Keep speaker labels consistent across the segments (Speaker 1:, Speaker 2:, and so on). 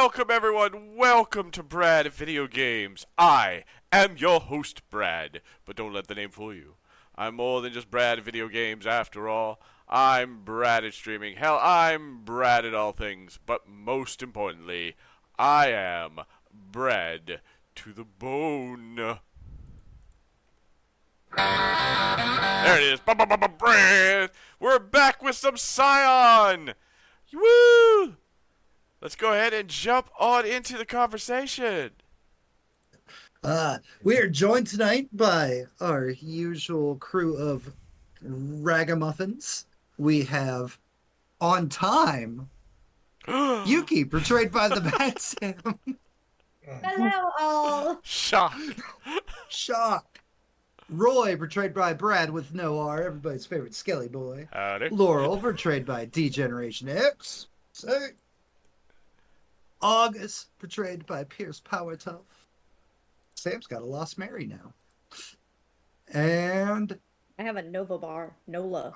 Speaker 1: welcome everyone. Welcome to Brad Video Games. I am your host, Brad. But don't let the name fool you. I'm more than just Brad Video Games after all. I'm Brad at streaming. Hell, I'm Brad at all things. But most importantly, I am Brad to the bone. There it is. Brad. We're back with some Scion. Woo! Let's go ahead and jump on into the conversation.
Speaker 2: We are joined tonight by our usual crew of ragamuffins. We have on time Yuki, portrayed by the Bad Sam.
Speaker 3: Hello, all.
Speaker 1: Shock.
Speaker 2: Shock. Roy, portrayed by Brad with no R, everybody's favorite Skelly boy.
Speaker 1: Howdy.
Speaker 2: Laurel, portrayed by D-Generation X. Say. August, portrayed by Pierce Powertough. Sam's got a Lost Mary now. And
Speaker 3: I have a Nova bar. Nola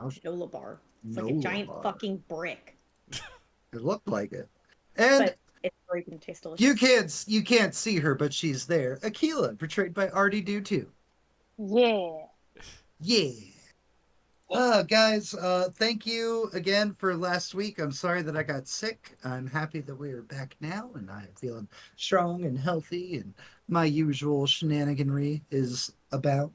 Speaker 3: bar. It's like a
Speaker 2: Nola
Speaker 3: giant
Speaker 2: bar.
Speaker 3: fucking brick.
Speaker 2: It looked like it. And
Speaker 3: But it's very going to taste delicious.
Speaker 2: you can't see her, but she's there. Aquila, portrayed by RD2.
Speaker 4: Yeah.
Speaker 2: Yeah. Guys, thank you again for last week. I'm sorry that I got sick. I'm happy that we are back now, and I'm feeling strong and healthy, and my usual shenaniganry is about.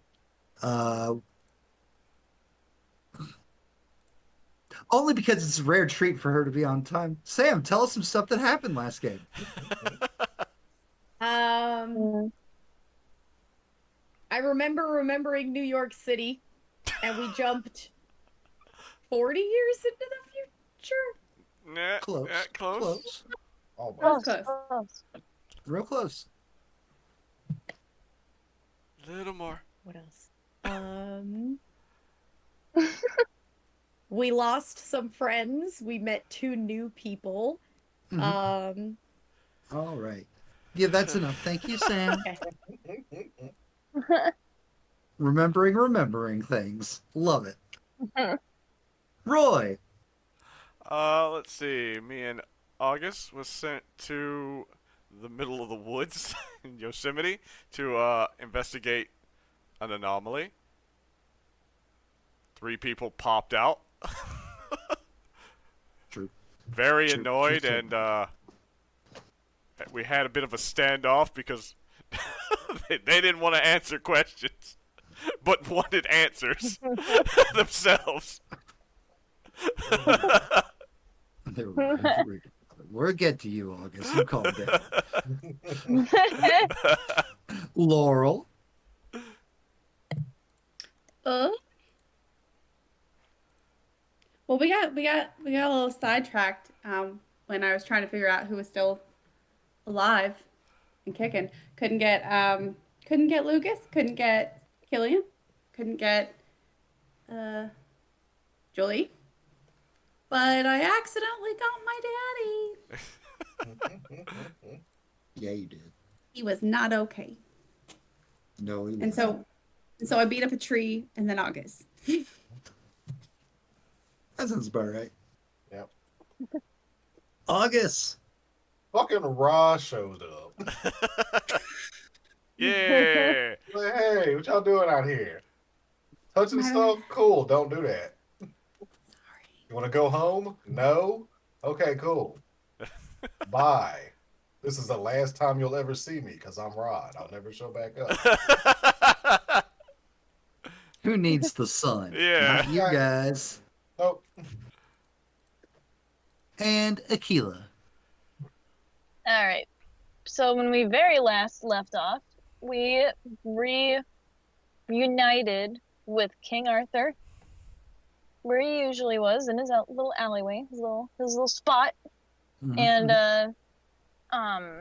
Speaker 2: Only because it's a rare treat for her to be on time. Sam, tell us some stuff that happened last game.
Speaker 3: I remember remembering New York City, and we jumped 40 years into the future.
Speaker 1: Nah,
Speaker 2: Close.
Speaker 1: close.
Speaker 2: Close.
Speaker 4: Close,
Speaker 3: Close.
Speaker 4: close.
Speaker 2: Real close.
Speaker 1: Little more.
Speaker 3: What else? We lost some friends. We met 2 new people.
Speaker 2: Mhm. All right. Yeah, that's enough. Thank you, Sam.
Speaker 3: Okay.
Speaker 2: Remembering things. Love it. Roy.
Speaker 1: Let's see. Me and August was sent to the middle of the woods in Yosemite to investigate an anomaly. 3 people popped out.
Speaker 2: True.
Speaker 1: Very
Speaker 2: True,
Speaker 1: annoyed,
Speaker 2: true.
Speaker 1: and we had a bit of a standoff because they didn't want to answer questions, but wanted answers themselves.
Speaker 2: We'll get to you, August. You calm down. Laurel.
Speaker 5: Well, we got a little sidetracked when I was trying to figure out who was still alive and kicking. Couldn't get Lucas. Couldn't get Killian. Couldn't get Julie. But I accidentally got my daddy.
Speaker 2: Yeah, you did.
Speaker 5: He was not okay,
Speaker 2: No, he
Speaker 5: and so I beat up a tree and then August.
Speaker 2: that sounds about right.
Speaker 6: Yep.
Speaker 2: August.
Speaker 6: Fucking Raw showed up.
Speaker 1: Yeah.
Speaker 6: Like, hey, what y'all doing out here? Touching stuff? Cool, don't do that. You want to go home? No? Okay, cool. Bye. This is the last time you'll ever see me because I'm Rod. I'll never show back up.
Speaker 2: Who needs the sun?
Speaker 1: Yeah.
Speaker 2: Not you guys.
Speaker 6: Nope.
Speaker 2: And Aquila.
Speaker 4: All right. So when we very last left off, we reunited with King Arthur, where he usually was in his little alleyway, his little spot,
Speaker 2: Mhm.
Speaker 4: and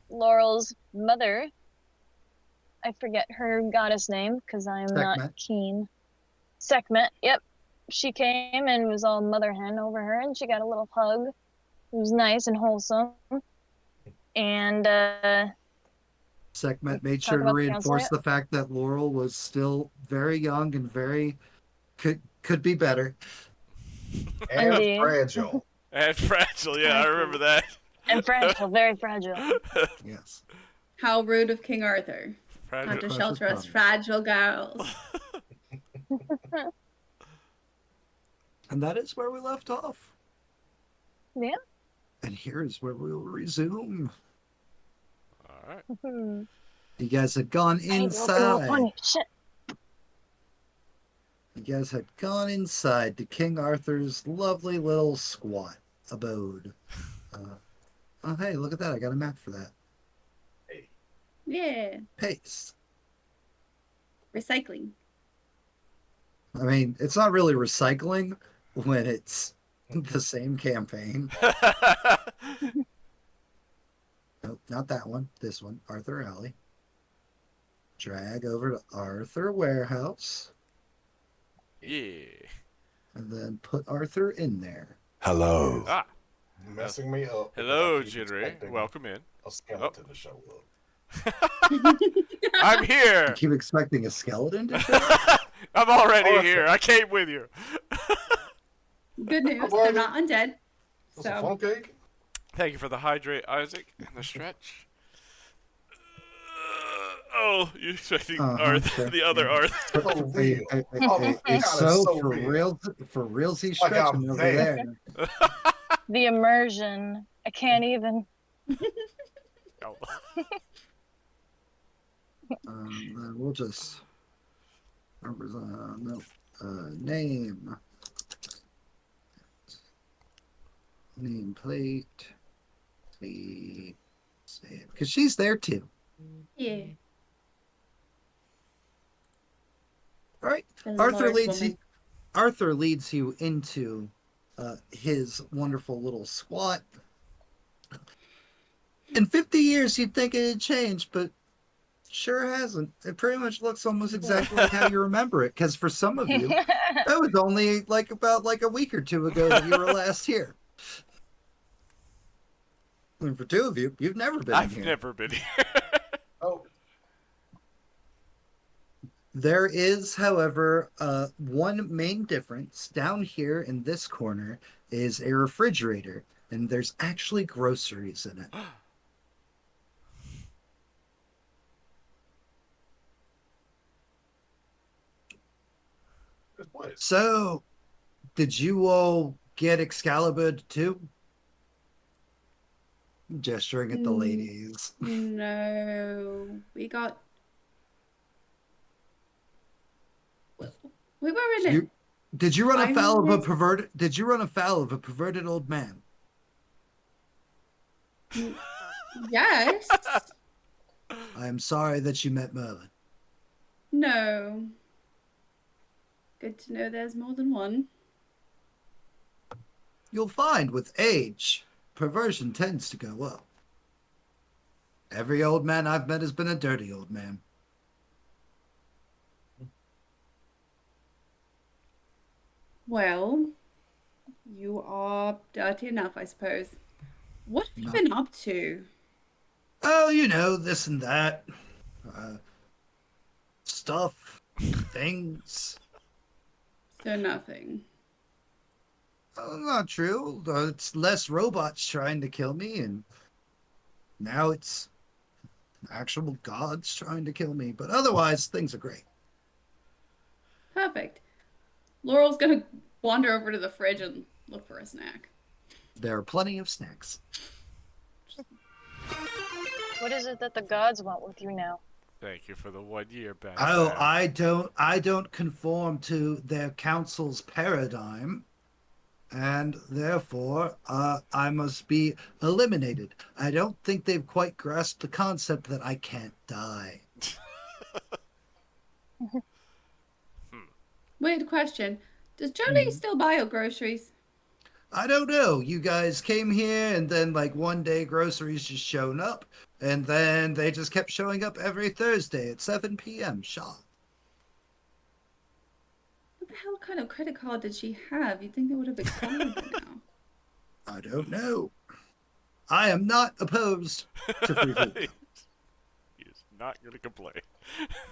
Speaker 4: Laurel's mother. I forget her goddess name because I'm not
Speaker 2: Sekhmet.
Speaker 4: keen. Sekhmet. Yep. She came and was all mother hen over her, and she got a little hug. It was nice and wholesome. And
Speaker 2: Sekhmet made
Speaker 4: Talk
Speaker 2: sure to
Speaker 4: about the
Speaker 2: reinforce
Speaker 4: council
Speaker 2: the fact that Laurel was still very young and very could be better.
Speaker 6: And
Speaker 4: Indeed.
Speaker 6: fragile.
Speaker 1: And fragile, yeah, I remember that.
Speaker 4: And fragile, very fragile.
Speaker 2: Yes.
Speaker 5: How rude of King Arthur.
Speaker 1: Fragile.
Speaker 5: Not to
Speaker 2: Precious
Speaker 5: shelter us
Speaker 2: promise.
Speaker 5: fragile girls.
Speaker 2: And that is where we left off.
Speaker 4: Yeah.
Speaker 2: And here is where we will resume.
Speaker 1: All right.
Speaker 4: Hmm.
Speaker 2: You guys had gone
Speaker 4: I need to open roll
Speaker 2: inside.
Speaker 4: 20. Shit.
Speaker 2: You guys had gone inside to King Arthur's lovely little squat abode. Oh, hey, look at that. I got a map for that.
Speaker 5: Yeah.
Speaker 2: Paste.
Speaker 5: Recycling.
Speaker 2: I mean, it's not really recycling when it's the same campaign. Nope, not that one. This one. Arthur Alley. Drag over to Arthur Warehouse.
Speaker 1: Yeah.
Speaker 2: And then put Arthur in there.
Speaker 7: Hello.
Speaker 1: Ah.
Speaker 6: Messing me up.
Speaker 1: Hello,
Speaker 6: because I keep
Speaker 1: Jinri.
Speaker 6: expecting
Speaker 1: Welcome in.
Speaker 6: A skeleton to show up.
Speaker 1: I'm
Speaker 2: You
Speaker 1: here.
Speaker 2: keep expecting a skeleton to show up?
Speaker 1: I'm already
Speaker 6: Arthur.
Speaker 1: here. I came with you.
Speaker 5: Good news.
Speaker 6: How are
Speaker 5: They're
Speaker 6: they?
Speaker 5: not undead.
Speaker 6: That's a
Speaker 5: So
Speaker 6: phone cake?
Speaker 1: Thank you for the hydrate, Isaac, and the stretch. Oh, you expecting Arthur,
Speaker 2: sure.
Speaker 1: the other
Speaker 2: Yeah.
Speaker 1: Arthur?
Speaker 6: For real. Oh,
Speaker 2: Hey,
Speaker 6: God, it's
Speaker 2: so
Speaker 6: so
Speaker 2: for
Speaker 6: real.
Speaker 2: realsies
Speaker 6: Like I'm
Speaker 2: stretching over
Speaker 6: there.
Speaker 2: there.
Speaker 4: The immersion. I can't even.
Speaker 1: Oh.
Speaker 2: Then we'll just name nameplate. Save, because she's there too.
Speaker 5: yeah.
Speaker 2: All right.
Speaker 5: The
Speaker 2: Arthur
Speaker 5: large
Speaker 2: leads
Speaker 5: woman.
Speaker 2: you. Arthur leads you into his wonderful little squat. In 50 years, you'd think it had changed, but sure hasn't. It pretty much looks almost exactly like how you remember it. Because for some of you, that was only about a week or two ago that you were last here. And for two of you, you've never been in
Speaker 1: I've
Speaker 2: here.
Speaker 1: never been here.
Speaker 6: Oh,
Speaker 2: There is, however, one main difference. Down here in this corner is a refrigerator, and there's actually groceries in it.
Speaker 6: what?
Speaker 2: So, did you all get Excalibur too? Gesturing at the
Speaker 5: Mm.
Speaker 2: ladies.
Speaker 5: No. We got. We were in it.
Speaker 2: Did you run
Speaker 5: I
Speaker 2: afoul of a
Speaker 5: was-
Speaker 2: perverted? Did you run afoul of a perverted old man?
Speaker 5: Yes.
Speaker 2: I am sorry that you met Merlin.
Speaker 5: No. Good to know there's more than one.
Speaker 2: You'll find with age, perversion tends to go up. Every old man I've met has been a dirty old man.
Speaker 5: Well, you are dirty enough, I suppose. What have you
Speaker 2: No.
Speaker 5: been up to?
Speaker 2: Oh, you know, this and that. Stuff, things.
Speaker 5: So nothing.
Speaker 2: Not true. It's less robots trying to kill me, and now it's actual gods trying to kill me. But otherwise, things are great.
Speaker 5: Perfect. Laurel's gonna wander over to the fridge and look for a snack.
Speaker 2: There are plenty of snacks.
Speaker 4: What is it that the gods want with you now?
Speaker 1: Thank you for the 1 year back.
Speaker 2: Oh, I don't conform to their council's paradigm, and therefore I must be eliminated. I don't think they've quite grasped the concept that I can't die.
Speaker 5: Weird question. Does Jody still buy your groceries?
Speaker 2: I don't know. You guys came here, and then one day groceries just shown up, and then they just kept showing up every Thursday at 7 p.m. sharp.
Speaker 5: What the hell kind of credit card did she have? You'd think they would have expired by now.
Speaker 2: I don't know. I am not opposed to free food.
Speaker 1: He's not going to complain.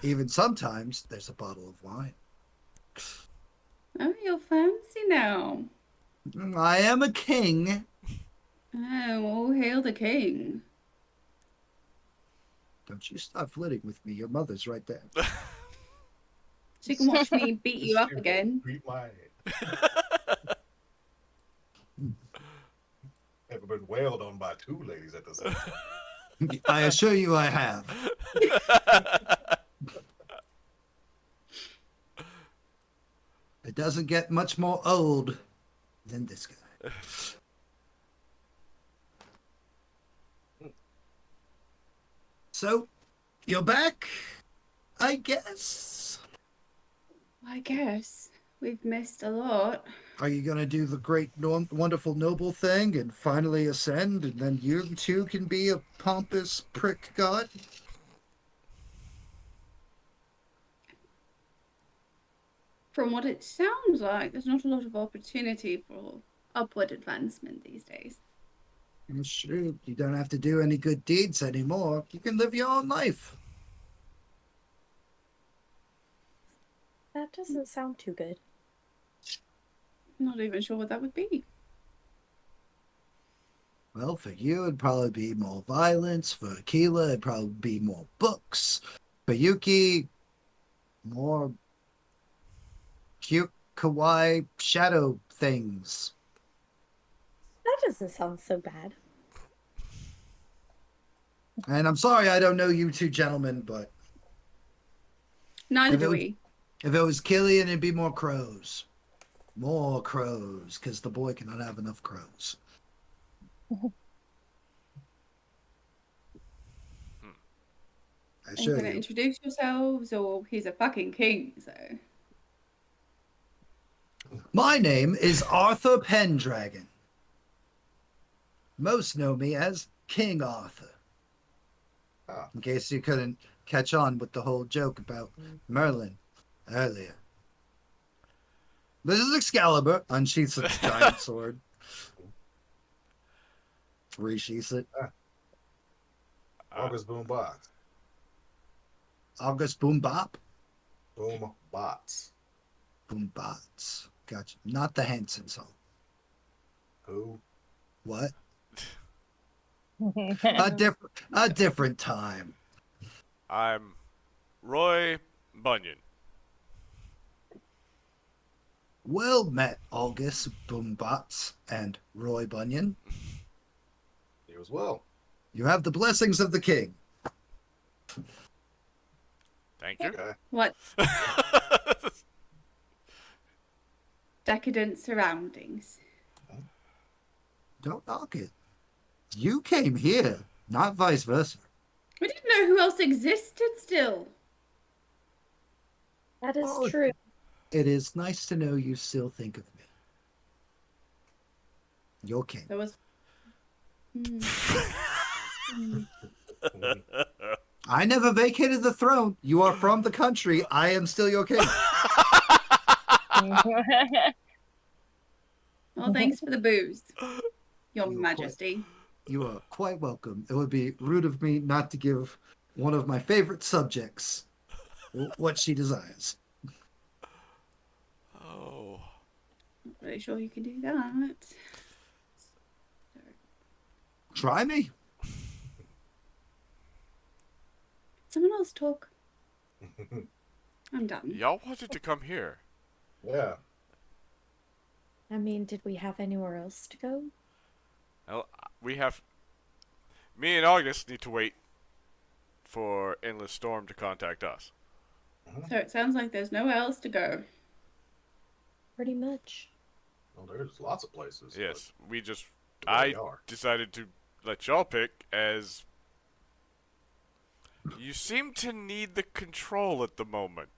Speaker 2: Even sometimes there's a bottle of wine.
Speaker 5: Oh, you're fancy now.
Speaker 2: I am a king.
Speaker 5: Oh, all hail the king.
Speaker 2: Don't you start flirting with me. Your mother's right there.
Speaker 5: She can watch me beat you up
Speaker 6: She will
Speaker 5: again.
Speaker 6: beat my ass. Ever been wailed on by two ladies at the same time?
Speaker 2: I assure you I have. It doesn't get much more old than this guy. So, you're back, I guess.
Speaker 5: I guess we've missed a lot.
Speaker 2: Are you going to do the great, wonderful, noble thing and finally ascend, and then you too can be a pompous prick god?
Speaker 5: From what it sounds like, there's not a lot of opportunity for upward advancement these days.
Speaker 2: Well, shoot, you don't have to do any good deeds anymore. You can live your own life.
Speaker 7: That doesn't sound too good.
Speaker 5: I'm not even sure what that would be.
Speaker 2: Well, for you, it'd probably be more violence. For Akila, it'd probably be more books. For Yuki, more cute, kawaii shadow things.
Speaker 7: That doesn't sound so bad.
Speaker 2: And I'm sorry I don't know you two gentlemen, but
Speaker 5: Neither
Speaker 2: If it
Speaker 5: do
Speaker 2: was-
Speaker 5: we.
Speaker 2: if it was Killian, it'd be more crows. More crows, because the boy cannot have enough crows. I
Speaker 5: Are you
Speaker 2: assure
Speaker 5: gonna
Speaker 2: you.
Speaker 5: introduce yourselves, or he's a fucking king, so.
Speaker 2: My name is Arthur Pendragon. Most know me as King Arthur.
Speaker 6: Ah.
Speaker 2: In case you couldn't catch on with the whole joke about Merlin earlier. This is Excalibur. Unsheaths its giant sword. Resheaths it.
Speaker 6: August Boom Box.
Speaker 2: August Boom Bop.
Speaker 6: Boom Bots.
Speaker 2: Boom Bots. Gotcha. Not the Hanson song.
Speaker 6: Who?
Speaker 2: What? A different time.
Speaker 1: I'm Roy Bunyan.
Speaker 2: Well met, August Boombots and Roy Bunyan.
Speaker 6: You as well.
Speaker 2: You have the blessings of the king.
Speaker 1: Thank you.
Speaker 6: Okay.
Speaker 5: What decadent surroundings.
Speaker 2: Don't knock it. You came here, not vice versa.
Speaker 5: We didn't know who else existed still.
Speaker 7: That is
Speaker 2: Oh.
Speaker 7: true.
Speaker 2: It is nice to know you still think of me. You're king.
Speaker 5: There was. Hmm.
Speaker 2: I never vacated the throne. You are from the country. I am still your king.
Speaker 5: Well, thanks for the booze, Your
Speaker 2: You're
Speaker 5: Majesty.
Speaker 2: You are quite welcome. It would be rude of me not to give one of my favorite subjects what she desires.
Speaker 1: Oh.
Speaker 5: Not really sure you can do that.
Speaker 2: Try me.
Speaker 5: Someone else talk. I'm done.
Speaker 1: Y'all wanted to come here.
Speaker 6: Yeah.
Speaker 7: I mean, did we have anywhere else to go?
Speaker 1: Well, we have. Me and August need to wait for Endless Storm to contact us.
Speaker 5: So it sounds like there's nowhere else to go.
Speaker 7: Pretty much.
Speaker 6: Well, there's lots of places.
Speaker 1: Yes, we just.
Speaker 6: but where
Speaker 1: I
Speaker 6: they are.
Speaker 1: decided to let y'all pick as. You seem to need the control at the moment.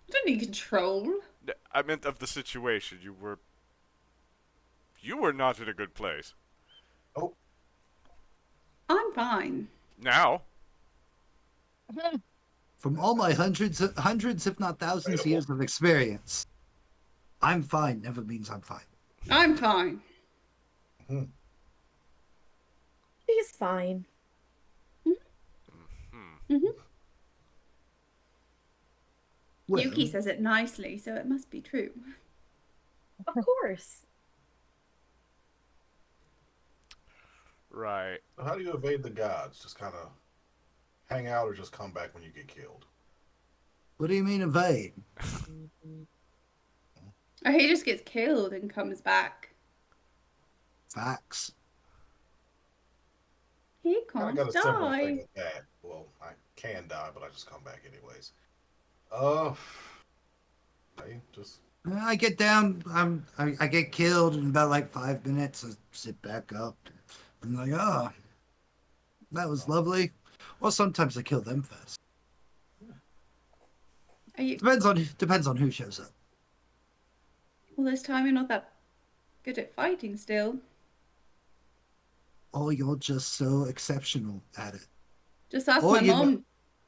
Speaker 5: I don't need control.
Speaker 1: I meant of the situation. You were not in a good place.
Speaker 5: I'm fine.
Speaker 1: Now,
Speaker 2: From all my hundreds, if not thousands, years of experience, I'm fine never means I'm fine.
Speaker 5: I'm fine.
Speaker 7: She's fine.
Speaker 2: Well,
Speaker 5: Yuki says it nicely, so it must be true.
Speaker 7: Of course.
Speaker 1: Right.
Speaker 6: So how do you evade the gods? Just kind of hang out or just come back when you get killed?
Speaker 2: What do you mean evade?
Speaker 5: Or he just gets killed and comes back.
Speaker 2: Facts.
Speaker 5: He
Speaker 6: I
Speaker 5: can't
Speaker 6: got a similar thing
Speaker 5: die.
Speaker 6: with that. Well, I can die, but I just come back anyways. Hey, just
Speaker 2: I get down. I get killed in about like 5 minutes. I sit back up. I'm like, oh, that was lovely. Well, sometimes I kill them first.
Speaker 5: Are you,
Speaker 2: Depends on who shows up.
Speaker 5: all this time you're not that good at fighting still.
Speaker 2: Oh, you're just so exceptional at it.
Speaker 5: Just ask
Speaker 2: Or
Speaker 5: my
Speaker 2: you,
Speaker 5: mom.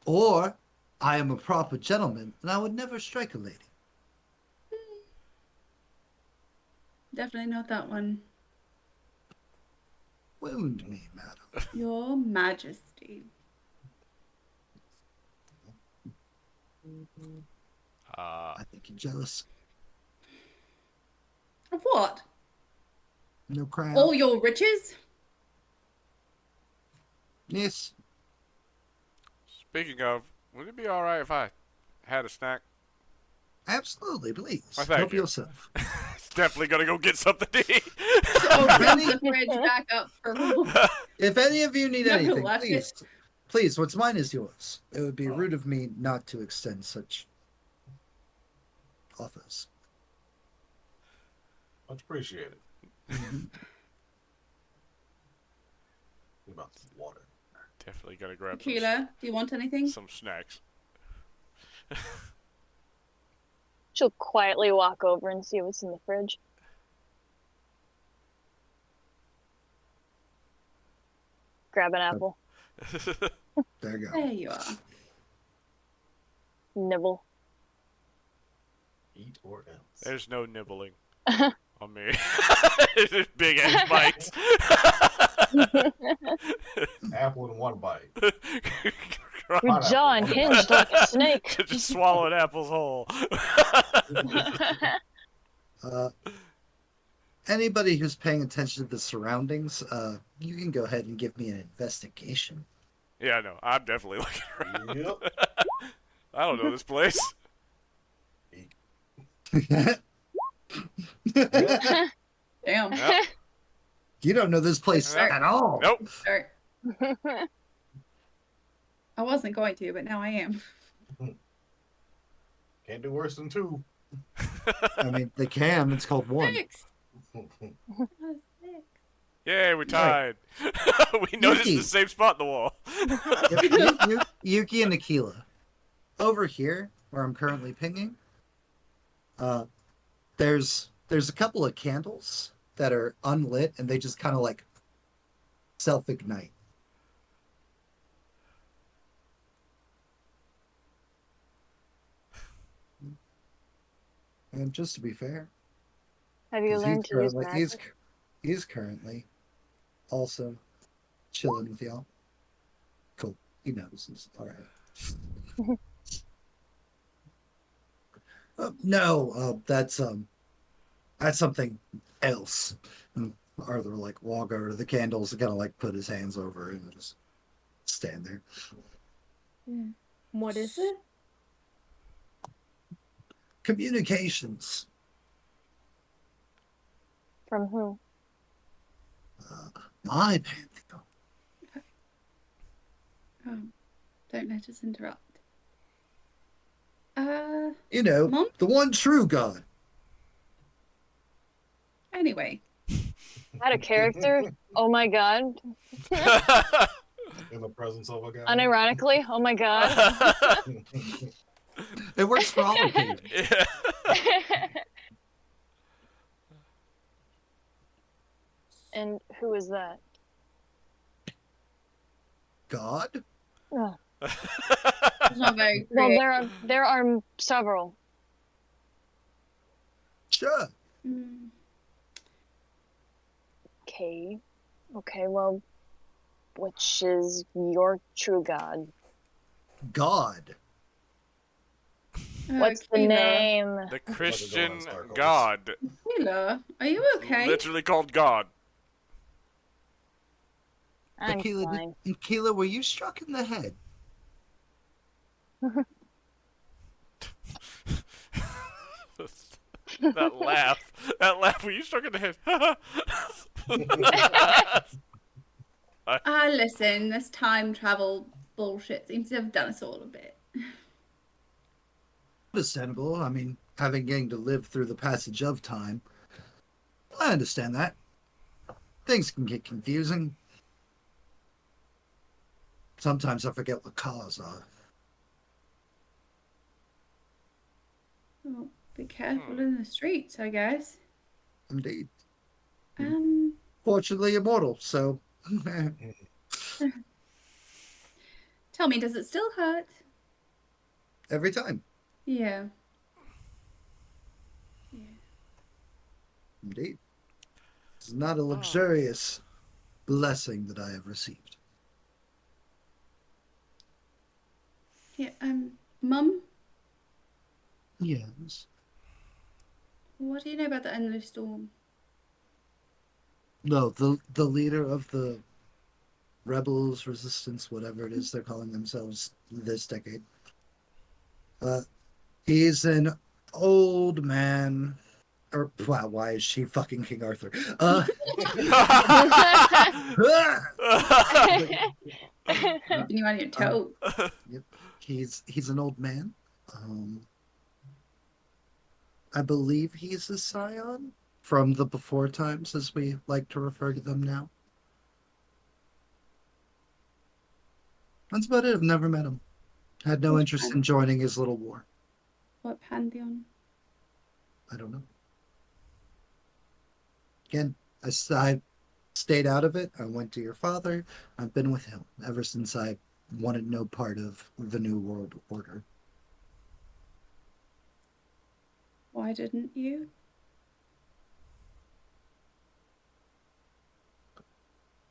Speaker 2: or I am a proper gentleman, and I would never strike a lady.
Speaker 5: Definitely not that one.
Speaker 2: Wound me, madam.
Speaker 5: Your Majesty.
Speaker 2: I think you're jealous.
Speaker 5: Of what?
Speaker 2: No crown.
Speaker 5: All your riches?
Speaker 2: Yes.
Speaker 1: Speaking of, would it be alright if I had a snack?
Speaker 2: Absolutely, please.
Speaker 1: Why, thank
Speaker 2: Help
Speaker 1: you.
Speaker 2: yourself.
Speaker 1: It's definitely gonna go get something to eat.
Speaker 5: So
Speaker 2: Benny?
Speaker 5: the fridge back up for
Speaker 2: If any of you need
Speaker 5: No,
Speaker 2: anything,
Speaker 5: left it.
Speaker 2: please, what's mine is yours. It would be rude of me not to extend such offers.
Speaker 6: much appreciated. What about some water?
Speaker 1: Definitely gonna grab
Speaker 5: Tequila, do you want anything?
Speaker 1: some snacks.
Speaker 4: She'll quietly walk over and see what's in the fridge. Grab an apple.
Speaker 2: There you go.
Speaker 5: There you are.
Speaker 4: Nibble.
Speaker 6: Eat or else.
Speaker 1: There's no nibbling on me. There's big ass bites.
Speaker 6: Apple in one bite.
Speaker 4: Your jaw unhinged like a snake.
Speaker 1: Just swallow an apple's whole.
Speaker 2: Anybody who's paying attention to the surroundings, you can go ahead and give me an investigation.
Speaker 1: Yeah, no, I'm definitely looking around.
Speaker 6: Yep.
Speaker 1: I don't know this place.
Speaker 5: Damn.
Speaker 1: Yep.
Speaker 2: You don't know this place
Speaker 1: Nope.
Speaker 2: at all.
Speaker 1: Nope.
Speaker 5: Sorry. I wasn't going to, but now I am.
Speaker 6: Can't do worse than two.
Speaker 2: I mean, they can. It's called one.
Speaker 5: 6.
Speaker 1: Yay, we're tied. We noticed
Speaker 2: Yuki.
Speaker 1: the same spot in the wall.
Speaker 2: Yuki and Aquila. Over here, where I'm currently pinging, there's a couple of candles that are unlit, and they just kind of like self-ignite. And just to be fair,
Speaker 4: Have you
Speaker 2: 'cause
Speaker 4: learned to use
Speaker 2: he's,
Speaker 4: magic?
Speaker 2: he's currently also chilling with y'all. Cool. He knows. It's all right. No, that's something else. And Arthur like walk over to the candles and kind of like put his hands over it and just stand there.
Speaker 7: What is it?
Speaker 2: Communications.
Speaker 4: From who?
Speaker 2: My pantheon.
Speaker 5: Oh, don't let us interrupt.
Speaker 2: You know,
Speaker 5: Mom?
Speaker 2: the one true God.
Speaker 5: Anyway.
Speaker 4: Out of character? Oh my god.
Speaker 6: In the presence of a guy.
Speaker 4: Unironically? Oh my god.
Speaker 2: It works for all of you.
Speaker 1: Yeah.
Speaker 4: And who is that?
Speaker 2: God?
Speaker 4: Oh.
Speaker 5: It's not very
Speaker 4: Well,
Speaker 5: great.
Speaker 4: there are several.
Speaker 2: Sure.
Speaker 5: Mm.
Speaker 4: Okay. Okay, well, which is your true god?
Speaker 2: God.
Speaker 4: What's the
Speaker 5: Keela.
Speaker 4: name?
Speaker 1: The Christian
Speaker 6: circles.
Speaker 1: God.
Speaker 5: Keela, are you okay?
Speaker 1: Literally called God.
Speaker 4: I'm
Speaker 2: Keela,
Speaker 4: fine.
Speaker 2: Keela, were you struck in the head?
Speaker 1: That laugh. That laugh when you struck in the head.
Speaker 5: Listen, this time travel bullshit seems to have done us all a bit.
Speaker 2: Understandable. I mean, having getting to live through the passage of time, I understand that. Things can get confusing. Sometimes I forget what colors are.
Speaker 5: Well, be careful in the streets, I guess.
Speaker 2: Indeed.
Speaker 5: Um,
Speaker 2: Fortunately, immortal, so.
Speaker 5: Tell me, does it still hurt?
Speaker 2: Every time.
Speaker 5: Yeah.
Speaker 2: Indeed. It's not a luxurious blessing that I have received.
Speaker 5: Yeah, Mum,
Speaker 2: Yes.
Speaker 5: what do you know about the endless storm?
Speaker 2: No, the leader of the rebels, resistance, whatever it is they're calling themselves this decade. He's an old man. Or wow, why is she fucking King Arthur?
Speaker 5: Keeping you on your toes.
Speaker 2: Yep. He's an old man. I believe he's a Scion from the before times, as we like to refer to them now. That's about it. I've never met him. Had no
Speaker 5: Which
Speaker 2: interest
Speaker 5: one?
Speaker 2: in joining his little war.
Speaker 5: What pantheon?
Speaker 2: I don't know. Again, I stayed out of it. I went to your father. I've been with him ever since I wanted no part of the New World Order.
Speaker 5: Why didn't you?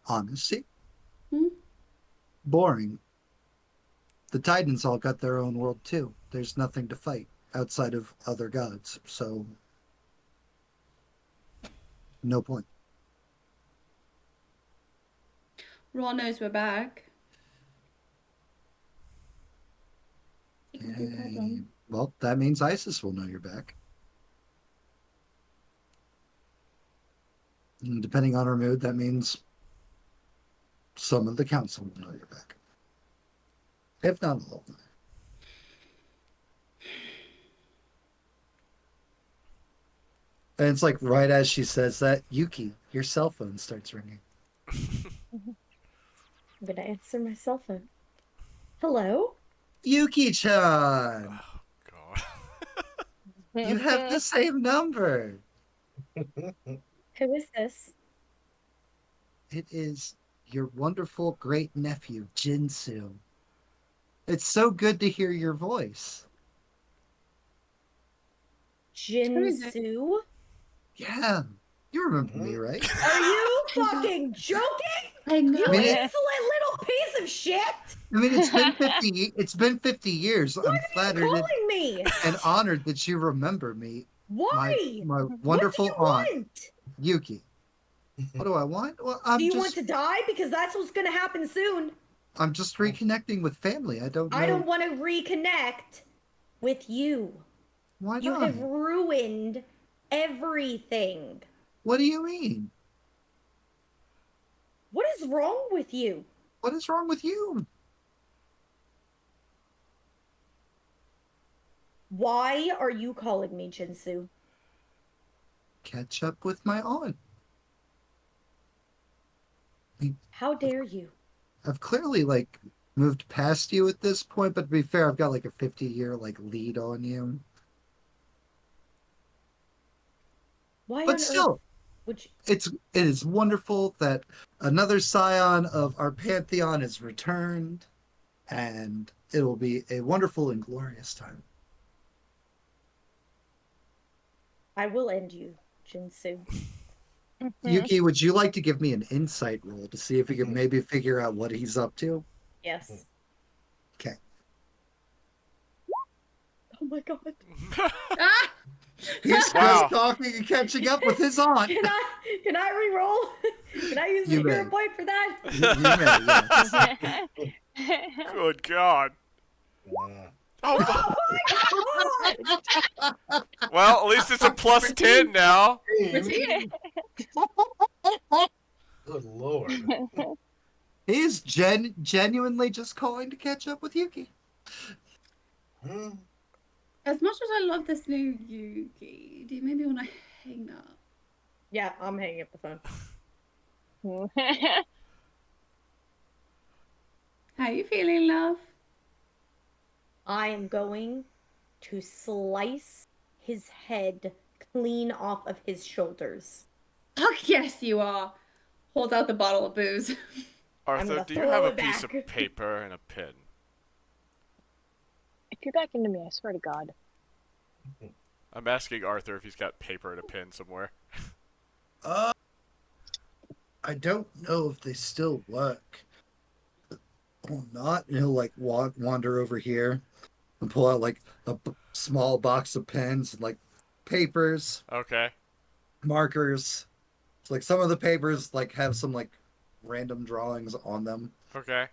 Speaker 2: Honesty?
Speaker 5: Hmm?
Speaker 2: Boring. The Titans all got their own world too. There's nothing to fight outside of other gods, so no point.
Speaker 5: Raw knows we're back.
Speaker 2: Well, that means ISIS will know you're back. And depending on our mood, that means some of the council will know you're back. If not all of them. And it's like right as she says that, Yuki, your cell phone starts ringing.
Speaker 7: I'm gonna answer my cell phone. Hello?
Speaker 2: Yuki-chan!
Speaker 1: God.
Speaker 2: You have the same number.
Speaker 7: Who is this?
Speaker 2: It is your wonderful great nephew, Jinsu. It's so good to hear your voice.
Speaker 5: is it?
Speaker 7: Jinsu?
Speaker 2: Yeah, you remember me, right?
Speaker 7: Are you fucking joking?
Speaker 5: I know.
Speaker 7: You
Speaker 2: I mean,
Speaker 7: insolent little piece of shit!
Speaker 2: I mean, it's been 50. It's been 50 years.
Speaker 7: What
Speaker 2: I'm
Speaker 7: are you
Speaker 2: flattered
Speaker 7: calling me?
Speaker 2: and honored that you remember me.
Speaker 7: Why?
Speaker 2: My
Speaker 7: What do
Speaker 2: wonderful
Speaker 7: you
Speaker 2: aunt,
Speaker 7: want?
Speaker 2: Yuki. What do I want? Well,
Speaker 7: Do you want to die? Because that's what's gonna happen soon.
Speaker 2: I'm just reconnecting with family. I don't know.
Speaker 7: I don't want to reconnect with you.
Speaker 2: Why
Speaker 7: You
Speaker 2: not?
Speaker 7: have ruined everything.
Speaker 2: What do you mean?
Speaker 7: What is wrong with you?
Speaker 2: What is wrong with you?
Speaker 7: Why are you calling me Jinsu?
Speaker 2: Catch up with my aunt.
Speaker 7: How dare you?
Speaker 2: I've clearly moved past you at this point, but to be fair, I've got a 50-year lead on you.
Speaker 7: Why
Speaker 2: But
Speaker 7: on
Speaker 2: still,
Speaker 7: earth would you...
Speaker 2: it is wonderful that another scion of our pantheon is returned, and it will be a wonderful and glorious time.
Speaker 7: I will end you, Jinsu.
Speaker 2: Yuki, would you like to give me an insight roll to see if we can maybe figure out what he's up to?
Speaker 7: Yes.
Speaker 2: Okay.
Speaker 7: Oh my god.
Speaker 5: Ah!
Speaker 2: He's
Speaker 1: Wow.
Speaker 2: just talking and catching up with his aunt.
Speaker 3: Can I re-roll? Can I use the
Speaker 2: You
Speaker 3: hero
Speaker 2: may.
Speaker 3: point for that?
Speaker 2: You may, yes.
Speaker 1: Good God.
Speaker 6: Mm.
Speaker 1: Oh,
Speaker 3: Oh my god!
Speaker 1: well, at least it's a plus 10 now.
Speaker 6: Good lord.
Speaker 2: He's genuinely just calling to catch up with Yuki.
Speaker 6: Hmm.
Speaker 5: As much as I love this new Yuki, do you maybe want to hang up?
Speaker 3: Yeah, I'm hanging up the phone.
Speaker 5: How you feeling, love?
Speaker 7: I am going to slice his head clean off of his shoulders.
Speaker 5: Oh, yes, you are. Hold out the bottle of booze.
Speaker 1: Arthur,
Speaker 7: gonna
Speaker 1: do you
Speaker 7: throw
Speaker 1: have a
Speaker 7: it
Speaker 1: piece
Speaker 7: back.
Speaker 1: of paper and a pen?
Speaker 4: If you're back into me, I swear to God.
Speaker 1: I'm asking Arthur if he's got paper and a pen somewhere.
Speaker 2: I don't know if they still work or not. He'll like wander over here and pull out like a small box of pens and like papers,
Speaker 1: Okay.
Speaker 2: markers. It's like some of the papers like have some like random drawings on them.
Speaker 1: Okay.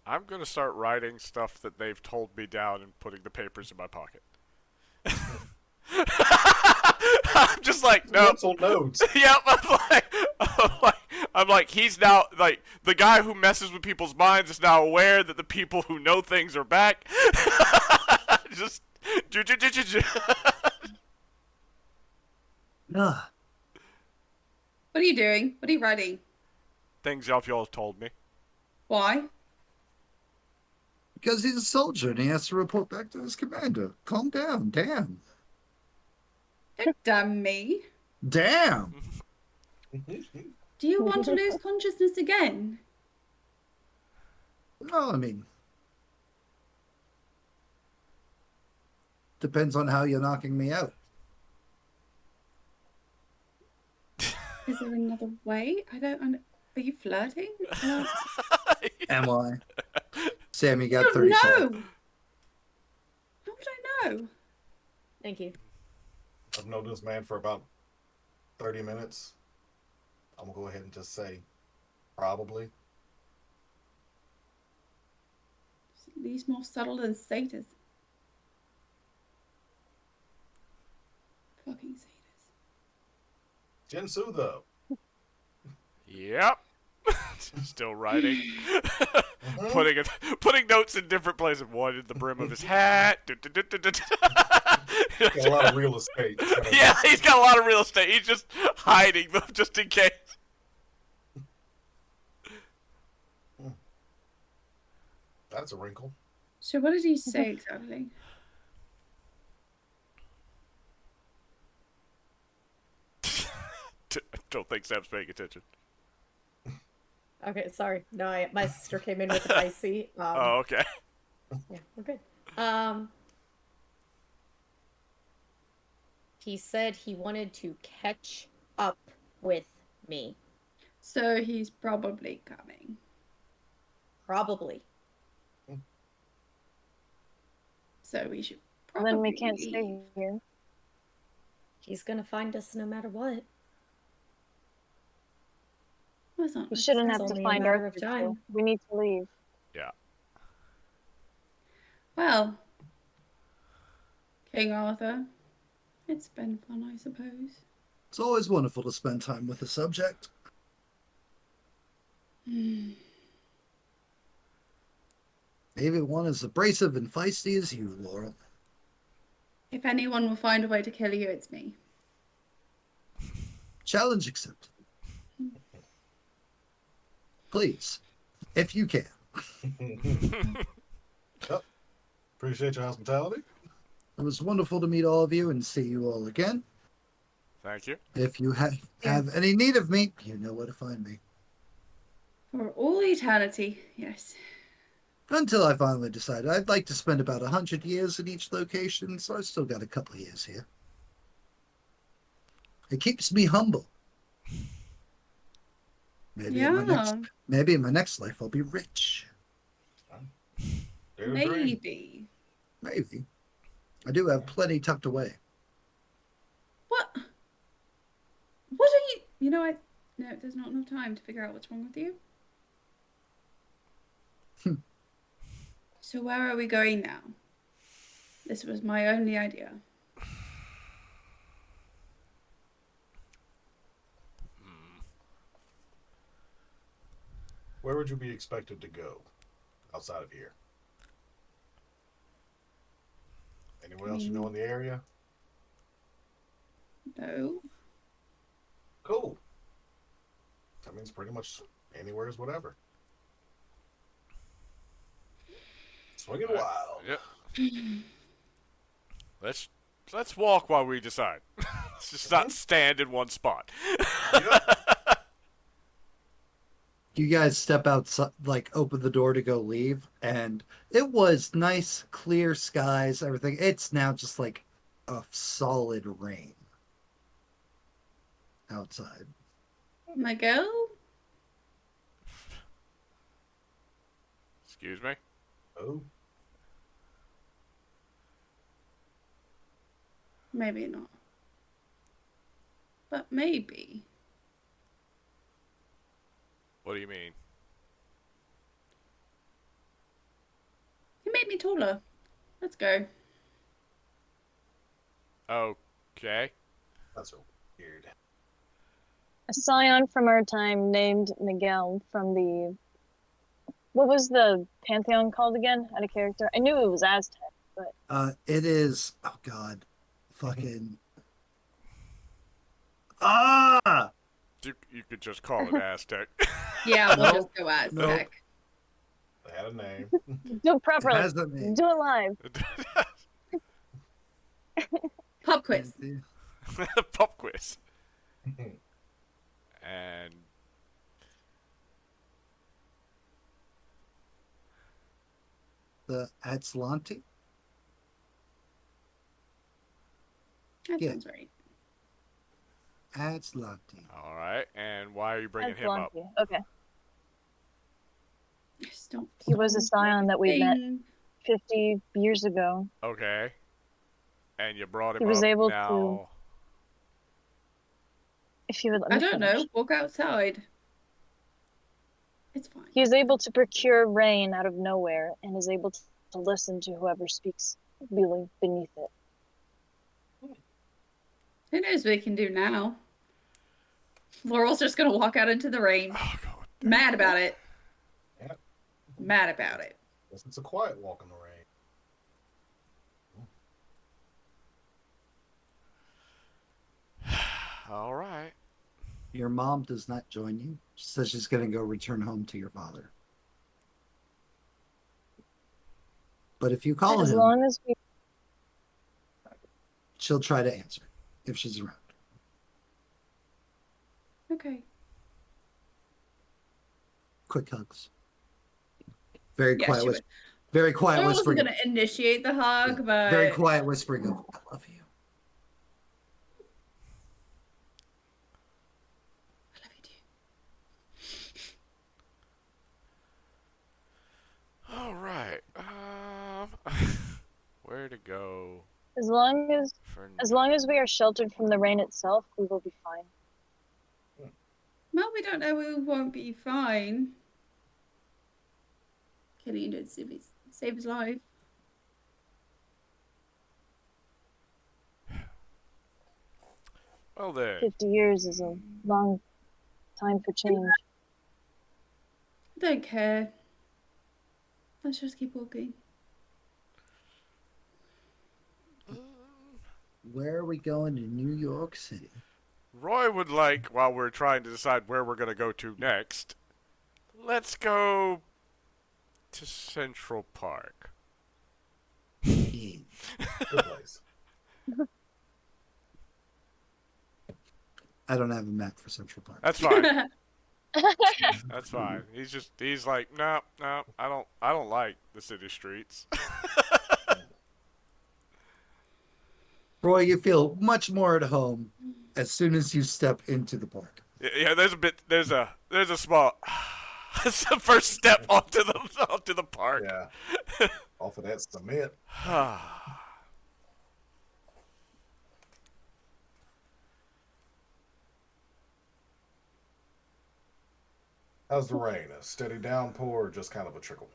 Speaker 1: I'm gonna start writing stuff that they've told me down and putting the papers in my pocket. I'm just like, no.
Speaker 6: Mental notes.
Speaker 1: Yep, I'm like, he's now, like, the guy who messes with people's minds is now aware that the people who know things are back. Just,
Speaker 2: Ugh.
Speaker 5: What are you doing? What are you writing?
Speaker 1: things y'all have told me.
Speaker 5: Why?
Speaker 2: Because he's a soldier and he has to report back to his commander. Calm down. Damn.
Speaker 5: Don't damn me.
Speaker 2: Damn.
Speaker 5: Do you want to lose consciousness again?
Speaker 2: No, I mean, depends on how you're knocking me out.
Speaker 5: Is there another way? I don't. Are you flirting?
Speaker 2: Am I? Sam, you
Speaker 5: I
Speaker 2: got
Speaker 5: don't
Speaker 2: 30
Speaker 5: know.
Speaker 2: seconds.
Speaker 5: How would I know?
Speaker 3: Thank you.
Speaker 6: I've known this man for about 30 minutes. I'm gonna go ahead and just say, probably.
Speaker 5: It's at least more subtle than status. Fucking status.
Speaker 6: Jinsu, though.
Speaker 1: Yep. Still writing. Putting notes in different places. One in the brim of his hat.
Speaker 6: Got a lot of real estate.
Speaker 1: Yeah, he's got a lot of real estate. He's just hiding them just in case.
Speaker 6: That's a wrinkle.
Speaker 5: So what did he say exactly?
Speaker 1: Don't think Sam's paying attention.
Speaker 3: Okay, sorry. No, my sister came in with the icy.
Speaker 1: Oh, okay.
Speaker 3: Yeah, we're good. He said he wanted to catch up with me.
Speaker 5: So he's probably coming.
Speaker 3: Probably.
Speaker 5: So we should
Speaker 4: Well,
Speaker 5: probably
Speaker 4: then we can't
Speaker 5: leave.
Speaker 4: stay here.
Speaker 3: He's gonna find us no matter what.
Speaker 5: Well, it's not
Speaker 4: We shouldn't
Speaker 3: It's
Speaker 4: have to
Speaker 3: only a
Speaker 4: find
Speaker 3: matter
Speaker 4: our
Speaker 3: of time.
Speaker 4: We need to leave.
Speaker 5: Well, King Arthur, it's been fun, I suppose.
Speaker 2: It's always wonderful to spend time with a subject. Maybe one as abrasive and feisty as you, Laurel.
Speaker 5: If anyone will find a way to kill you, it's me.
Speaker 2: Challenge accepted. Please, if you can.
Speaker 6: Yep. Appreciate your hospitality.
Speaker 2: It was wonderful to meet all of you and see you all again.
Speaker 1: Thank you.
Speaker 2: If you have any need of me, you know where to find me.
Speaker 5: For all eternity, yes.
Speaker 2: Until I finally decide I'd like to spend about 100 years in each location, so I've still got a couple of years here. It keeps me humble. Maybe in my next life I'll be rich.
Speaker 6: Dare dream.
Speaker 5: Maybe.
Speaker 2: Maybe. I do have plenty tucked away.
Speaker 5: What? What are you? You know, no, there's not enough time to figure out what's wrong with you. So where are we going now? This was my only idea.
Speaker 6: Where would you be expected to go outside of here? Anywhere else you know in the area?
Speaker 5: No.
Speaker 6: Cool. That means pretty much anywhere is whatever. Swinging wild.
Speaker 1: Yep. Let's walk while we decide. Let's just not stand in one spot.
Speaker 6: Yep.
Speaker 2: You guys step outside, like open the door to go leave, and it was nice, clear skies, everything. It's now just like a solid rain outside.
Speaker 5: My girl?
Speaker 1: Excuse me?
Speaker 6: Oh.
Speaker 5: Maybe not. But maybe.
Speaker 1: What do you mean?
Speaker 5: You made me taller. Let's go.
Speaker 1: Okay.
Speaker 6: That's so weird.
Speaker 4: A Scion from our time named Miguel from the... What was the pantheon called again? Out of character? I knew it was Aztec, but...
Speaker 2: It is, oh God, fucking, ah!
Speaker 1: You could just call it Aztec.
Speaker 5: Yeah, we'll
Speaker 2: Nope.
Speaker 5: just go Aztec.
Speaker 2: Nope.
Speaker 6: They had a name.
Speaker 4: Do it properly.
Speaker 2: It has a name.
Speaker 4: Do it live.
Speaker 5: Pub quiz.
Speaker 1: Pop quiz. And
Speaker 2: The Atlante?
Speaker 5: That
Speaker 2: Yeah.
Speaker 5: sounds right.
Speaker 2: Atlante.
Speaker 1: all right. And why are you bringing
Speaker 4: That's
Speaker 1: him up?
Speaker 4: lucky. Okay.
Speaker 5: Just don't.
Speaker 4: He was a Scion that we met
Speaker 5: Thing.
Speaker 4: 50 years ago.
Speaker 1: Okay. And you brought him
Speaker 4: He was
Speaker 1: up
Speaker 4: able
Speaker 1: now.
Speaker 4: If you would let me
Speaker 5: I don't know.
Speaker 4: finish.
Speaker 5: Walk outside. It's fine.
Speaker 4: He is able to procure rain out of nowhere and is able to listen to whoever speaks beneath it.
Speaker 5: Who knows what he can do now? Laurel's just gonna walk out into the rain.
Speaker 1: Oh God.
Speaker 5: Mad about it.
Speaker 6: Yep.
Speaker 5: Mad about it.
Speaker 6: Guess it's a quiet walk in the rain.
Speaker 1: All right.
Speaker 2: Your mom does not join you. She says she's going to go return home to your father. But if you call
Speaker 4: As
Speaker 2: him,
Speaker 4: long as we
Speaker 2: she'll try to answer if she's around.
Speaker 5: Okay.
Speaker 2: Quick hugs. Very
Speaker 5: Yeah,
Speaker 2: quiet
Speaker 5: she
Speaker 2: whisper.
Speaker 5: would.
Speaker 2: Very quiet
Speaker 5: I wasn't
Speaker 2: whispering.
Speaker 5: gonna initiate the hug, but
Speaker 2: Very quiet whispering of "I love you."
Speaker 5: I love you too.
Speaker 1: All right. Where to go
Speaker 4: as long as we are sheltered from the rain itself, we will be fine.
Speaker 5: Well, we don't know we won't be fine. Killian did save his life.
Speaker 1: Well then.
Speaker 4: 50 years is a long time for change.
Speaker 5: I don't care. Let's just keep walking.
Speaker 2: Where are we going in New York City?
Speaker 1: Roy would like, while we're trying to decide where we're going to go to next, let's go to Central Park.
Speaker 6: Good place.
Speaker 2: I don't have a map for Central Park.
Speaker 1: That's fine. That's fine. He's like, no, I don't like the city streets.
Speaker 2: Roy, you feel much more at home as soon as you step into the park.
Speaker 1: Yeah, there's a small, it's the first step onto the park.
Speaker 6: Yeah. Off of that cement. How's the rain? A steady downpour or just kind of a trickle?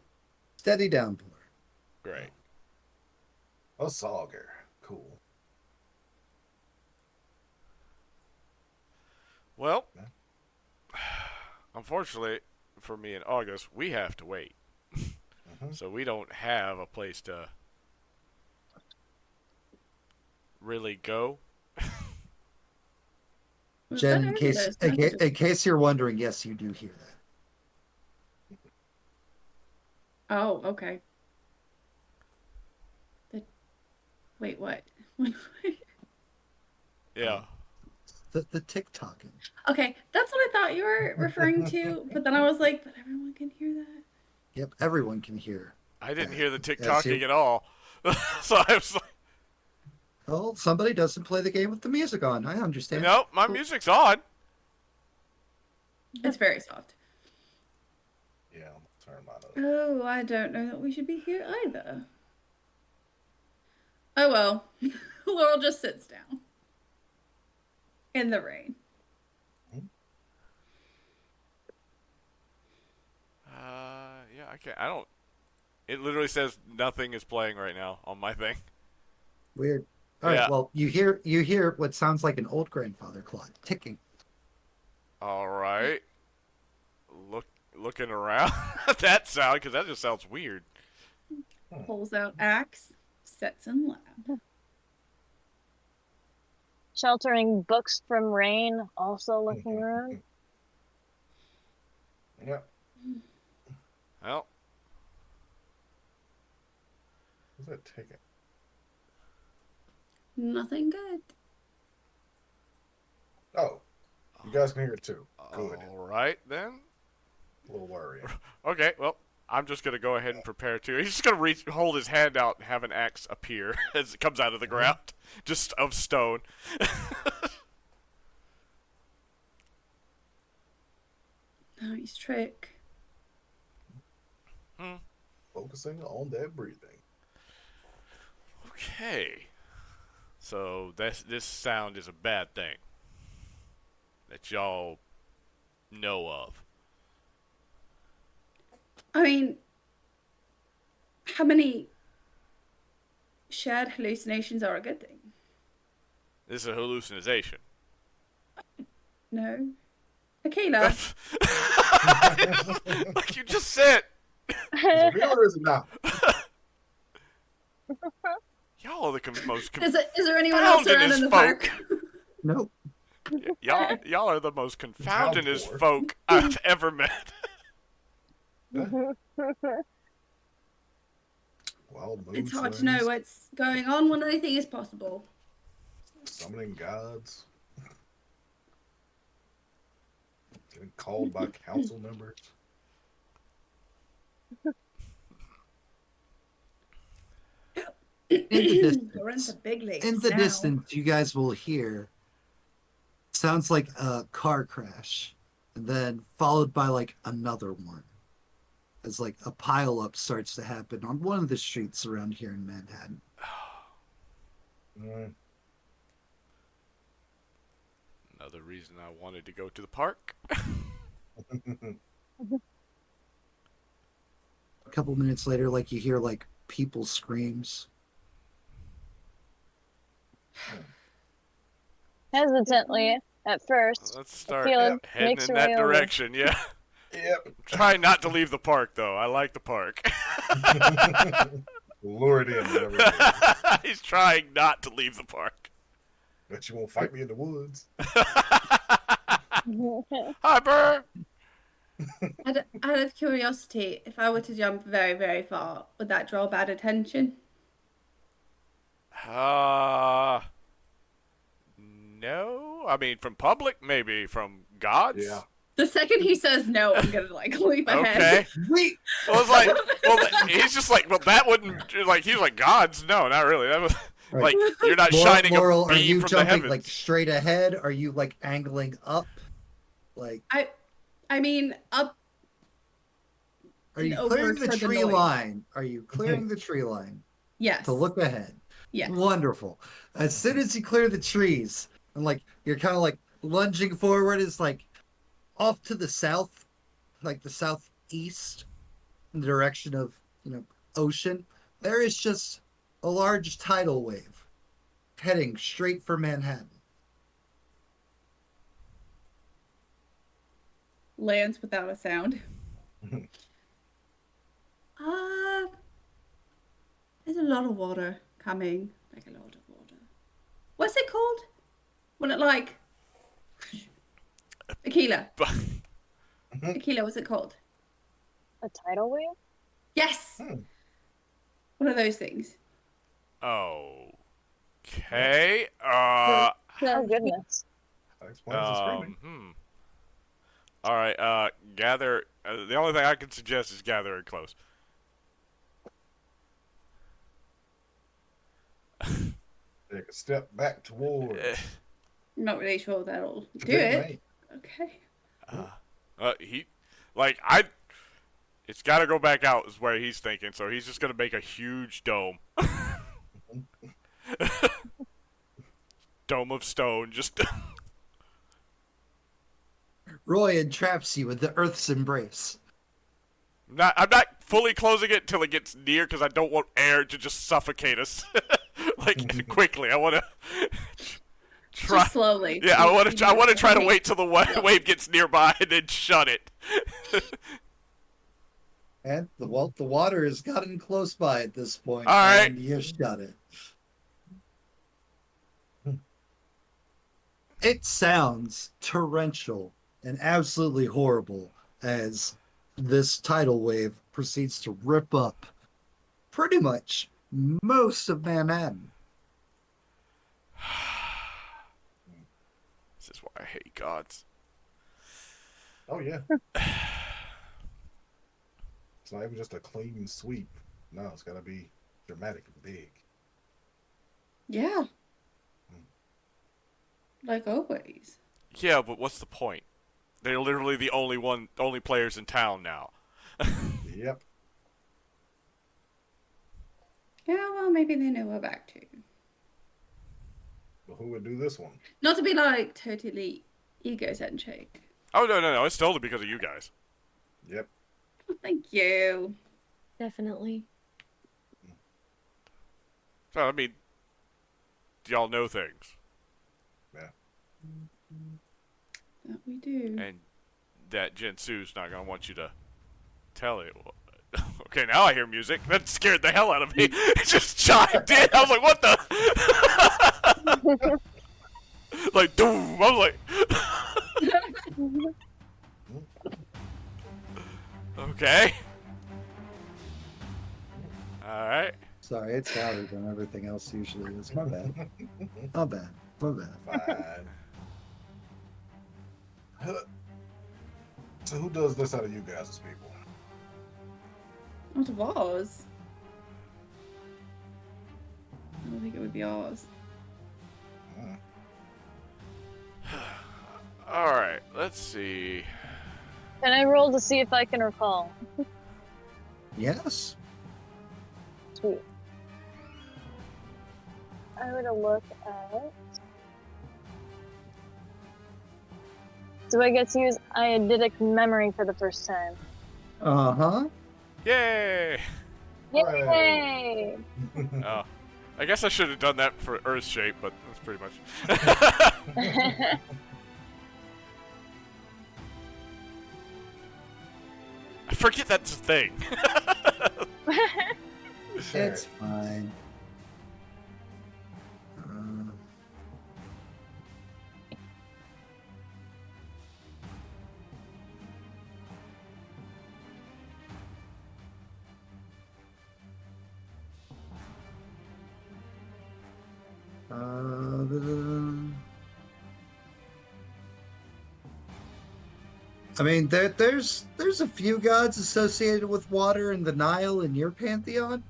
Speaker 2: Steady downpour.
Speaker 1: Great.
Speaker 6: A Sauger. Cool.
Speaker 1: Well, unfortunately for me in August, we have to wait. So we don't have a place to really go.
Speaker 2: Jen, in case you're wondering, yes, you do hear that.
Speaker 5: Oh, okay. Wait, what?
Speaker 1: Yeah.
Speaker 2: The tick-tocking.
Speaker 5: Okay, that's what I thought you were referring to, but then I was like, but everyone can hear that.
Speaker 2: Yep, everyone can hear.
Speaker 1: I didn't hear the
Speaker 2: Yes,
Speaker 1: tick-tocking at all. So I was like,
Speaker 2: Oh, somebody doesn't play the game with the music on. I understand.
Speaker 1: no, my
Speaker 2: Cool.
Speaker 1: music's on.
Speaker 5: It's very soft.
Speaker 6: Yeah, I'm gonna turn mine up.
Speaker 5: Oh, I don't know that we should be here either. Oh well. Laurel just sits down. In the rain.
Speaker 1: Yeah, I don't. It literally says nothing is playing right now on my thing.
Speaker 2: Weird. All right.
Speaker 1: Yeah.
Speaker 2: Well, you hear what sounds like an old grandfather clock ticking.
Speaker 1: All right. Looking around at that sound, because that just sounds weird.
Speaker 5: Pulls out axe, sets in lab.
Speaker 4: Sheltering books from rain, also looking around.
Speaker 6: Yep.
Speaker 1: Well,
Speaker 6: What's that ticket?
Speaker 5: Nothing good.
Speaker 6: Oh, you guys can hear it too. Good.
Speaker 1: all right then.
Speaker 6: A little worrying.
Speaker 1: Okay, well, I'm just gonna go ahead and prepare to. He's just gonna hold his hand out and have an axe appear as it comes out of the ground, just of stone.
Speaker 5: Nice trick.
Speaker 6: Focusing on that breathing.
Speaker 1: Okay. So this sound is a bad thing that y'all know of.
Speaker 5: I mean, how many shared hallucinations are a good thing?
Speaker 1: This is a hallucination.
Speaker 5: No. Akela.
Speaker 1: Like you just said.
Speaker 6: Is it real or is it not?
Speaker 1: Y'all are the most
Speaker 5: Is there anyone else around in the park?
Speaker 2: Nope.
Speaker 1: y'all are the most confoundingest
Speaker 6: Downpour.
Speaker 1: folk I've ever met.
Speaker 6: Wild mood
Speaker 5: It's hard to
Speaker 6: swings,
Speaker 5: know what's going on when anything is possible.
Speaker 6: Summoning gods. Getting called by council members.
Speaker 2: In the
Speaker 5: We're into
Speaker 2: distance,
Speaker 5: big leagues
Speaker 2: in the
Speaker 5: now.
Speaker 2: distance, you guys will hear. Sounds like a car crash, and then followed by like another one, as like a pileup starts to happen on one of the streets around here in Manhattan.
Speaker 6: Mm.
Speaker 1: Another reason I wanted to go to the park.
Speaker 2: A couple minutes later, like you hear like people screams.
Speaker 4: Hesitantly at first,
Speaker 1: Let's start
Speaker 4: Akela
Speaker 1: heading
Speaker 4: makes
Speaker 1: in
Speaker 4: her
Speaker 1: that
Speaker 4: way over.
Speaker 1: direction. Yeah.
Speaker 6: Yep.
Speaker 1: Try not to leave the park though. I like the park.
Speaker 6: Lure it in. Whatever it is.
Speaker 1: He's trying not to leave the park.
Speaker 6: Bet you won't fight me in the woods.
Speaker 1: Hi, Burr.
Speaker 5: Out of curiosity, if I were to jump very, very far, would that draw bad attention?
Speaker 1: No. I mean, from public, maybe. From gods.
Speaker 6: Yeah.
Speaker 5: The second he says no, I'm gonna like leap ahead.
Speaker 1: Okay.
Speaker 2: Wait,
Speaker 1: Well, it's like, well, he's just like, well, that wouldn't, like, he's like, gods? No, not really. That was,
Speaker 2: Right.
Speaker 1: like, you're not shining
Speaker 2: Laurel,
Speaker 1: a
Speaker 2: are
Speaker 1: beam
Speaker 2: you
Speaker 1: from the
Speaker 2: jumping
Speaker 1: heavens.
Speaker 2: like straight ahead? Are you like angling up? Like,
Speaker 5: I mean, up.
Speaker 2: are you
Speaker 5: over
Speaker 2: clearing the
Speaker 5: for the
Speaker 2: tree
Speaker 5: noise.
Speaker 2: line? Are you clearing the tree line
Speaker 5: Yes.
Speaker 2: to look ahead?
Speaker 5: Yes.
Speaker 2: Wonderful. As soon as you clear the trees, and like you're kind of like lunging forward, is like off to the south, like the southeast, in the direction of, ocean, there is just a large tidal wave heading straight for Manhattan.
Speaker 5: Lands without a sound. There's a lot of water coming. Like a lot of water. What's it called? When it like Aquila. Aquila, what's it called?
Speaker 4: A tidal wave?
Speaker 5: Yes. One of those things.
Speaker 1: Okay.
Speaker 4: Oh goodness.
Speaker 6: That explains the screaming.
Speaker 1: All right. Gather. The only thing I can suggest is gathering close.
Speaker 6: Take a step back towards.
Speaker 5: I'm not really sure that'll do
Speaker 6: Good
Speaker 5: it.
Speaker 6: night.
Speaker 5: Okay.
Speaker 1: It's got to go back out is where he's thinking. So he's just gonna make a huge dome. Dome of stone, just.
Speaker 2: Roy entraps you with the Earth's embrace.
Speaker 1: I'm not fully closing it until it gets near because I don't want air to just suffocate us, like quickly. I want to try
Speaker 5: Just slowly.
Speaker 1: Yeah, I want to try to wait till the wave gets nearby and then shut it.
Speaker 2: And the water has gotten close by at this point.
Speaker 1: All right.
Speaker 2: And you shut it. It sounds torrential and absolutely horrible as this tidal wave proceeds to rip up pretty much most of Manhattan.
Speaker 1: This is why I hate gods.
Speaker 6: Oh yeah. It's not even just a clean sweep. No, it's gotta be dramatic and big.
Speaker 5: Yeah. Like always.
Speaker 1: Yeah, but what's the point? They're literally the only players in town now.
Speaker 6: Yep.
Speaker 5: Yeah, well, maybe they know we're back too.
Speaker 6: But who would do this one?
Speaker 5: Not to be like totally egocentric.
Speaker 1: Oh no! It's totally because of you guys.
Speaker 6: Yep.
Speaker 5: Oh, thank you.
Speaker 7: Definitely.
Speaker 1: So I mean, y'all know things,
Speaker 6: Yeah.
Speaker 5: That we do.
Speaker 1: and that Jinsu's not gonna want you to tell it. Okay, now I hear music. That scared the hell out of me. It just chimed in. I was like, what the? Like, doom. I was like, okay. All right.
Speaker 2: Sorry, it's louder than everything else usually is. My bad. My bad. My bad.
Speaker 6: Fine. So who does this out of you guys as people?
Speaker 5: Not of ours. I don't think it would be ours.
Speaker 1: All right. Let's see.
Speaker 4: Can I roll to see if I can recall?
Speaker 2: Yes.
Speaker 4: Sweet. I would look at. Do I get to use eidetic memory for the first time?
Speaker 2: Uh-huh.
Speaker 1: Yay!
Speaker 4: Yay!
Speaker 1: Oh, I guess I should have done that for Earth shape, but that's pretty much. I forget that's a thing.
Speaker 2: It's fine. I mean, there's a few gods associated with water in the Nile in your pantheon,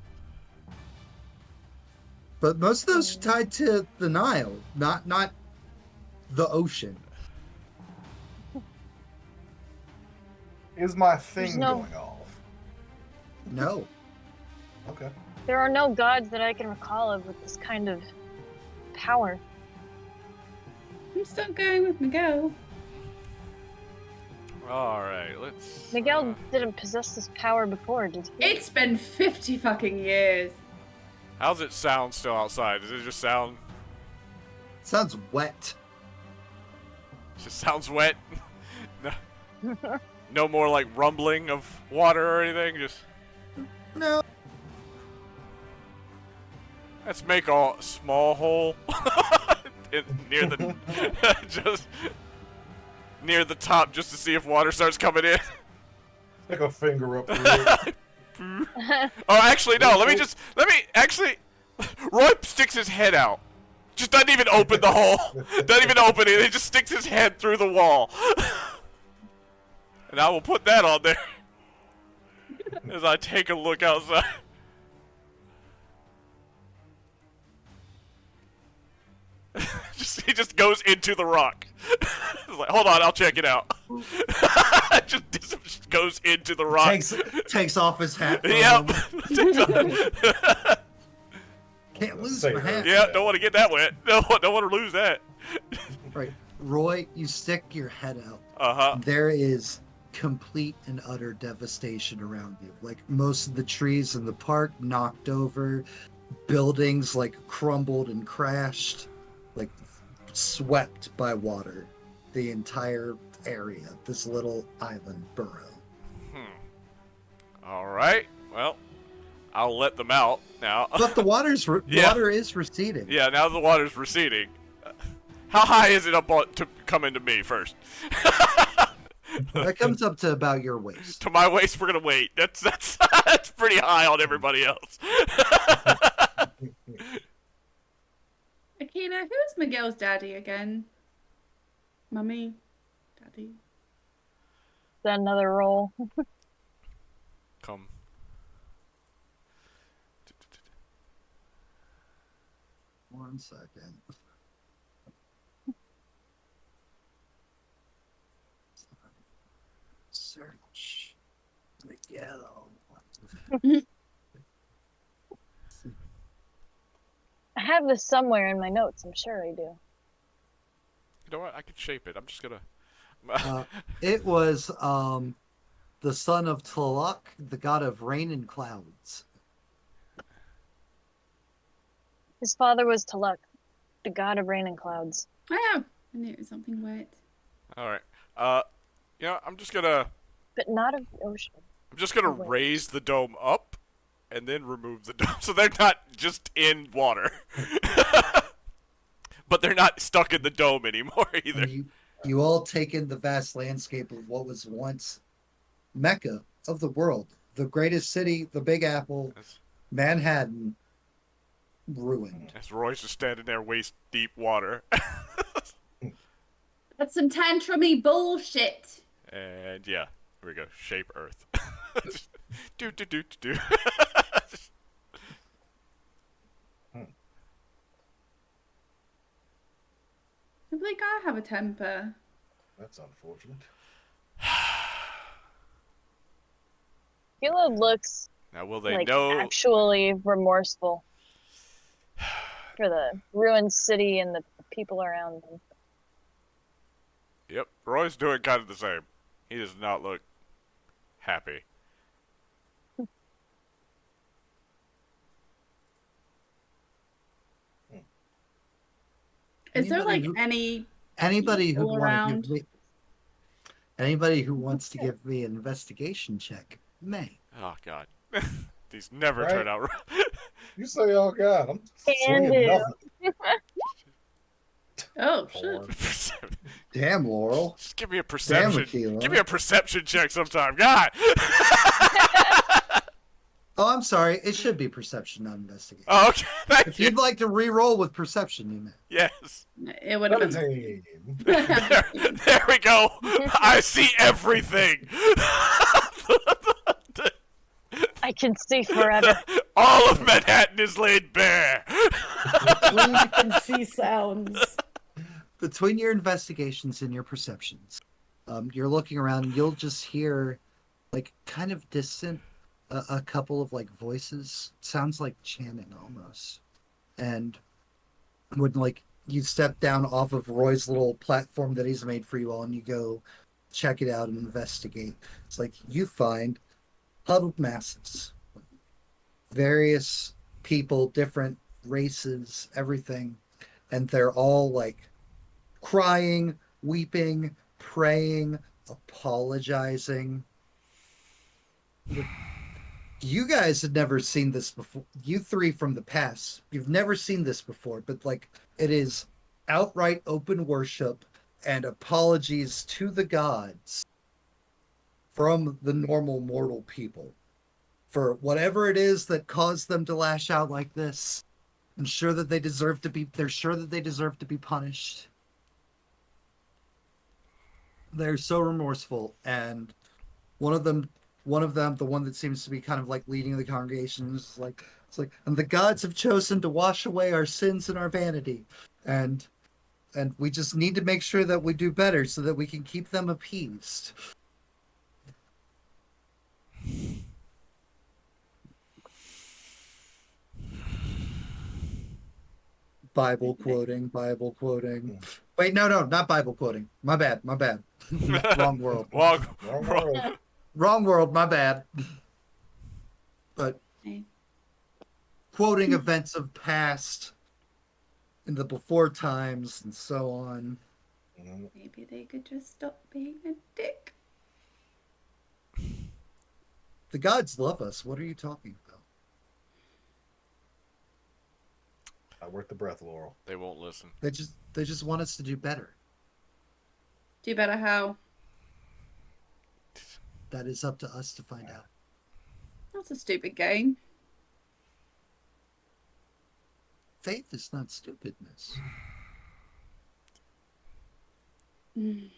Speaker 2: but most of those are tied to the Nile, not the ocean.
Speaker 6: Is my thing
Speaker 4: no-
Speaker 6: going off?
Speaker 2: No.
Speaker 6: Okay.
Speaker 4: There are no gods that I can recall of with this kind of power.
Speaker 5: I'm still going with Miguel.
Speaker 1: All right, let's.
Speaker 4: Miguel didn't possess this power before, did he?
Speaker 5: It's been 50 fucking years.
Speaker 1: How's it sound still outside? Does it just sound?
Speaker 2: Sounds wet.
Speaker 1: Just sounds wet. No, no more like rumbling of water or anything. Just
Speaker 2: No.
Speaker 1: let's make a small hole near the just near the top, just to see if water starts coming in.
Speaker 6: Stick a finger up through it.
Speaker 1: Oh, actually, no. Let me actually. Roy sticks his head out. Just doesn't even open the hole. Doesn't even open it. He just sticks his head through the wall. And I will put that on there as I take a look outside. He just goes into the rock. He's like, hold on, I'll check it out. just goes into the rock.
Speaker 2: Takes off his hat.
Speaker 1: Yep.
Speaker 2: Can't lose
Speaker 6: Say
Speaker 2: my
Speaker 6: her.
Speaker 2: hat.
Speaker 1: Yeah, don't want to get that wet. Don't want to lose that.
Speaker 2: Right. Roy, you stick your head out.
Speaker 1: Uh-huh.
Speaker 2: There is complete and utter devastation around you. Like most of the trees in the park knocked over, buildings like crumbled and crashed, like swept by water. The entire area, this little island borough.
Speaker 1: All right. Well, I'll let them out now.
Speaker 2: But the water is receding.
Speaker 1: Yeah, now the water's receding. How high is it up on, to come into me first?
Speaker 2: That comes up to about your waist.
Speaker 1: To my waist, we're gonna wait. That's that's pretty high on everybody else.
Speaker 5: Akina, who's Miguel's daddy again? Mummy? Daddy?
Speaker 4: Is that another roll?
Speaker 1: Come.
Speaker 2: One second. Search Miguel.
Speaker 4: I have this somewhere in my notes, I'm sure I do.
Speaker 1: You know what? I can shape it. I'm just gonna.
Speaker 2: It was the son of Tlaloc, the god of rain and clouds.
Speaker 4: His father was Taluk, the god of rain and clouds.
Speaker 5: I knew it was something wet.
Speaker 1: All right. You know, I'm just gonna
Speaker 4: But not of the ocean. Wait.
Speaker 1: raise the dome up, and then remove the dome, so they're not just in water. But they're not stuck in the dome anymore either.
Speaker 2: And you all take in the vast landscape of what was once Mecca of the world, the greatest city, the Big Apple, Manhattan, ruined.
Speaker 1: As Roy's just standing there, waist deep water.
Speaker 5: That's some tantrumy bullshit.
Speaker 1: And yeah, here we go. Shape Earth. do.
Speaker 5: I feel like I have a temper.
Speaker 6: That's unfortunate.
Speaker 4: Hilo looks
Speaker 1: Now, will they
Speaker 4: like
Speaker 1: know?
Speaker 4: actually remorseful for the ruined city and the people around them.
Speaker 1: Yep, Roy's doing kind of the same. He does not look happy.
Speaker 5: Is there like
Speaker 2: Anybody
Speaker 5: any
Speaker 2: anybody who
Speaker 5: people
Speaker 2: want to
Speaker 5: around?
Speaker 2: give me anybody who wants to give me an investigation check may.
Speaker 1: Oh God, these never
Speaker 6: Right.
Speaker 1: turn out right.
Speaker 6: You say, oh God, I'm
Speaker 4: Can
Speaker 6: swinging
Speaker 4: do.
Speaker 6: nothing.
Speaker 5: Oh shit!
Speaker 6: Porn.
Speaker 2: Damn, Laurel.
Speaker 1: Just give me a
Speaker 2: Damn,
Speaker 1: perception.
Speaker 2: Akila.
Speaker 1: Give me a perception check sometime. God.
Speaker 2: Oh, I'm sorry. It should be perception, not investigation.
Speaker 1: Oh, okay, thank
Speaker 2: If
Speaker 1: you.
Speaker 2: you'd like to re-roll with perception, you may.
Speaker 1: Yes.
Speaker 5: It would have been.
Speaker 6: 17.
Speaker 1: There we go. I see everything.
Speaker 4: I can see forever.
Speaker 1: All of Manhattan is laid bare.
Speaker 3: I can see sounds.
Speaker 2: Between your investigations and your perceptions, you're looking around and you'll just hear, like, kind of distant, a couple of, like, voices. Sounds like chanting almost. And when, like, you step down off of Roy's little platform that he's made for you all and you go check it out and investigate. It's like you find huddled masses, various people, different races, everything, and they're all like crying, weeping, praying, apologizing. You guys had never seen this before. You three from the past, you've never seen this before, but like it is outright open worship and apologies to the gods from the normal mortal people for whatever it is that caused them to lash out like this. I'm sure that they deserve to be, they're sure that they deserve to be punished. They're so remorseful. And one of them, the one that seems to be kind of like leading the congregation, is like, it's like, and the gods have chosen to wash away our sins and our vanity. And we just need to make sure that we do better so that we can keep them appeased. Bible quoting. Wait, no, not Bible quoting. My bad. Wrong world. Wrong world, my bad. But quoting events of past in the before times and so on.
Speaker 5: Maybe they could just stop being a dick.
Speaker 2: The gods love us. What are you talking about?
Speaker 6: I work the breath, Laurel.
Speaker 1: They won't listen.
Speaker 2: They just want us to do better.
Speaker 5: Do better how?
Speaker 2: That is up to us to find out.
Speaker 5: That's a stupid game.
Speaker 2: Faith is not stupidness.
Speaker 5: No,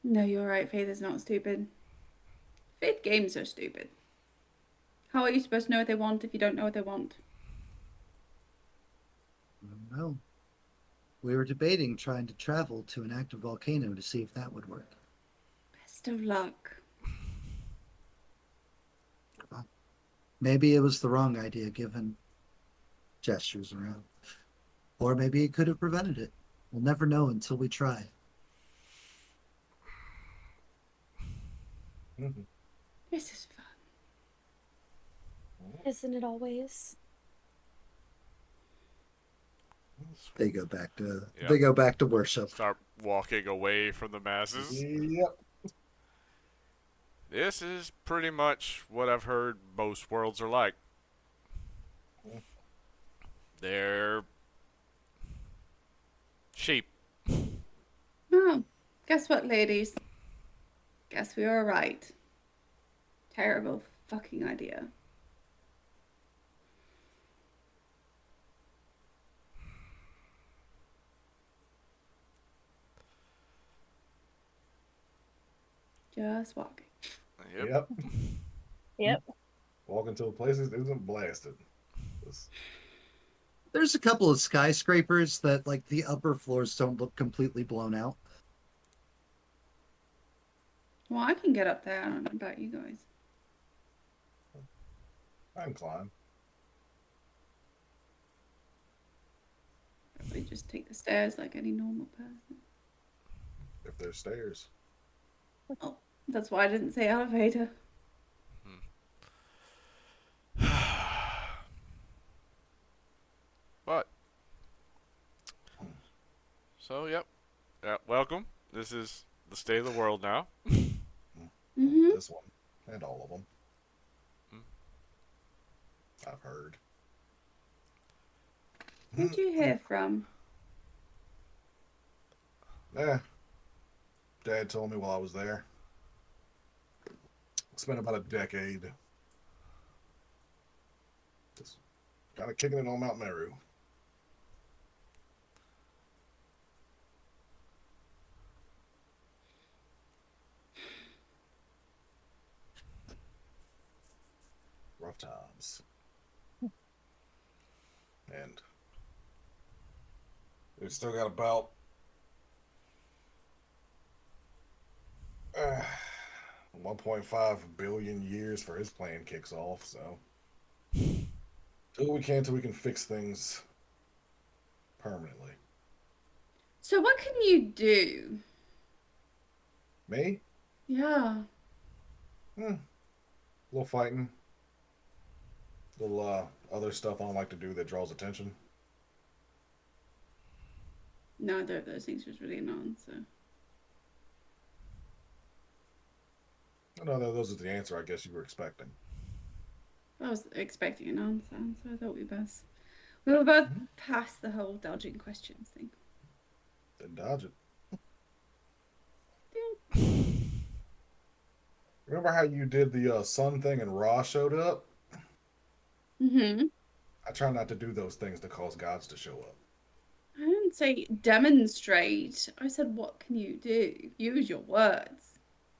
Speaker 5: you're right. Faith is not stupid. Faith games are stupid. How are you supposed to know what they want if you don't know what they want?
Speaker 2: No. We were debating trying to travel to an active volcano to see if that would work.
Speaker 5: Best of luck.
Speaker 2: Maybe it was the wrong idea given gestures around. Or maybe it could have prevented it. We'll never know until we try.
Speaker 5: This is fun.
Speaker 7: Isn't it always?
Speaker 2: They go back to worship.
Speaker 1: Start walking away from the masses.
Speaker 6: Yep.
Speaker 1: This is pretty much what I've heard most worlds are like. They're sheep.
Speaker 5: Oh, guess what, ladies? Guess we were right. Terrible fucking idea. Just walking.
Speaker 1: Yep.
Speaker 4: Yep.
Speaker 6: Walking to a place that isn't blasted.
Speaker 2: There's a couple of skyscrapers that, like, the upper floors don't look completely blown out.
Speaker 5: Well, I can get up there. I don't know about you guys.
Speaker 6: I can climb.
Speaker 5: Probably just take the stairs like any normal person.
Speaker 6: If there's stairs.
Speaker 5: Oh, that's why I didn't say elevator.
Speaker 1: But so yep. Welcome. This is the state of the world now.
Speaker 5: Mm-hmm.
Speaker 6: This one. And all of them. I've heard.
Speaker 5: Who'd you hear from?
Speaker 6: Dad told me while I was there. Spent about a decade just kind of kicking it on Mount Meru. Rough times. And we've still got about 1.5 billion years for his plan kicks off, so do what we can till we can fix things permanently.
Speaker 5: So what can you do?
Speaker 6: Me?
Speaker 5: Yeah.
Speaker 6: A little fighting. Little other stuff I don't like to do that draws attention.
Speaker 5: Neither of those things was really an answer.
Speaker 6: I know that those are the answer I guess you were expecting.
Speaker 5: I was expecting an answer, so I thought we were both past the whole dodging questions thing.
Speaker 6: Didn't dodge it.
Speaker 5: Yeah.
Speaker 6: Remember how you did the sun thing and Ra showed up?
Speaker 5: Mm-hmm.
Speaker 6: I try not to do those things to cause gods to show up.
Speaker 5: I didn't say demonstrate. I said, what can you do? Use your words.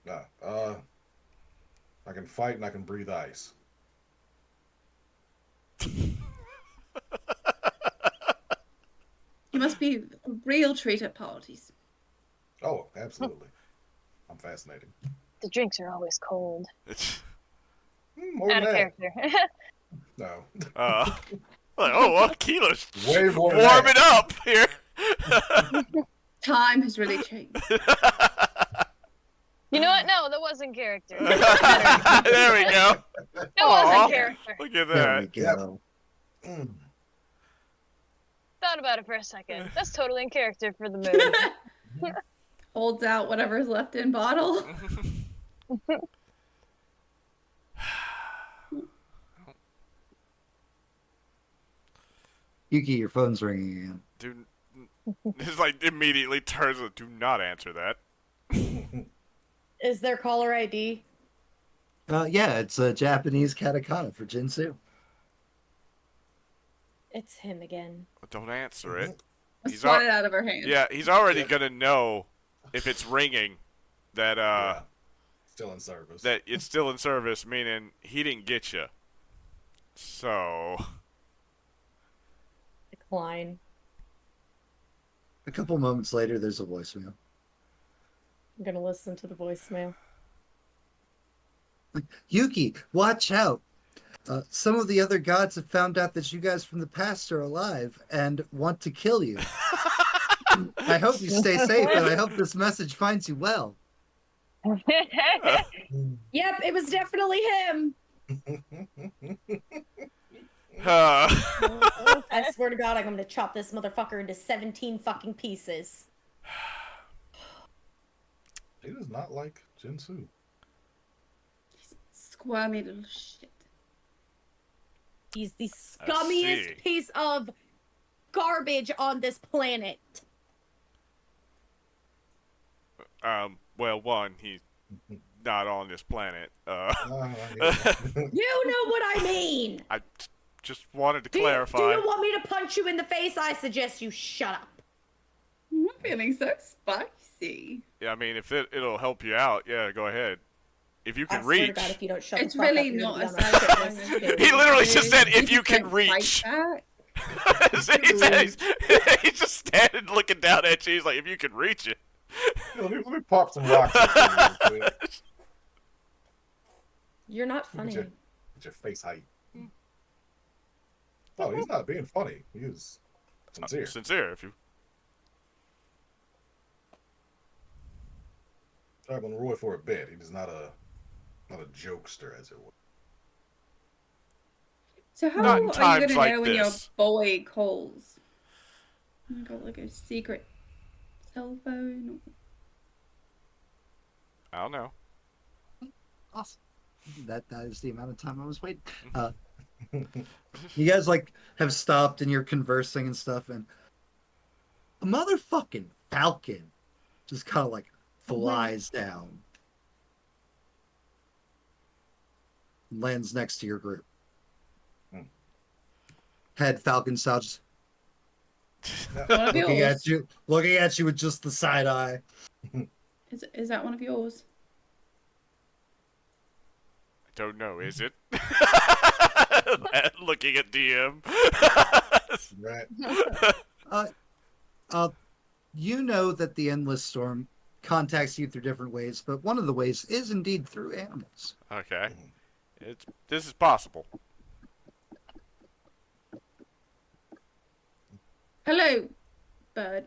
Speaker 6: I can fight and I can breathe ice.
Speaker 5: You must be a real treat at parties.
Speaker 6: Oh, absolutely. I'm fascinating.
Speaker 4: The drinks are always cold.
Speaker 6: More
Speaker 4: Out
Speaker 6: than
Speaker 4: of
Speaker 6: that.
Speaker 4: character.
Speaker 6: No.
Speaker 1: Like, oh, well, Keeler's
Speaker 6: Way more than
Speaker 1: warming
Speaker 6: that.
Speaker 1: up here.
Speaker 5: Time has really changed.
Speaker 4: You know what? No, that wasn't character.
Speaker 1: There we go.
Speaker 4: That
Speaker 1: Aw.
Speaker 4: wasn't character.
Speaker 1: Look at
Speaker 2: There we
Speaker 1: that.
Speaker 2: go.
Speaker 4: Thought about it for a second. That's totally in character for the mood.
Speaker 5: Holds out whatever's left in bottle.
Speaker 2: Yuki, your phone's ringing again.
Speaker 1: Dude, it's like immediately turns. Do not answer that.
Speaker 3: Is there caller ID?
Speaker 2: Yeah, it's a Japanese katakana for Jinsu.
Speaker 7: It's him again.
Speaker 1: Don't answer it. He's
Speaker 5: Swat it out of her hand.
Speaker 1: Yeah, he's already gonna know if it's ringing that
Speaker 6: Yeah. Still in service.
Speaker 1: that it's still in service, meaning he didn't get you. So
Speaker 7: Decline.
Speaker 2: A couple moments later, there's a voicemail.
Speaker 7: I'm gonna listen to the voicemail.
Speaker 2: Yuki, watch out. Some of the other gods have found out that you guys from the past are alive and want to kill you. I hope you stay safe, and I hope this message finds you well.
Speaker 3: Yep, it was definitely him. I swear to God, I'm gonna chop this motherfucker into 17 fucking pieces.
Speaker 6: He does not like Jinsu.
Speaker 5: Squirmy little shit.
Speaker 3: He's the
Speaker 1: see.
Speaker 3: scummiest piece of garbage on this planet.
Speaker 1: well, one, he's not on this planet.
Speaker 6: Yeah.
Speaker 3: You know what I mean.
Speaker 1: I just wanted to
Speaker 3: Do
Speaker 1: clarify.
Speaker 3: you want me to punch you in the face? I suggest you shut up.
Speaker 5: I'm feeling so spicy.
Speaker 1: Yeah, I mean, if it'll help you out, yeah, go ahead. If you
Speaker 3: I
Speaker 1: can
Speaker 3: swear to
Speaker 1: reach.
Speaker 3: God, if you don't shut
Speaker 5: It's
Speaker 3: the fuck
Speaker 5: really
Speaker 3: up, you're
Speaker 5: not
Speaker 3: gonna
Speaker 5: a
Speaker 3: be on my
Speaker 5: side
Speaker 3: shit
Speaker 5: effect.
Speaker 3: list, too.
Speaker 1: He literally just said,
Speaker 5: You
Speaker 1: if you can
Speaker 5: fight
Speaker 1: reach.
Speaker 5: back.
Speaker 1: he's just standing looking down at you. He's like, if you can reach it.
Speaker 6: let me pop some rocks at you real quick.
Speaker 3: You're not funny.
Speaker 6: Get your face height. Oh, he's not being funny. He is sincere.
Speaker 1: Sincere, if you.
Speaker 6: Tried on Roy for a bit. He's not a jokester, as it were.
Speaker 5: So how
Speaker 1: Not in
Speaker 5: are you
Speaker 1: times
Speaker 5: gonna
Speaker 1: like
Speaker 5: know when your
Speaker 1: this.
Speaker 5: boy calls? You got like a secret cell phone?
Speaker 1: I don't know.
Speaker 2: Awesome. That is the amount of time I was waiting. You guys like have stopped and you're conversing and stuff, and a motherfucking falcon just kind of like flies down, and lands next to your group. Head falcon style, just
Speaker 5: One of yours.
Speaker 2: looking at you with just the side eye.
Speaker 5: Is that one of yours?
Speaker 1: I don't know, is it? Looking at DM.
Speaker 6: Right.
Speaker 2: You know that the endless storm contacts you through different ways, but one of the ways is indeed through animals.
Speaker 1: Okay. This is possible.
Speaker 5: Hello, bird.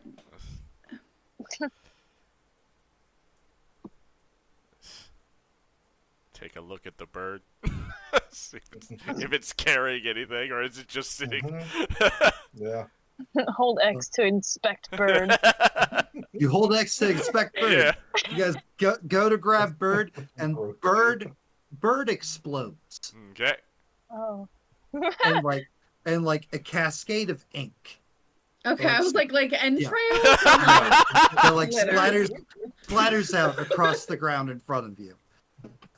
Speaker 1: Take a look at the bird. See if it's carrying anything, or is it just sitting?
Speaker 6: Yeah.
Speaker 4: Hold X to inspect bird.
Speaker 2: You hold X to inspect bird.
Speaker 1: Yeah.
Speaker 2: You guys go to grab bird, and bird explodes,
Speaker 1: Okay.
Speaker 4: Oh.
Speaker 2: and like a cascade of ink.
Speaker 5: Okay, I was like entrails.
Speaker 2: Yeah. That like
Speaker 5: Glitter.
Speaker 2: splatters out across the ground in front of you,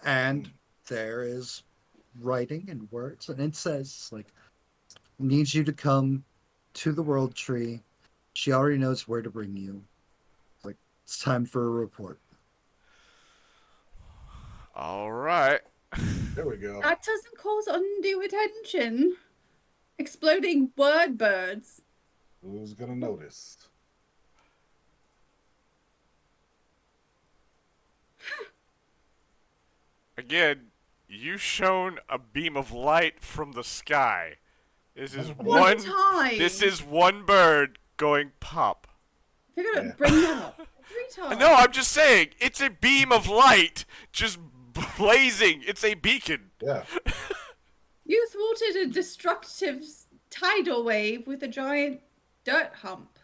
Speaker 2: and there is writing and words, and it says like, "Needs you to come to the World Tree. She already knows where to bring you. Like, it's time for a report."
Speaker 1: All right.
Speaker 6: There we go.
Speaker 5: That doesn't cause undue attention. Exploding word birds.
Speaker 6: Who's gonna notice?
Speaker 1: Again, you shown a beam of light from the sky. This is
Speaker 5: One time.
Speaker 1: This is one bird going pop.
Speaker 5: You're gonna
Speaker 6: Yeah.
Speaker 5: bring that up 3 times.
Speaker 1: No, I'm just saying, it's a beam of light just blazing. It's a beacon.
Speaker 6: Yeah.
Speaker 5: You thwarted a destructive tidal wave with a giant dirt hump.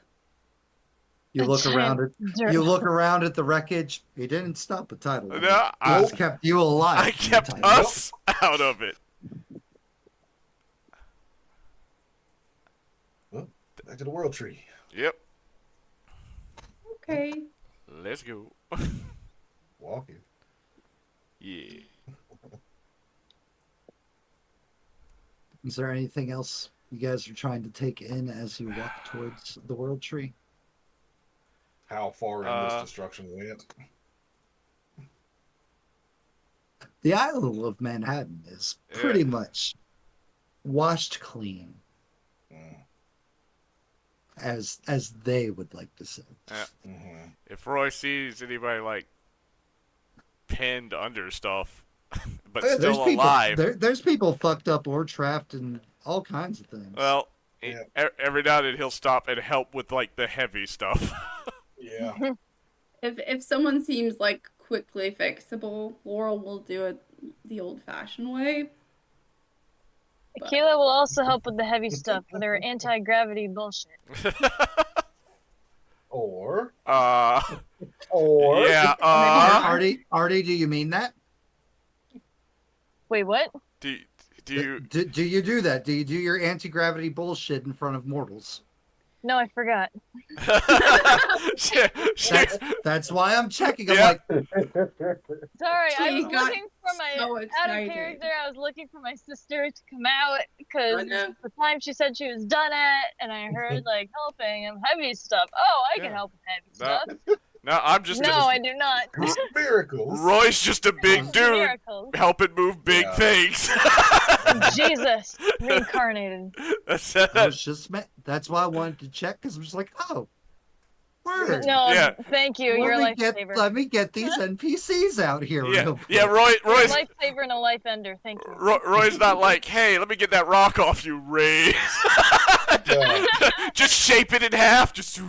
Speaker 2: You
Speaker 4: A
Speaker 2: look around
Speaker 4: giant
Speaker 2: it.
Speaker 4: dirt
Speaker 2: You look around at the wreckage. You didn't stop a tidal wave.
Speaker 1: No,
Speaker 2: It just kept you alive.
Speaker 1: I
Speaker 2: from the
Speaker 1: kept
Speaker 2: tidal wave.
Speaker 1: us out of it.
Speaker 6: Well, back to the World Tree.
Speaker 1: Yep.
Speaker 5: Okay.
Speaker 1: Let's go.
Speaker 6: Walking.
Speaker 1: Yeah.
Speaker 2: Is there anything else you guys are trying to take in as you walk towards the World Tree?
Speaker 6: How far in this destruction went?
Speaker 2: The Isle of Manhattan is pretty
Speaker 1: Yeah.
Speaker 2: much washed clean,
Speaker 6: Mm.
Speaker 2: as they would like to say.
Speaker 6: Mm-hmm.
Speaker 1: If Roy sees anybody like pinned under stuff, but
Speaker 2: There's
Speaker 1: still
Speaker 2: people,
Speaker 1: alive,
Speaker 2: there's people fucked up or trapped and all kinds of things.
Speaker 1: well,
Speaker 6: Yeah.
Speaker 1: every now and then he'll stop and help with like the heavy stuff.
Speaker 6: Yeah.
Speaker 5: If someone seems like quickly fixable, Laurel will do it the old-fashioned way.
Speaker 4: Aquila will also help with the heavy stuff with her anti-gravity bullshit.
Speaker 6: Or.
Speaker 1: Yeah.
Speaker 2: Artie, do you mean that?
Speaker 4: Wait, what?
Speaker 1: Do you?
Speaker 2: Do you do that? Do you do your anti-gravity bullshit in front of mortals?
Speaker 4: No, I forgot.
Speaker 2: That's why I'm checking. I'm
Speaker 1: Yeah.
Speaker 2: like,
Speaker 4: Sorry, I
Speaker 5: She
Speaker 4: was
Speaker 5: got
Speaker 4: looking for my
Speaker 5: so
Speaker 4: out of
Speaker 5: excited.
Speaker 4: character. I was looking for my sister to come out because
Speaker 5: I know.
Speaker 4: the time she said she was done at, and I heard like helping and heavy stuff. Oh, I can
Speaker 1: Yeah.
Speaker 4: help with heavy
Speaker 1: No,
Speaker 4: stuff.
Speaker 1: no, I'm just.
Speaker 4: No, I do not.
Speaker 6: Miracles.
Speaker 1: Roy's just a big dude
Speaker 4: Miracles.
Speaker 1: helping move big
Speaker 6: Yeah.
Speaker 1: things.
Speaker 4: Jesus, reincarnated.
Speaker 1: That's
Speaker 2: I was just that's why I wanted to check, because I'm just like, oh, word.
Speaker 4: No,
Speaker 1: Yeah.
Speaker 4: thank you. You're a lifesaver.
Speaker 2: Let me get these NPCs out here.
Speaker 1: yeah,
Speaker 2: real
Speaker 1: yeah.
Speaker 2: quick.
Speaker 4: You're a
Speaker 1: Roy's
Speaker 4: lifesaver and a life ender. Thank you.
Speaker 1: Roy's not like, hey, let me get that rock off you, Ray.
Speaker 6: Yeah.
Speaker 1: Just shape it in half. Just.
Speaker 6: Look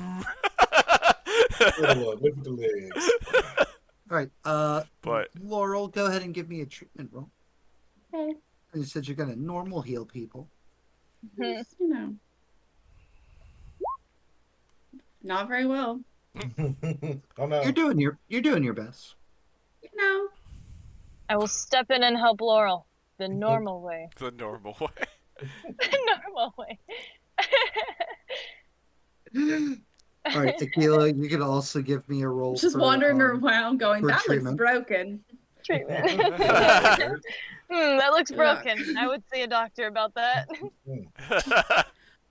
Speaker 6: at the legs.
Speaker 2: All right.
Speaker 1: But
Speaker 2: Laurel, go ahead and give me a treatment roll.
Speaker 5: Okay.
Speaker 2: You said you're gonna normal heal people.
Speaker 5: Just, you know. Not very well.
Speaker 6: Oh no.
Speaker 2: You're doing your best.
Speaker 5: You know.
Speaker 4: I will step in and help Laurel the normal way.
Speaker 1: the normal way.
Speaker 4: The normal way.
Speaker 2: All right, Tequila, you can also give me a roll.
Speaker 5: Just
Speaker 2: for,
Speaker 5: wandering around going,
Speaker 2: for
Speaker 5: that
Speaker 2: treatment."
Speaker 5: looks broken.
Speaker 4: Treatment. That looks
Speaker 5: Yeah.
Speaker 4: broken. I would see a doctor about that.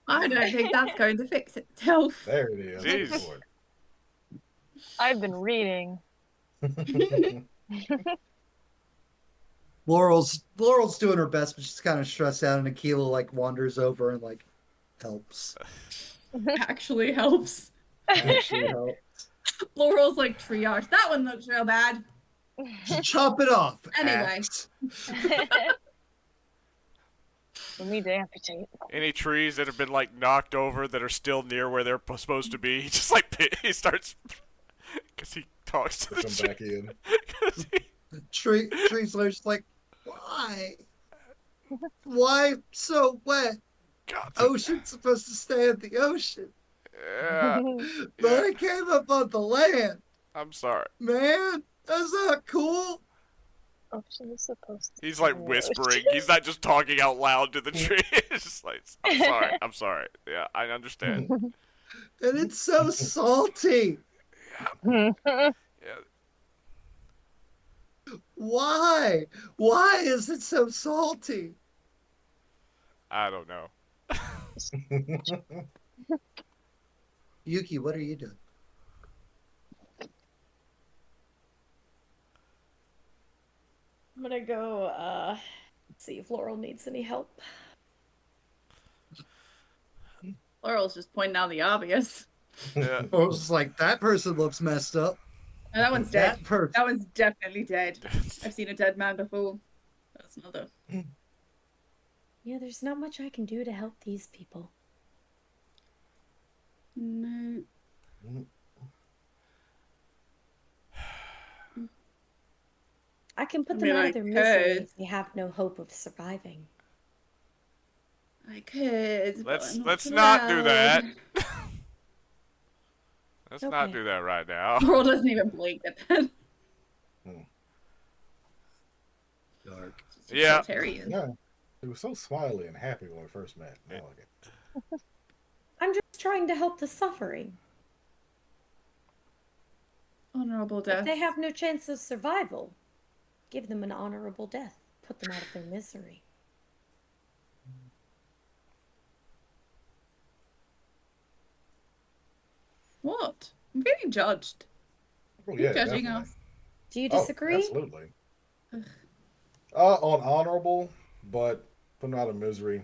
Speaker 5: I don't think that's going to fix itself.
Speaker 6: There it is.
Speaker 1: Jeez.
Speaker 4: I've been reading.
Speaker 2: Laurel's doing her best, but she's kind of stressed out, and Aquila like wanders over and like helps.
Speaker 5: Actually helps.
Speaker 2: Actually helps.
Speaker 5: Laurel's like triage. That one looks real bad.
Speaker 2: Chop it off.
Speaker 5: Anyway.
Speaker 2: axe.
Speaker 4: We need to amputate.
Speaker 1: Any trees that have been like knocked over that are still near where they're supposed to be, he just like he starts Because he talks to
Speaker 6: Push
Speaker 1: the
Speaker 6: him back in.
Speaker 2: Tree's just like, why? Why so wet?
Speaker 1: God,
Speaker 2: Ocean's supposed to stay in the ocean.
Speaker 1: yeah,
Speaker 2: But
Speaker 1: yeah.
Speaker 2: I came up on the land.
Speaker 1: I'm sorry.
Speaker 2: Man, that's not cool.
Speaker 4: Ocean is supposed to
Speaker 1: He's
Speaker 4: stay
Speaker 1: like
Speaker 4: in the
Speaker 1: whispering.
Speaker 4: ocean.
Speaker 1: He's not just talking out loud to the tree. It's just like, I'm sorry. I'm sorry. Yeah, I understand.
Speaker 2: And it's so salty.
Speaker 1: Yeah.
Speaker 2: Why? Why is it so salty?
Speaker 1: I don't know.
Speaker 2: Yuki, what are you doing?
Speaker 7: I'm gonna go see if Laurel needs any help.
Speaker 5: Laurel's just pointing out the obvious.
Speaker 1: Yeah.
Speaker 2: I was like, that person looks messed up.
Speaker 5: No, that one's dead.
Speaker 2: That person.
Speaker 5: That one's definitely dead. I've seen a dead man before. That's another.
Speaker 7: Yeah, there's not much I can do to help these people.
Speaker 5: No.
Speaker 7: I can put
Speaker 5: I
Speaker 7: them
Speaker 5: mean,
Speaker 7: out
Speaker 5: I
Speaker 7: of their misery
Speaker 5: could.
Speaker 7: if they have no hope of surviving.
Speaker 5: I could. But I'm
Speaker 1: Let's not do
Speaker 5: allowed.
Speaker 1: that. Let's not
Speaker 7: Okay.
Speaker 1: do that right now.
Speaker 5: Laurel doesn't even blink at that.
Speaker 2: Dark.
Speaker 1: Yeah.
Speaker 5: Utilitarian.
Speaker 6: Yeah. He was so smiley and happy when we first met. Now I get
Speaker 7: I'm just trying to help the suffering.
Speaker 5: Honorable death.
Speaker 7: If they have no chance of survival, give them an honorable death. Put them out of their misery.
Speaker 5: What? I'm feeling judged.
Speaker 6: Oh,
Speaker 5: You're
Speaker 6: yeah,
Speaker 5: judging
Speaker 6: definitely.
Speaker 5: us.
Speaker 7: Do you
Speaker 6: Oh,
Speaker 7: disagree?
Speaker 6: absolutely. On honorable, but put him out of misery.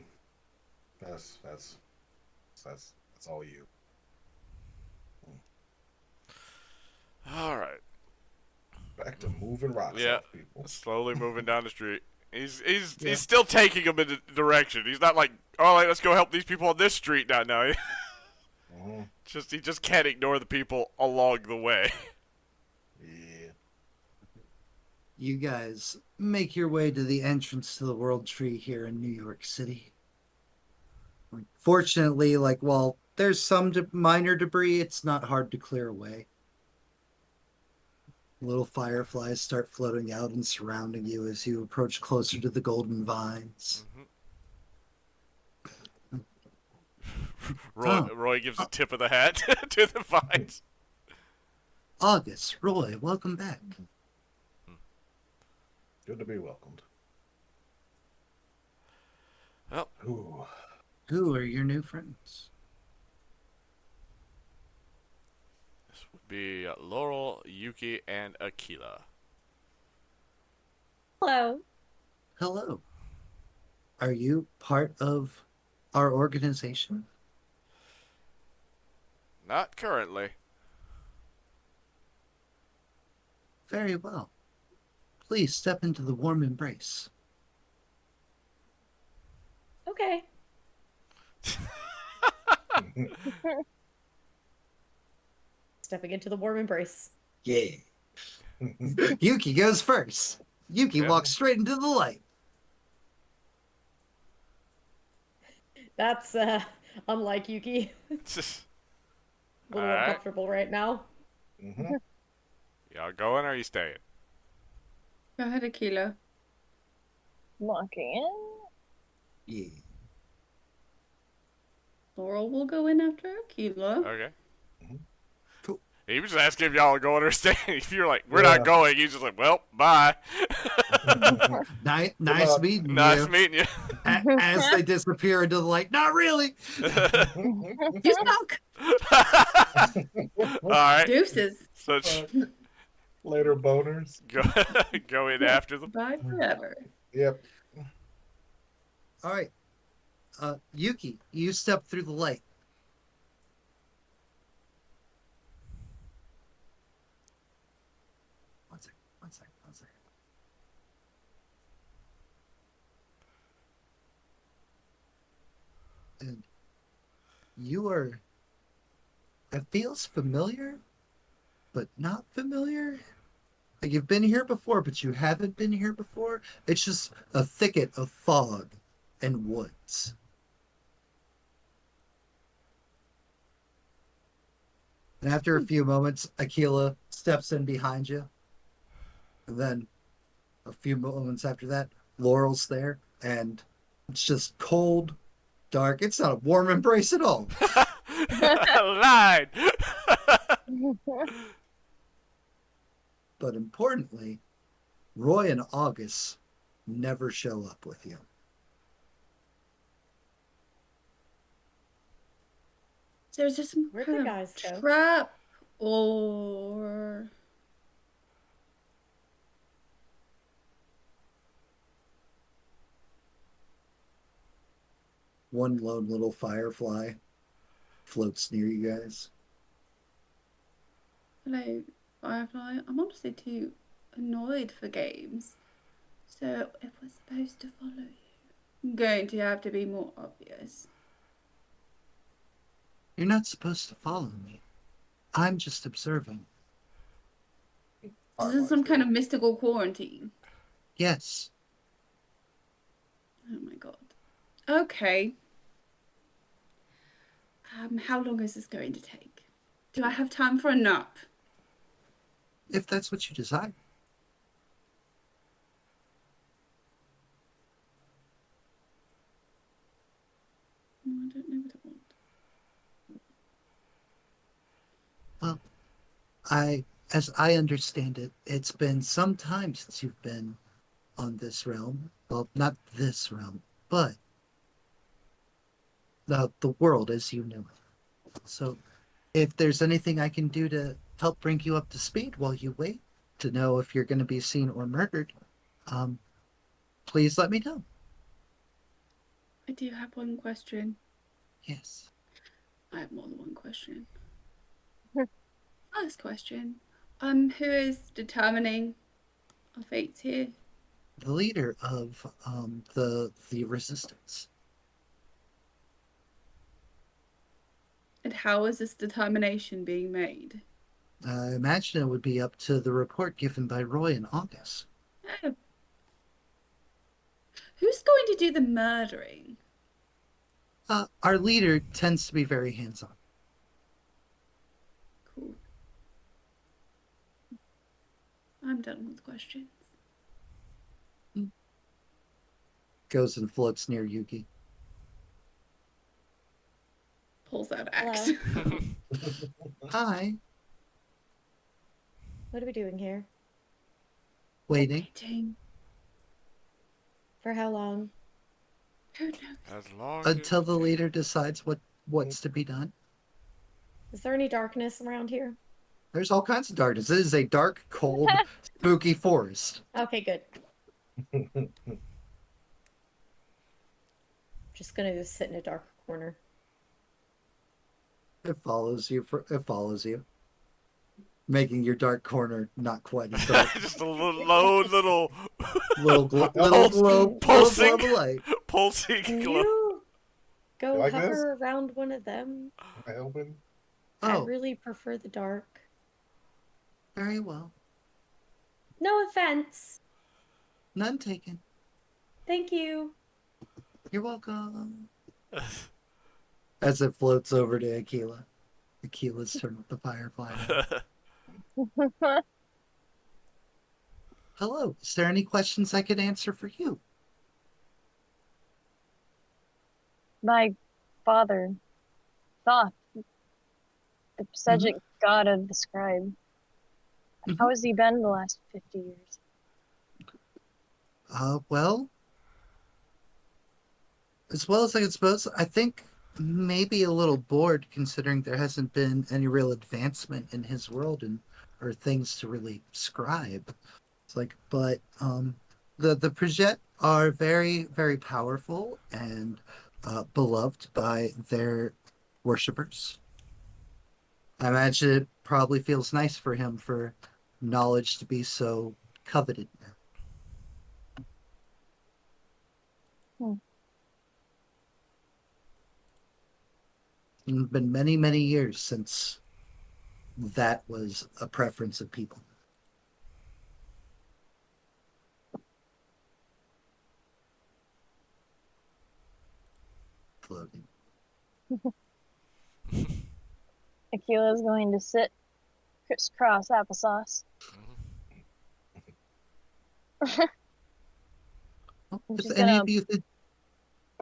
Speaker 6: That's all you.
Speaker 1: All right.
Speaker 6: Back to moving rocks
Speaker 1: Yeah.
Speaker 6: off people.
Speaker 1: Slowly moving down the street. He's still taking them in the direction. He's not like, all right, let's go help these people on this street now. No, he just can't ignore the people along the way.
Speaker 6: Yeah.
Speaker 2: You guys make your way to the entrance to the World Tree here in New York City. Fortunately, while there's some minor debris, it's not hard to clear away. Little fireflies start floating out and surrounding you as you approach closer to the golden vines.
Speaker 1: Roy gives a tip of the hat to the vines.
Speaker 2: August, Roy, welcome back.
Speaker 6: Good to be welcomed.
Speaker 1: Well,
Speaker 6: Ooh.
Speaker 2: Who are your new friends?
Speaker 1: this would be Laurel, Yuki, and Akila.
Speaker 7: Hello.
Speaker 2: Hello. Are you part of our organization?
Speaker 1: Not currently.
Speaker 2: Very well. Please step into the warm embrace.
Speaker 7: Okay. Stepping into the warm embrace.
Speaker 2: Yeah. Yuki goes first. Yuki walks straight into the light.
Speaker 7: That's unlike Yuki. A little
Speaker 1: Alright.
Speaker 7: uncomfortable right now.
Speaker 1: Y'all going or are you staying?
Speaker 5: Go ahead, Akila.
Speaker 4: Walking in.
Speaker 2: Yeah.
Speaker 5: Laurel will go in after Akila.
Speaker 1: Okay.
Speaker 2: Cool.
Speaker 1: He was just asking if y'all are going or staying. If you're like, we're not going, he's just like, well, bye.
Speaker 2: Nice meeting you.
Speaker 1: Nice meeting you.
Speaker 2: As they disappear into the light. Not really.
Speaker 5: You stunk.
Speaker 1: All right.
Speaker 5: Deuces.
Speaker 1: So
Speaker 6: Later, boners.
Speaker 1: go in after them.
Speaker 5: Bye forever.
Speaker 6: Yep.
Speaker 2: All right. Yuki, you step through the light. One second. And you are... It feels familiar. but not familiar. Like you've been here before, but you haven't been here before. It's just a thicket of fog and woods. And after a few moments, Aquila steps in behind you. And then a few moments after that, Laurel's there. And it's just cold, dark. It's not a warm embrace at all.
Speaker 1: Lied.
Speaker 2: But importantly, Roy and August never show up with you.
Speaker 5: So is there some
Speaker 7: Where'd
Speaker 5: kind
Speaker 7: the
Speaker 5: of
Speaker 7: guys go?
Speaker 5: trap or
Speaker 2: One lone little firefly floats near you guys.
Speaker 5: hello, Firefly? I'm honestly too annoyed for games. So if we're supposed to follow you, I'm going to have to be more obvious.
Speaker 2: You're not supposed to follow me. I'm just observing.
Speaker 5: This is some kind of mystical quarantine.
Speaker 2: Yes.
Speaker 5: Oh my god. Okay. How long is this going to take? Do I have time for a nap?
Speaker 2: If that's what you desire.
Speaker 5: No, I don't know what I want.
Speaker 2: Well, as I understand it, it's been some time since you've been on this realm. Well, not this realm, but the world as you knew it. So, if there's anything I can do to help bring you up to speed while you wait to know if you're going to be seen or murdered, um, please let me know.
Speaker 5: I do have one question.
Speaker 2: Yes.
Speaker 5: I have more than one question. First question. Who is determining our fates here?
Speaker 2: The leader of the resistance.
Speaker 5: And how is this determination being made?
Speaker 2: I imagine it would be up to the report given by Roy and August.
Speaker 5: Oh. Who's going to do the murdering?
Speaker 2: Our leader tends to be very hands-on.
Speaker 5: Cool. I'm done with questions.
Speaker 2: Goes and floats near Yuki.
Speaker 5: Pulls out axe.
Speaker 7: Hello.
Speaker 2: Hi.
Speaker 7: What are we doing here?
Speaker 2: Waiting.
Speaker 5: Waiting.
Speaker 7: For how long?
Speaker 5: Who knows?
Speaker 1: As long
Speaker 2: Until
Speaker 1: as
Speaker 2: the leader decides what's to be done.
Speaker 7: Is there any darkness around here?
Speaker 2: There's all kinds of darkness. It is a dark, cold, spooky forest.
Speaker 7: Okay, good. Just gonna go sit in a dark corner.
Speaker 2: It follows you, making your dark corner not quite as dark.
Speaker 1: just a low little
Speaker 2: little glow,
Speaker 1: pulsing,
Speaker 2: glow of light.
Speaker 1: pulsing
Speaker 7: Can
Speaker 1: glow.
Speaker 7: you go
Speaker 6: Like this?
Speaker 7: hover around one of them?
Speaker 6: Am I open?
Speaker 7: I
Speaker 2: Oh,
Speaker 7: really prefer the dark.
Speaker 2: very well.
Speaker 7: No offense.
Speaker 2: None taken.
Speaker 7: Thank you.
Speaker 2: You're welcome. As it floats over to Aquila. Aquila's turned the firefly on. Hello. Is there any questions I could answer for you?
Speaker 4: My father, Thoth, the Psegic god of the scribe. How has he been the last 50 years?
Speaker 2: Well, as well as I can suppose, I think maybe a little bored considering there hasn't been any real advancement in his world and or things to really scribe. It's like, but the Projet are very, very powerful and beloved by their worshippers. I imagine it probably feels nice for him for knowledge to be so coveted now. It's been many, many years since that was a preference of people. Floating.
Speaker 4: Akila's going to sit crisscross applesauce.
Speaker 2: Well,
Speaker 4: I'm
Speaker 2: if
Speaker 4: just
Speaker 2: any
Speaker 4: gonna
Speaker 2: of you could,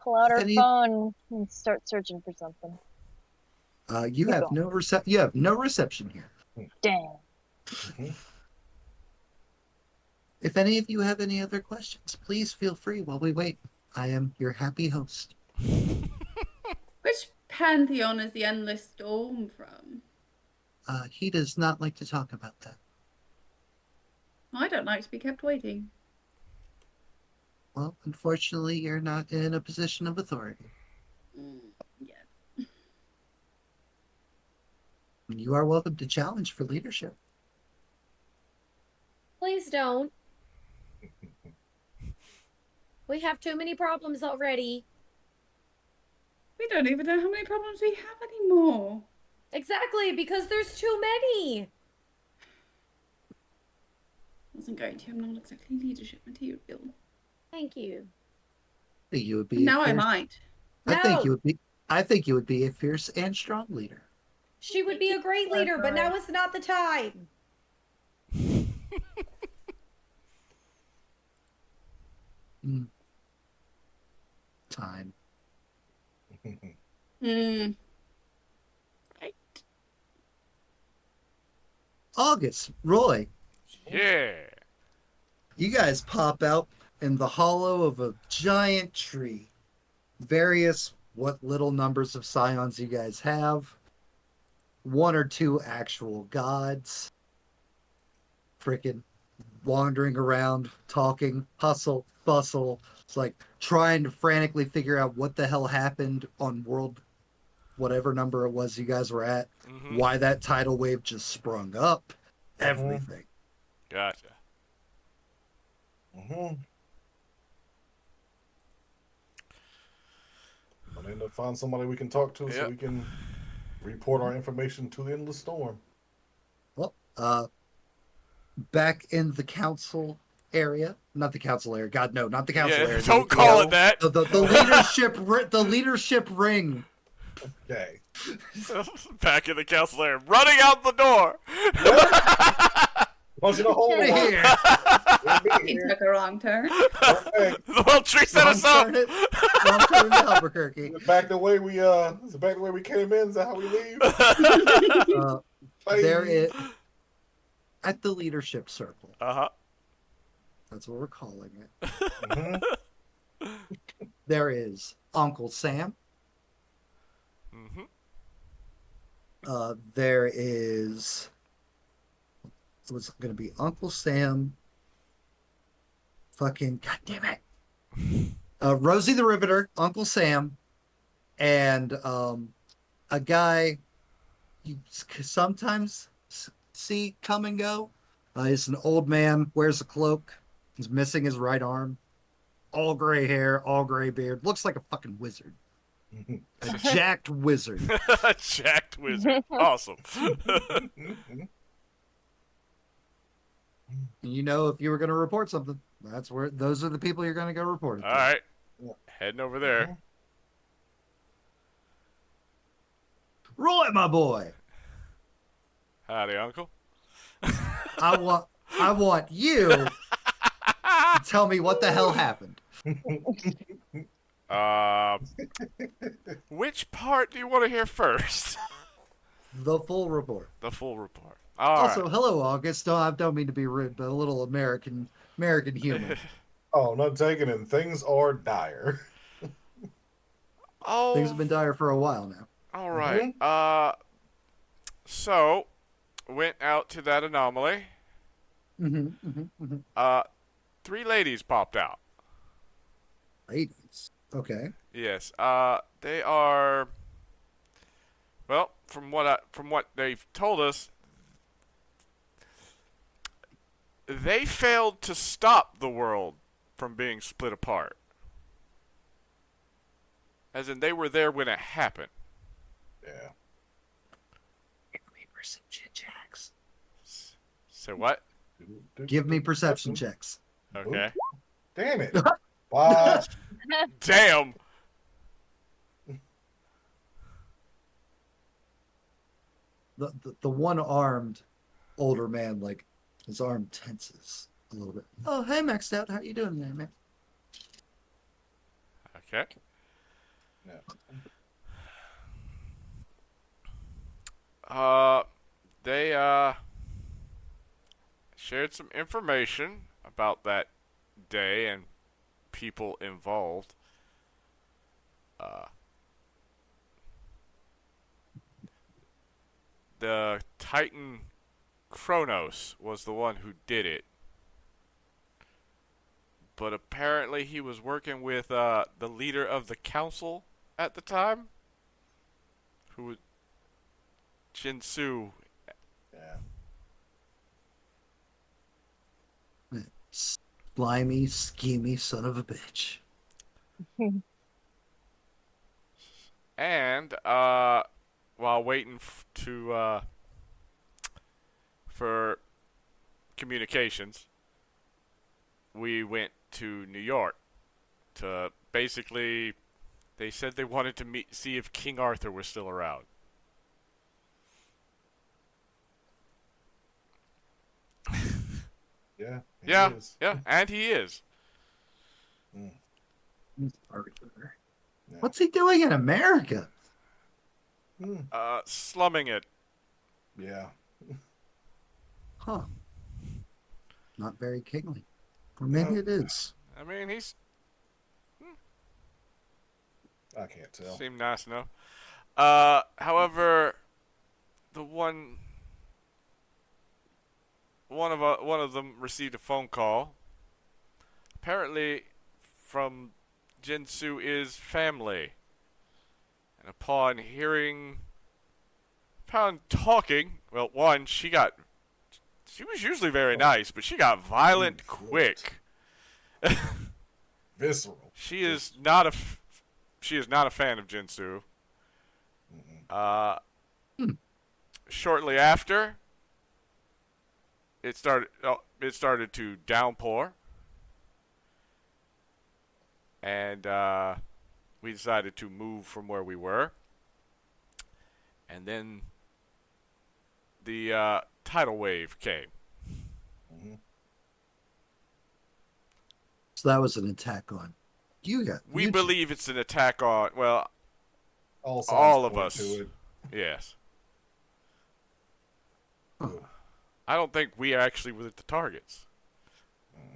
Speaker 4: pull out
Speaker 2: if
Speaker 4: her
Speaker 2: any,
Speaker 4: phone and start searching for something.
Speaker 2: you
Speaker 4: Keep
Speaker 2: have
Speaker 4: going.
Speaker 2: you have no reception here.
Speaker 4: Dang.
Speaker 2: If any of you have any other questions, please feel free while we wait. I am your happy host.
Speaker 5: Which pantheon is the endless storm from?
Speaker 2: He does not like to talk about that.
Speaker 5: I don't like to be kept waiting.
Speaker 2: Well, unfortunately, you're not in a position of authority.
Speaker 5: Yeah.
Speaker 2: You are welcome to challenge for leadership.
Speaker 7: Please don't. We have too many problems already.
Speaker 5: We don't even know how many problems we have anymore.
Speaker 7: Exactly, because there's too many.
Speaker 5: Wasn't going to. I'm not exactly leadership material.
Speaker 7: Thank you.
Speaker 2: I think you would be
Speaker 5: Now
Speaker 2: a
Speaker 5: I
Speaker 2: fierce,
Speaker 5: might.
Speaker 2: I think you
Speaker 7: No,
Speaker 2: would be. I think you would be a fierce and strong leader.
Speaker 7: she would be a great leader, but now is not the time.
Speaker 2: Time.
Speaker 5: Hmm.
Speaker 2: August, Roy,
Speaker 1: Yeah.
Speaker 2: you guys pop out in the hollow of a giant tree. Various what little numbers of scions you guys have. One or two actual gods. Freaking wandering around, talking, hustle, bustle. It's like trying to frantically figure out what the hell happened on world whatever number it was you guys were at, why that tidal wave just sprung up, everything.
Speaker 1: Gotcha.
Speaker 6: I need to find somebody we can talk to so we can report our information to the endless storm.
Speaker 2: Well, back in the council area, not the council area. God no, not the council area.
Speaker 1: Don't call it that.
Speaker 2: The leadership ring.
Speaker 6: Okay.
Speaker 1: Back in the council area, running out the door.
Speaker 6: Punching a hole in
Speaker 2: Here.
Speaker 5: He took a wrong turn.
Speaker 6: Okay.
Speaker 1: The little tree set us up.
Speaker 2: Wrong turn to Albuquerque.
Speaker 6: Back the way we is it back the way we came in? Is that how we leave?
Speaker 2: There is at the leadership circle. That's what we're calling it. There is Uncle Sam. There is. It was going to be Uncle Sam. Fucking goddamn it. Rosie the Riveter, Uncle Sam, and a guy you sometimes see come and go. He's an old man, wears a cloak. He's missing his right arm. All gray hair, all gray beard. Looks like a fucking wizard. A jacked wizard.
Speaker 1: Jacked wizard. Awesome.
Speaker 2: You know, if you were going to report something, those are the people you're going to go report it to.
Speaker 1: All right. Heading over there.
Speaker 2: Roy, my boy.
Speaker 1: Howdy, Uncle.
Speaker 2: I want you to tell me what the hell happened.
Speaker 1: Which part do you want to hear first?
Speaker 2: The full report.
Speaker 1: The full report.
Speaker 2: Also, hello, August. I don't mean to be rude, but a little American humor.
Speaker 6: Oh, not taking it. Things are dire.
Speaker 2: Things have been dire for a while now.
Speaker 1: All right. So, went out to that anomaly. 3 ladies popped out.
Speaker 2: Ladies. Okay.
Speaker 1: Yes. They are. Well, from what they've told us, they failed to stop the world from being split apart. As in, they were there when it happened.
Speaker 6: Yeah.
Speaker 2: her some chit-chats.
Speaker 1: So what?
Speaker 2: Give me perception checks.
Speaker 1: Okay.
Speaker 6: Damn it. Bye.
Speaker 1: Damn.
Speaker 2: The one-armed older man, like, his arm tenses a little bit. Oh, hey, Maxed Out. How you doing there, man?
Speaker 1: Okay.
Speaker 6: Yeah.
Speaker 1: They shared some information about that day and people involved. The Titan Kronos was the one who did it. But apparently he was working with the leader of the council at the time, who was Jinsu.
Speaker 6: Yeah.
Speaker 2: Slimy, schemy son of a bitch.
Speaker 1: And while waiting for communications, we went to New York to basically. They said they wanted to see if King Arthur was still around.
Speaker 6: Yeah. he
Speaker 1: Yeah,
Speaker 6: is.
Speaker 1: yeah, and he is.
Speaker 2: Arthur.
Speaker 6: Yeah.
Speaker 2: What's he doing in America?
Speaker 1: Slumming it.
Speaker 6: Yeah.
Speaker 2: Huh. Not very kingly. Or maybe
Speaker 6: No.
Speaker 2: it is.
Speaker 1: I mean, he's
Speaker 6: I can't tell.
Speaker 1: seemed nice enough. However, the one of them received a phone call. Apparently, from Jinsu is family, and upon talking, well, one she was usually very nice, but she got violent quick.
Speaker 6: Visceral.
Speaker 1: She is not a fan of Jinsu. Shortly after, it started to downpour, and we decided to move from where we were. And then the tidal wave came.
Speaker 2: So that was an attack on you guys.
Speaker 1: We believe it's an attack on, well,
Speaker 6: All
Speaker 1: all of
Speaker 6: point
Speaker 1: us.
Speaker 6: to it.
Speaker 1: Yes.
Speaker 2: Huh.
Speaker 1: I don't think we actually were the targets.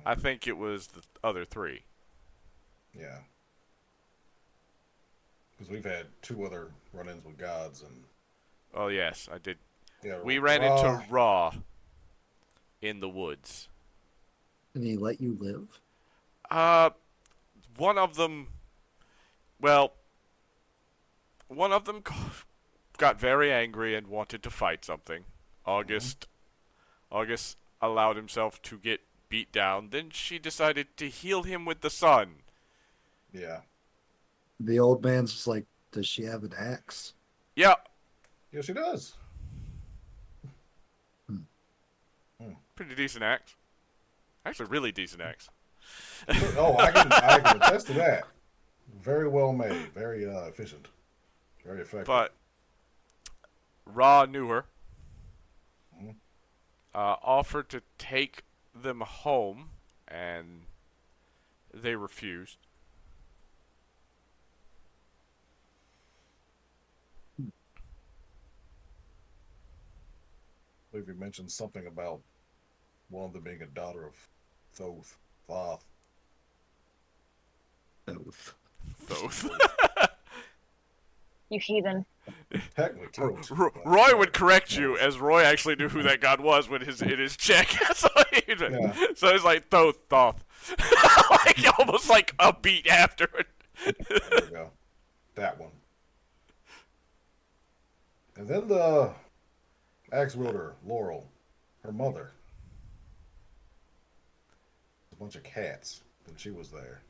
Speaker 1: I think it was the other three.
Speaker 6: Yeah. Because we've had 2 other run-ins with gods, and
Speaker 1: Oh, yes, I did.
Speaker 6: yeah,
Speaker 1: We ran into Ra in the woods.
Speaker 2: And he let you live?
Speaker 1: One of them got very angry and wanted to fight something. August allowed himself to get beat down. Then she decided to heal him with the sun.
Speaker 6: Yeah.
Speaker 2: The old man's just like, does she have an axe?
Speaker 1: Yeah,
Speaker 6: Yes, she does.
Speaker 1: pretty decent axe. Actually, really decent axe.
Speaker 6: Oh, I can attest to that. Very well made. Very efficient. Very effective.
Speaker 1: But Ra knew her. Offered to take them home, and they refused.
Speaker 6: I believe you mentioned something about one of them being a daughter of Thoth.
Speaker 1: Both.
Speaker 4: You heathen.
Speaker 6: Technically, Thoth.
Speaker 1: Roy would correct you, as Roy actually knew who that god was when in his check. So it's like Thoth. Like almost like a beat after it.
Speaker 6: There we go. That one. And then the axe wielder, Laurel, her mother. A bunch of cats, and she was there.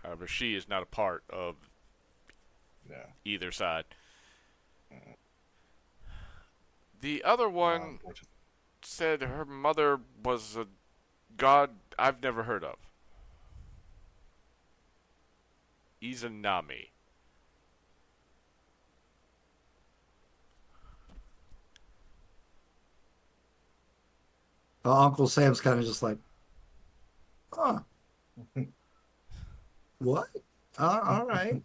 Speaker 1: However, she is not a part of
Speaker 6: Yeah.
Speaker 1: either side. The other one
Speaker 6: Unfortunate.
Speaker 1: said her mother was a god I've never heard of. Izanami.
Speaker 2: Uncle Sam's kind of just like, huh. What? All right.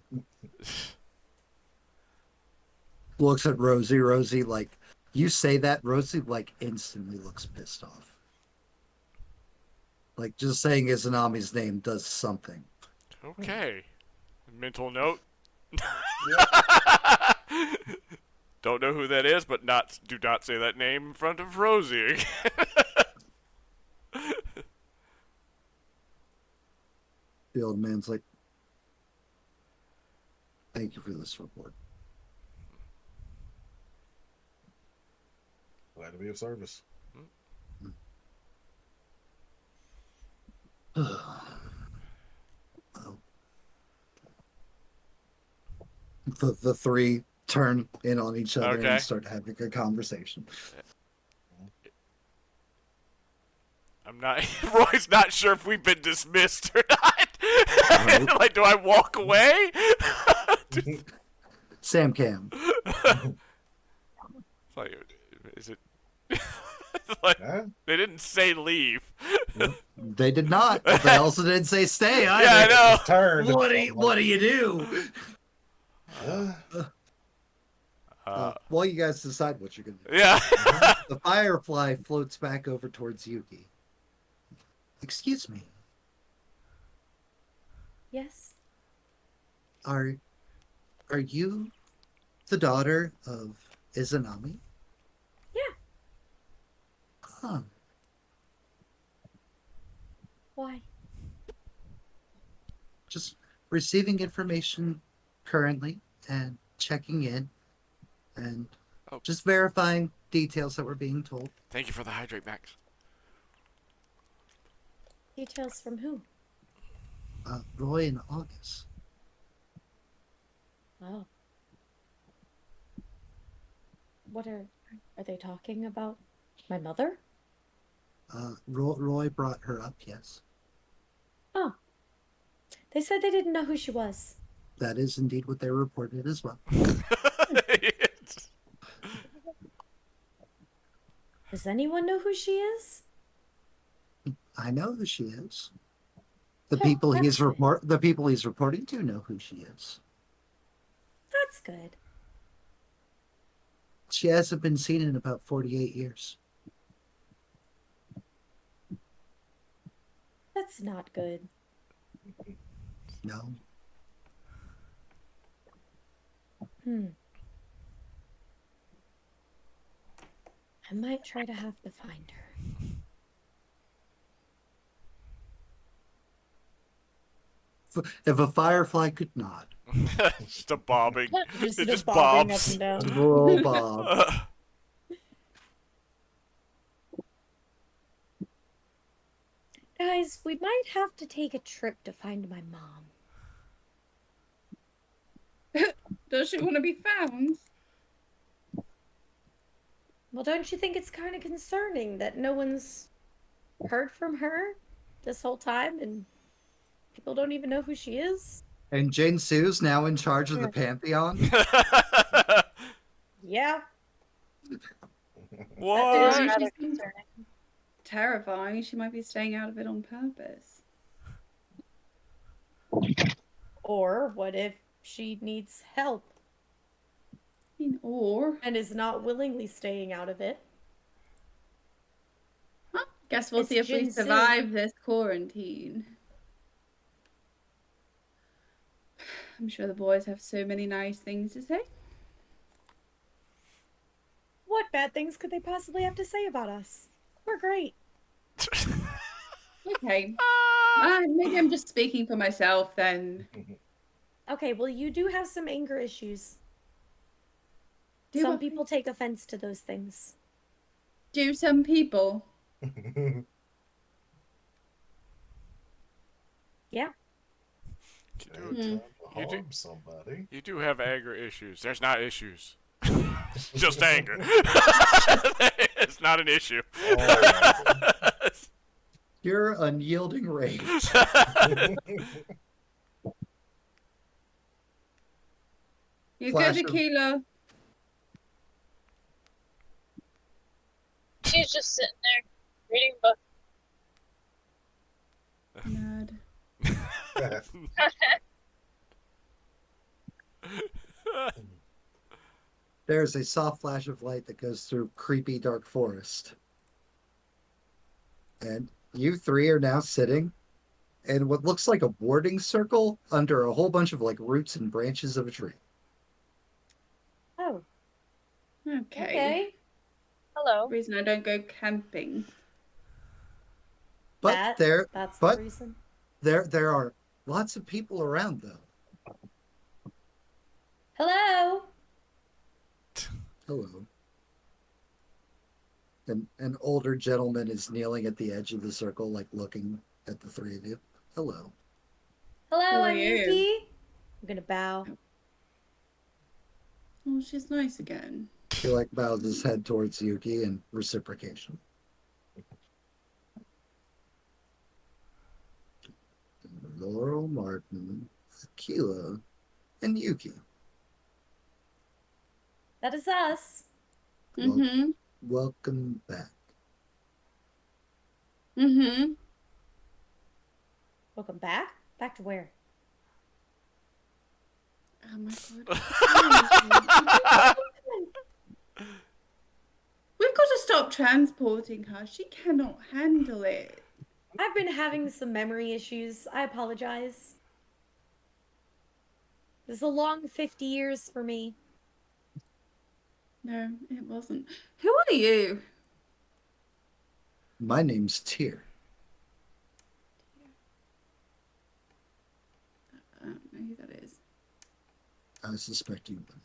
Speaker 2: Looks at Rosie. Rosie, like, you say that, Rosie, like, instantly looks pissed off. Like, just saying Izanami's name does something.
Speaker 1: Okay. Mental note. Don't know who that is, but do not say that name in front of Rosie again.
Speaker 2: The old man's like, thank you for this report.
Speaker 6: Glad to be of service.
Speaker 2: The three turn in on each other
Speaker 1: Okay.
Speaker 2: and start having a conversation.
Speaker 1: I'm not. Roy's not sure if we've been dismissed or not.
Speaker 2: Right.
Speaker 1: Like, do I walk away?
Speaker 2: Sam Cam.
Speaker 1: Like, is it? Like,
Speaker 6: Huh?
Speaker 1: they didn't say leave.
Speaker 2: They did not. They also didn't say stay either.
Speaker 1: Yeah, I know.
Speaker 6: Turned.
Speaker 2: What do you do? While you guys decide what you're gonna do.
Speaker 1: Yeah.
Speaker 2: The firefly floats back over towards Yuki. Excuse me.
Speaker 7: Yes.
Speaker 2: Are you the daughter of Izanami?
Speaker 7: Yeah.
Speaker 2: Huh.
Speaker 7: Why?
Speaker 2: Just receiving information currently and checking in and
Speaker 1: Oh.
Speaker 2: just verifying details that we're being told.
Speaker 1: Thank you for the hydrate, Max.
Speaker 7: Details from who?
Speaker 2: Roy and August.
Speaker 7: Oh. What are they talking about? My mother?
Speaker 2: Roy brought her up, yes.
Speaker 7: Oh. They said they didn't know who she was.
Speaker 2: That is indeed what they reported as well.
Speaker 7: Does anyone know who she is?
Speaker 2: I know who she is. The
Speaker 7: Oh,
Speaker 2: people
Speaker 7: that's good.
Speaker 2: the people he's reporting to know who she is.
Speaker 7: That's good.
Speaker 2: She hasn't been seen in about 48 years.
Speaker 7: That's not good.
Speaker 2: No.
Speaker 7: I might try to have to find her.
Speaker 2: If a firefly could nod.
Speaker 1: Just a bobbing.
Speaker 7: Just
Speaker 1: It just
Speaker 7: bobbing
Speaker 1: bobs.
Speaker 7: up and down.
Speaker 2: Roll Bob.
Speaker 7: Guys, we might have to take a trip to find my mom.
Speaker 5: Does she want to be found?
Speaker 7: Well, don't you think it's kind of concerning that no one's heard from her this whole time and people don't even know who she is?
Speaker 2: And Jane Sue's now in charge of the Pantheon.
Speaker 7: Yeah.
Speaker 1: What?
Speaker 5: She
Speaker 4: Rather
Speaker 5: seems
Speaker 4: concerning.
Speaker 5: terrifying. She might be staying out of it on purpose.
Speaker 7: Or what if she needs help
Speaker 5: Or,
Speaker 7: and is not willingly staying out of it?
Speaker 5: guess we'll
Speaker 7: It's
Speaker 5: see if we
Speaker 7: Jinsu.
Speaker 5: survive this quarantine. I'm sure the boys have so many nice things to say.
Speaker 7: What bad things could they possibly have to say about us? We're great.
Speaker 5: Okay. Maybe I'm just speaking for myself then.
Speaker 7: Okay, well, you do have some anger issues.
Speaker 5: Do
Speaker 7: Some
Speaker 5: I-
Speaker 7: people take offense to those things.
Speaker 5: Do some people?
Speaker 7: Yeah.
Speaker 1: do.
Speaker 6: Ain't time to
Speaker 1: You do-
Speaker 6: harm somebody.
Speaker 1: You do have anger issues. There's not issues. Just anger. It's not an issue.
Speaker 6: Oh,
Speaker 2: Pure unyielding rage.
Speaker 5: You
Speaker 2: Flash
Speaker 5: good,
Speaker 2: of-
Speaker 5: Tequila?
Speaker 4: She's just sitting there reading a book.
Speaker 5: Nerd.
Speaker 2: There's a soft flash of light that goes through creepy dark forest. And you three are now sitting in what looks like a boarding circle under a whole bunch of like roots and branches of a tree.
Speaker 7: Oh,
Speaker 5: Okay.
Speaker 7: okay.
Speaker 4: Hello.
Speaker 5: Reason I don't go camping.
Speaker 2: But
Speaker 7: That's
Speaker 2: but
Speaker 7: the reason.
Speaker 2: there are lots of people around though.
Speaker 7: Hello.
Speaker 2: Hello. An older gentleman is kneeling at the edge of the circle, like looking at the three of you. Hello.
Speaker 7: Hello,
Speaker 5: Who are
Speaker 7: I'm
Speaker 5: you?
Speaker 7: Yuki. I'm gonna bow.
Speaker 5: Oh, she's nice again.
Speaker 2: He like bows his head towards Yuki in reciprocation. Laurel, Martin, Akila, and Yuki.
Speaker 7: That is us.
Speaker 5: Mm-hmm.
Speaker 2: Welcome back.
Speaker 5: Mm-hmm.
Speaker 7: Welcome back. Back to where?
Speaker 5: Oh my god. We've got to stop transporting her. She cannot handle it.
Speaker 7: I've been having some memory issues. I apologize. This is a long 50 years for me.
Speaker 5: No, it wasn't. Who are you?
Speaker 2: My name's Tyr.
Speaker 5: I don't know who that is.
Speaker 2: I suspect you would.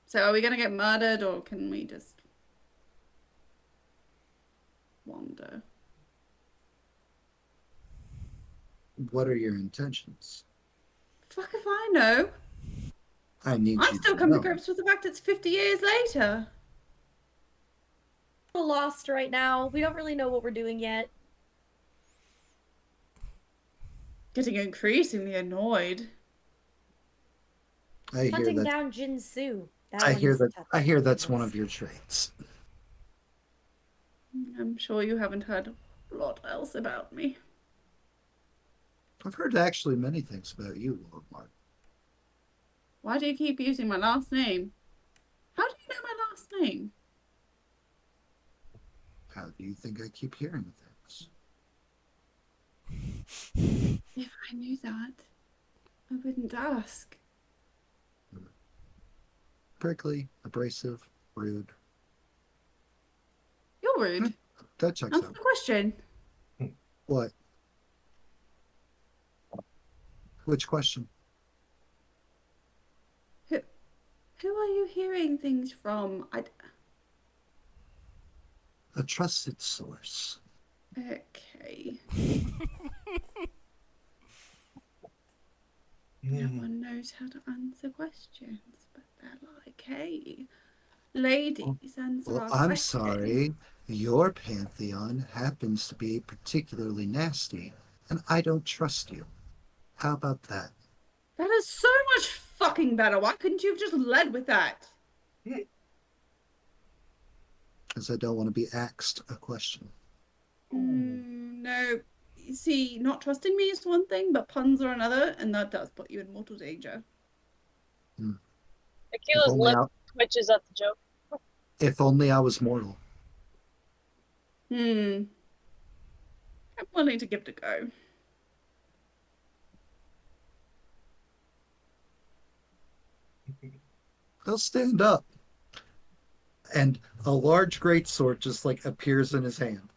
Speaker 5: So are we gonna get murdered or can we just wander?
Speaker 2: What are your intentions?
Speaker 5: Fuck if I know.
Speaker 2: I need
Speaker 5: I
Speaker 2: you
Speaker 5: still
Speaker 2: to
Speaker 5: come
Speaker 2: know.
Speaker 5: to grips with the fact it's 50 years later.
Speaker 7: We're lost right now. We don't really know what we're doing yet.
Speaker 5: Getting increasingly annoyed.
Speaker 2: I hear
Speaker 7: Hunting
Speaker 2: that.
Speaker 7: down Jinsu.
Speaker 2: I hear
Speaker 7: one's
Speaker 2: that.
Speaker 7: tough.
Speaker 2: I hear that's one of your traits.
Speaker 5: I'm sure you haven't heard a lot else about me.
Speaker 2: I've heard actually many things about you, Lord Martin.
Speaker 5: Why do you keep using my last name? How do you know my last name?
Speaker 2: How do you think I keep hearing things?
Speaker 5: If I knew that, I wouldn't ask.
Speaker 2: Prickly, abrasive, rude.
Speaker 5: You're rude.
Speaker 2: That checks
Speaker 5: Answer
Speaker 2: out.
Speaker 5: the question.
Speaker 2: What? Which question?
Speaker 5: Who are you hearing things from?
Speaker 2: A trusted source.
Speaker 5: Okay. No one knows how to answer questions, but they're like, hey, ladies, answer
Speaker 2: Well,
Speaker 5: our
Speaker 2: I'm
Speaker 5: questions.
Speaker 2: sorry. Your pantheon happens to be particularly nasty, and I don't trust you. How about that?
Speaker 5: That is so much fucking better. Why couldn't you have just led with that?
Speaker 2: Because I don't want to be asked a question.
Speaker 5: No. You see, not trusting me is one thing, but puns are another, and that does put you in mortal danger.
Speaker 4: Akila's
Speaker 2: only
Speaker 4: lip
Speaker 2: I-
Speaker 4: twitches at the joke.
Speaker 2: If only I was mortal.
Speaker 5: I'm willing to give it a go.
Speaker 2: He'll stand up. And a large greatsword just like appears in his hand.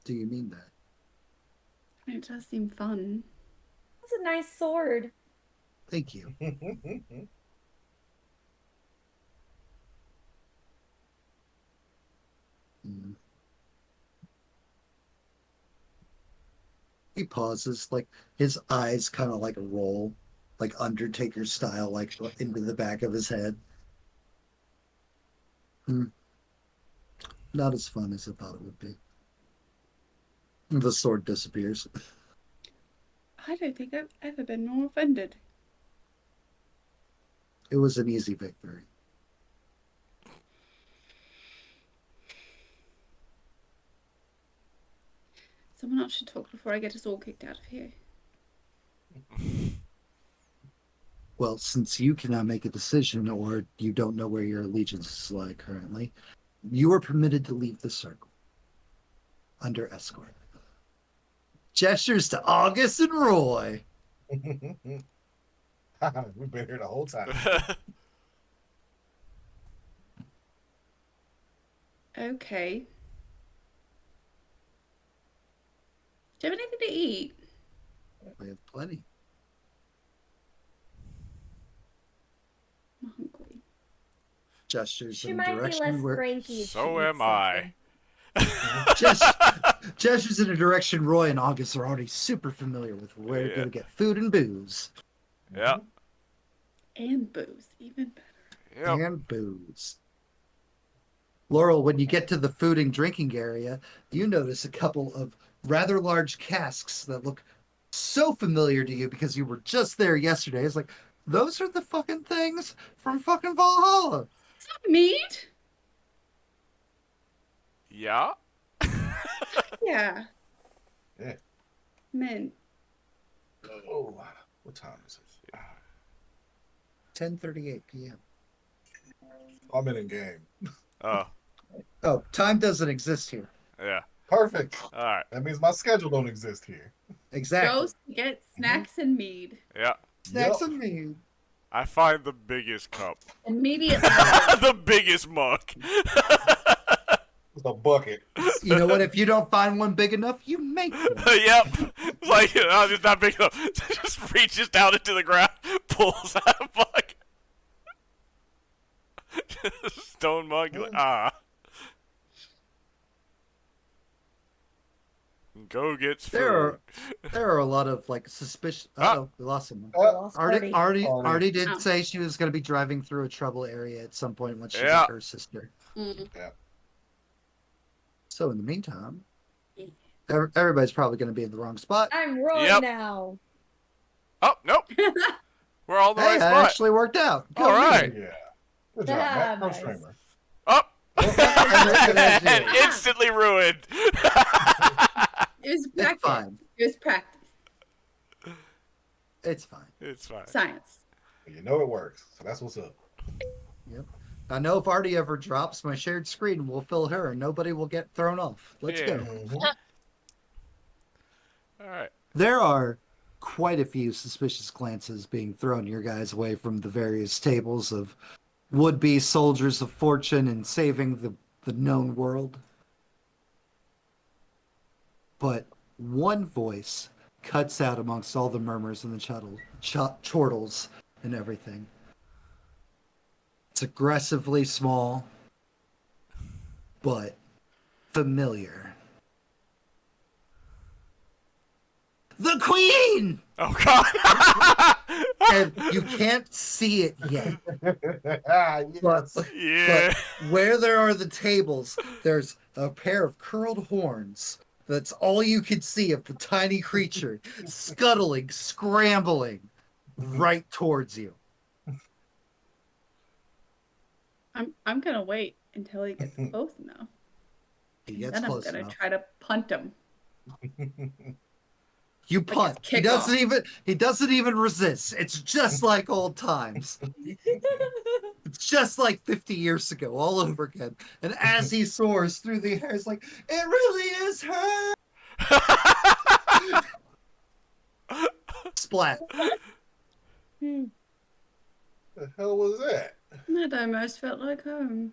Speaker 2: Do you mean that?
Speaker 5: It does seem fun.
Speaker 7: That's a nice sword.
Speaker 2: Thank you. He pauses, like his eyes kind of like roll, like Undertaker style, like into the back of his head. Hmm. Not as fun as I thought it would be. The sword disappears.
Speaker 5: I don't think I've ever been more offended.
Speaker 2: It was an easy victory.
Speaker 5: Someone else should talk before I get us all kicked out of here.
Speaker 2: Well, since you cannot make a decision or you don't know where your allegiances lie currently, you are permitted to leave the circle under escort. Gestures to August and Roy.
Speaker 6: We've been here the whole time.
Speaker 5: Okay. Do you have anything to eat?
Speaker 2: We have plenty.
Speaker 5: I'm hungry.
Speaker 2: Gestures
Speaker 7: She
Speaker 2: in a
Speaker 7: might be
Speaker 2: direction
Speaker 7: less
Speaker 2: where
Speaker 7: cranky. if
Speaker 1: So
Speaker 7: she
Speaker 1: am
Speaker 7: eats
Speaker 1: I.
Speaker 2: gestures in a direction Roy and August are already super familiar with, where to go
Speaker 1: Yeah.
Speaker 2: to get food and booze.
Speaker 1: Yeah.
Speaker 5: And booze, even better.
Speaker 1: Yep.
Speaker 2: And booze. Laurel, when you get to the food and drinking area, you notice a couple of rather large casks that look so familiar to you because you were just there yesterday. It's like, those are the fucking things from fucking Valhalla.
Speaker 5: Is that meat?
Speaker 1: Yeah.
Speaker 5: Yeah.
Speaker 6: Yeah.
Speaker 5: Men.
Speaker 6: Oh, what time is it?
Speaker 2: 10:38 p.m.
Speaker 6: I'm in game.
Speaker 1: Oh.
Speaker 2: Oh, time doesn't exist here.
Speaker 1: Yeah.
Speaker 6: Perfect.
Speaker 1: All right.
Speaker 6: That means my schedule don't exist here.
Speaker 2: Exactly.
Speaker 5: Go get snacks and mead.
Speaker 1: Yeah.
Speaker 2: Snacks
Speaker 6: Yup.
Speaker 2: and me.
Speaker 1: I find the biggest cup.
Speaker 5: Immediately.
Speaker 1: The biggest mug.
Speaker 6: It's a bucket.
Speaker 2: You know what? If you don't find one big enough, you make one.
Speaker 1: Yep. It's like, oh, it's not big enough. Just reaches down into the ground, pulls out a mug. Stone mug. You're like, ah. Go get food.
Speaker 2: There are a lot of like suspicious.
Speaker 1: Ah.
Speaker 2: Oh, we lost someone.
Speaker 7: Lost
Speaker 2: Artie
Speaker 7: party.
Speaker 2: Artie did
Speaker 5: Oh.
Speaker 2: say she was going to be driving through a trouble area at some point once she
Speaker 1: Yeah.
Speaker 2: got her sister.
Speaker 5: Mm.
Speaker 2: So in the meantime, everybody's probably going to be in the wrong spot.
Speaker 7: I'm Roy
Speaker 1: Yep.
Speaker 7: now.
Speaker 1: Oh, nope. We're all in the
Speaker 2: Hey,
Speaker 1: right
Speaker 2: that
Speaker 1: spot.
Speaker 2: actually worked out. Go
Speaker 1: All
Speaker 2: you.
Speaker 1: right.
Speaker 6: Yeah. Good job,
Speaker 7: Ah,
Speaker 6: Matt. Pro
Speaker 7: nice.
Speaker 6: streamer.
Speaker 1: Up.
Speaker 2: And
Speaker 1: And instantly ruined.
Speaker 5: It was
Speaker 2: It's
Speaker 5: practice.
Speaker 2: fine.
Speaker 5: It was practice.
Speaker 2: It's fine.
Speaker 1: It's fine.
Speaker 5: Science.
Speaker 6: You know it works. So that's what's up.
Speaker 2: I know if Artie ever drops, my shared screen will fill her and nobody will get thrown off. Let's
Speaker 1: Yeah.
Speaker 2: go.
Speaker 6: Mhm.
Speaker 1: All right.
Speaker 2: There are quite a few suspicious glances being thrown your guys' way from the various tables of would-be soldiers of fortune and saving the known world. But one voice cuts out amongst all the murmurs and the chortles and everything. It's aggressively small, but familiar. The Queen!
Speaker 1: Oh God.
Speaker 2: And you can't see it yet.
Speaker 6: Yes.
Speaker 2: But
Speaker 1: Yeah.
Speaker 2: where there are the tables, there's a pair of curled horns. That's all you can see of the tiny creature scuttling, scrambling right towards you.
Speaker 5: I'm gonna wait until he gets close enough.
Speaker 2: He gets
Speaker 5: Then I'm
Speaker 2: close
Speaker 5: gonna
Speaker 2: enough.
Speaker 5: try to punt him.
Speaker 2: You punt. He
Speaker 5: kickoff.
Speaker 2: doesn't even resist. It's just like old times. It's just like 50 years ago, all over again. And as he soars through the air, it's like, it really is her. Splat.
Speaker 7: Hmm.
Speaker 6: The hell was that?
Speaker 5: That almost felt like home.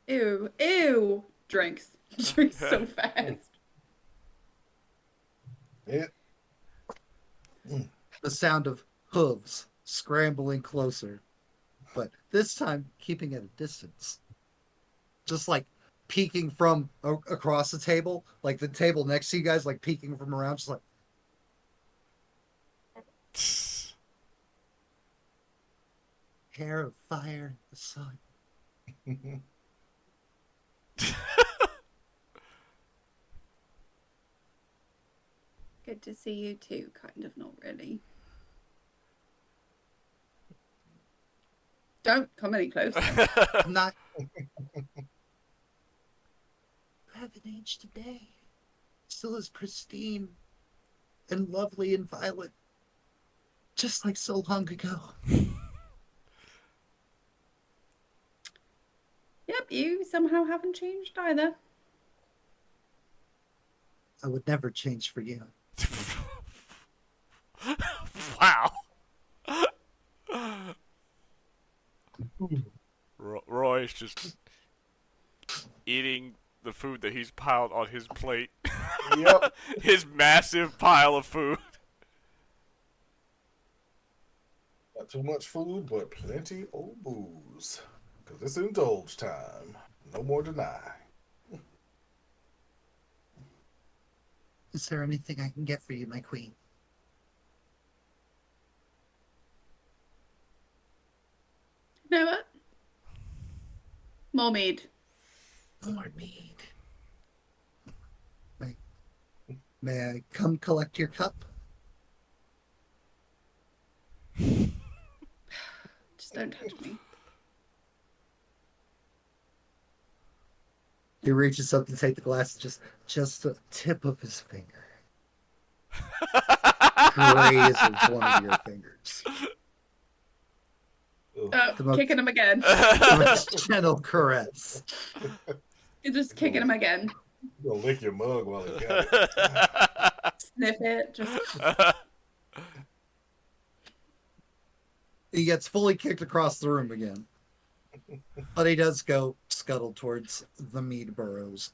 Speaker 5: Ew. Ew. Drinks. Drinks so fast.
Speaker 6: It.
Speaker 2: The sound of hooves scrambling closer, but this time keeping at a distance. Just like peeking from across the table, like the table next to you guys, like peeking from around, just like hair of fire in the sun.
Speaker 5: Good to see you too, kind of, not really. Don't come any closer.
Speaker 2: I'm not. I haven't aged a day. Still as pristine and lovely and violet, just like so long ago.
Speaker 5: Yep, you somehow haven't changed either.
Speaker 2: I would never change for you.
Speaker 1: Wow. Roy's just eating the food that he's piled on his plate.
Speaker 6: Yep.
Speaker 1: His massive pile of food.
Speaker 6: Not too much food, but plenty of booze. Because it's indulge time. No more deny.
Speaker 2: Is there anything I can get for you, my queen?
Speaker 5: You know what? More mead.
Speaker 2: More mead. May I come collect your cup?
Speaker 5: Just don't touch me.
Speaker 2: He reaches up to take the glass, just the tip of his finger grazes one of your fingers. The most-
Speaker 5: Kicking him again.
Speaker 2: The most gentle caress.
Speaker 5: You're just kicking him again.
Speaker 6: You'll lick your mug while you got it.
Speaker 5: Sniff it. Just
Speaker 2: He gets fully kicked across the room again. But he does go scuttle towards the mead barrels.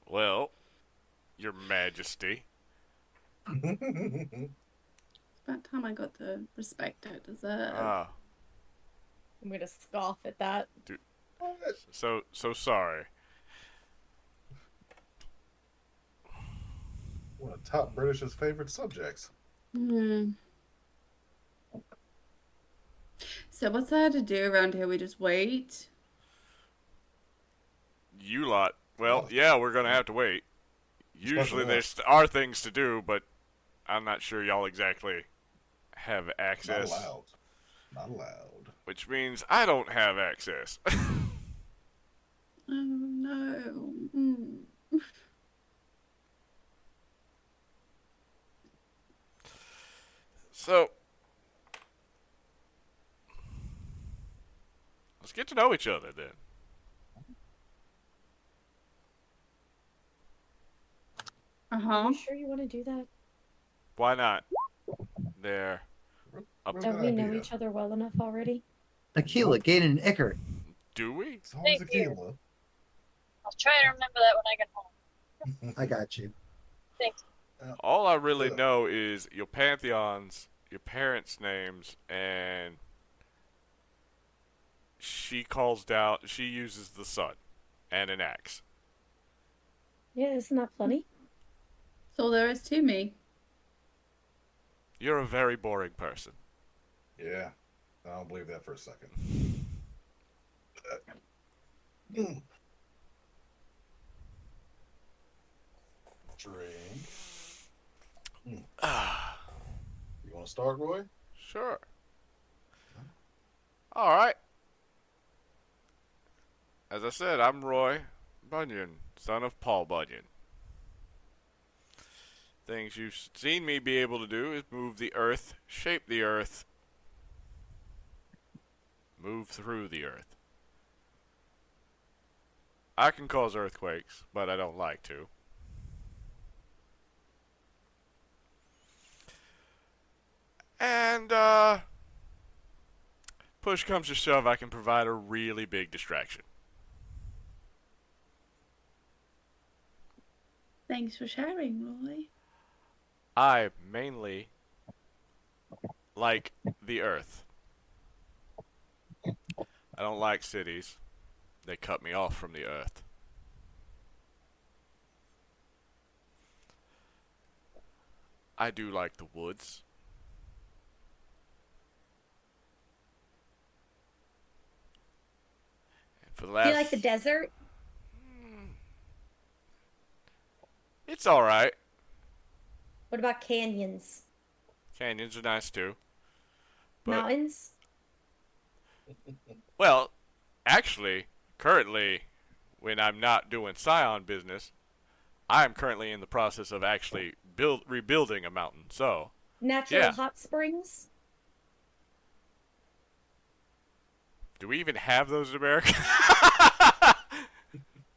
Speaker 1: Well, Your Majesty.
Speaker 5: it's about time I got the respect I deserve.
Speaker 1: Ah,
Speaker 3: I'm gonna scoff at that.
Speaker 1: so sorry.
Speaker 6: One of top British's favorite subjects.
Speaker 5: So what's there to do around here? We just wait?
Speaker 1: You lot. Well, yeah, we're gonna have to wait. Usually
Speaker 6: us.
Speaker 1: there are things to do, but I'm not sure y'all exactly have access.
Speaker 6: Not allowed. Not allowed.
Speaker 1: Which means I don't have access.
Speaker 5: Oh no.
Speaker 1: So, let's get to know each other then.
Speaker 5: Uh-huh.
Speaker 3: You sure you want to do that?
Speaker 1: Why not? There. Up
Speaker 6: Real
Speaker 3: Don't
Speaker 6: good
Speaker 3: we know
Speaker 6: idea.
Speaker 3: each other well enough already?
Speaker 2: Aquila, Gain, and Icar.
Speaker 1: Do we?
Speaker 6: It's always
Speaker 4: Thank you.
Speaker 6: Aquila.
Speaker 4: I'll try to remember that when I get home.
Speaker 2: I got you.
Speaker 4: Thanks.
Speaker 1: All I really know is your pantheons, your parents' names, and she uses the sun and an axe.
Speaker 3: Yeah, isn't that plenty?
Speaker 5: That's all there is to me.
Speaker 1: You're a very boring person.
Speaker 6: Yeah. I don't believe that for a second. Drink. You want to start, Roy?
Speaker 1: Sure. Alright. As I said, I'm Roy Bunyan, son of Paul Bunyan. Things you've seen me be able to do is move the earth, shape the earth, move through the earth. I can cause earthquakes, but I don't like to. And, push comes to shove, I can provide a really big distraction.
Speaker 5: Thanks for sharing, Roy.
Speaker 1: I mainly like the earth. I don't like cities. They cut me off from the earth. I do like the woods. And for the last...
Speaker 7: Do you like the desert?
Speaker 1: It's alright.
Speaker 7: What about canyons?
Speaker 1: Canyons are nice too. But,
Speaker 7: Mountains?
Speaker 1: well, actually, currently, when I'm not doing Scion business, I am currently in the process of actually rebuilding a mountain. So,
Speaker 7: Natural
Speaker 1: yeah.
Speaker 7: hot springs?
Speaker 1: Do we even have those in America?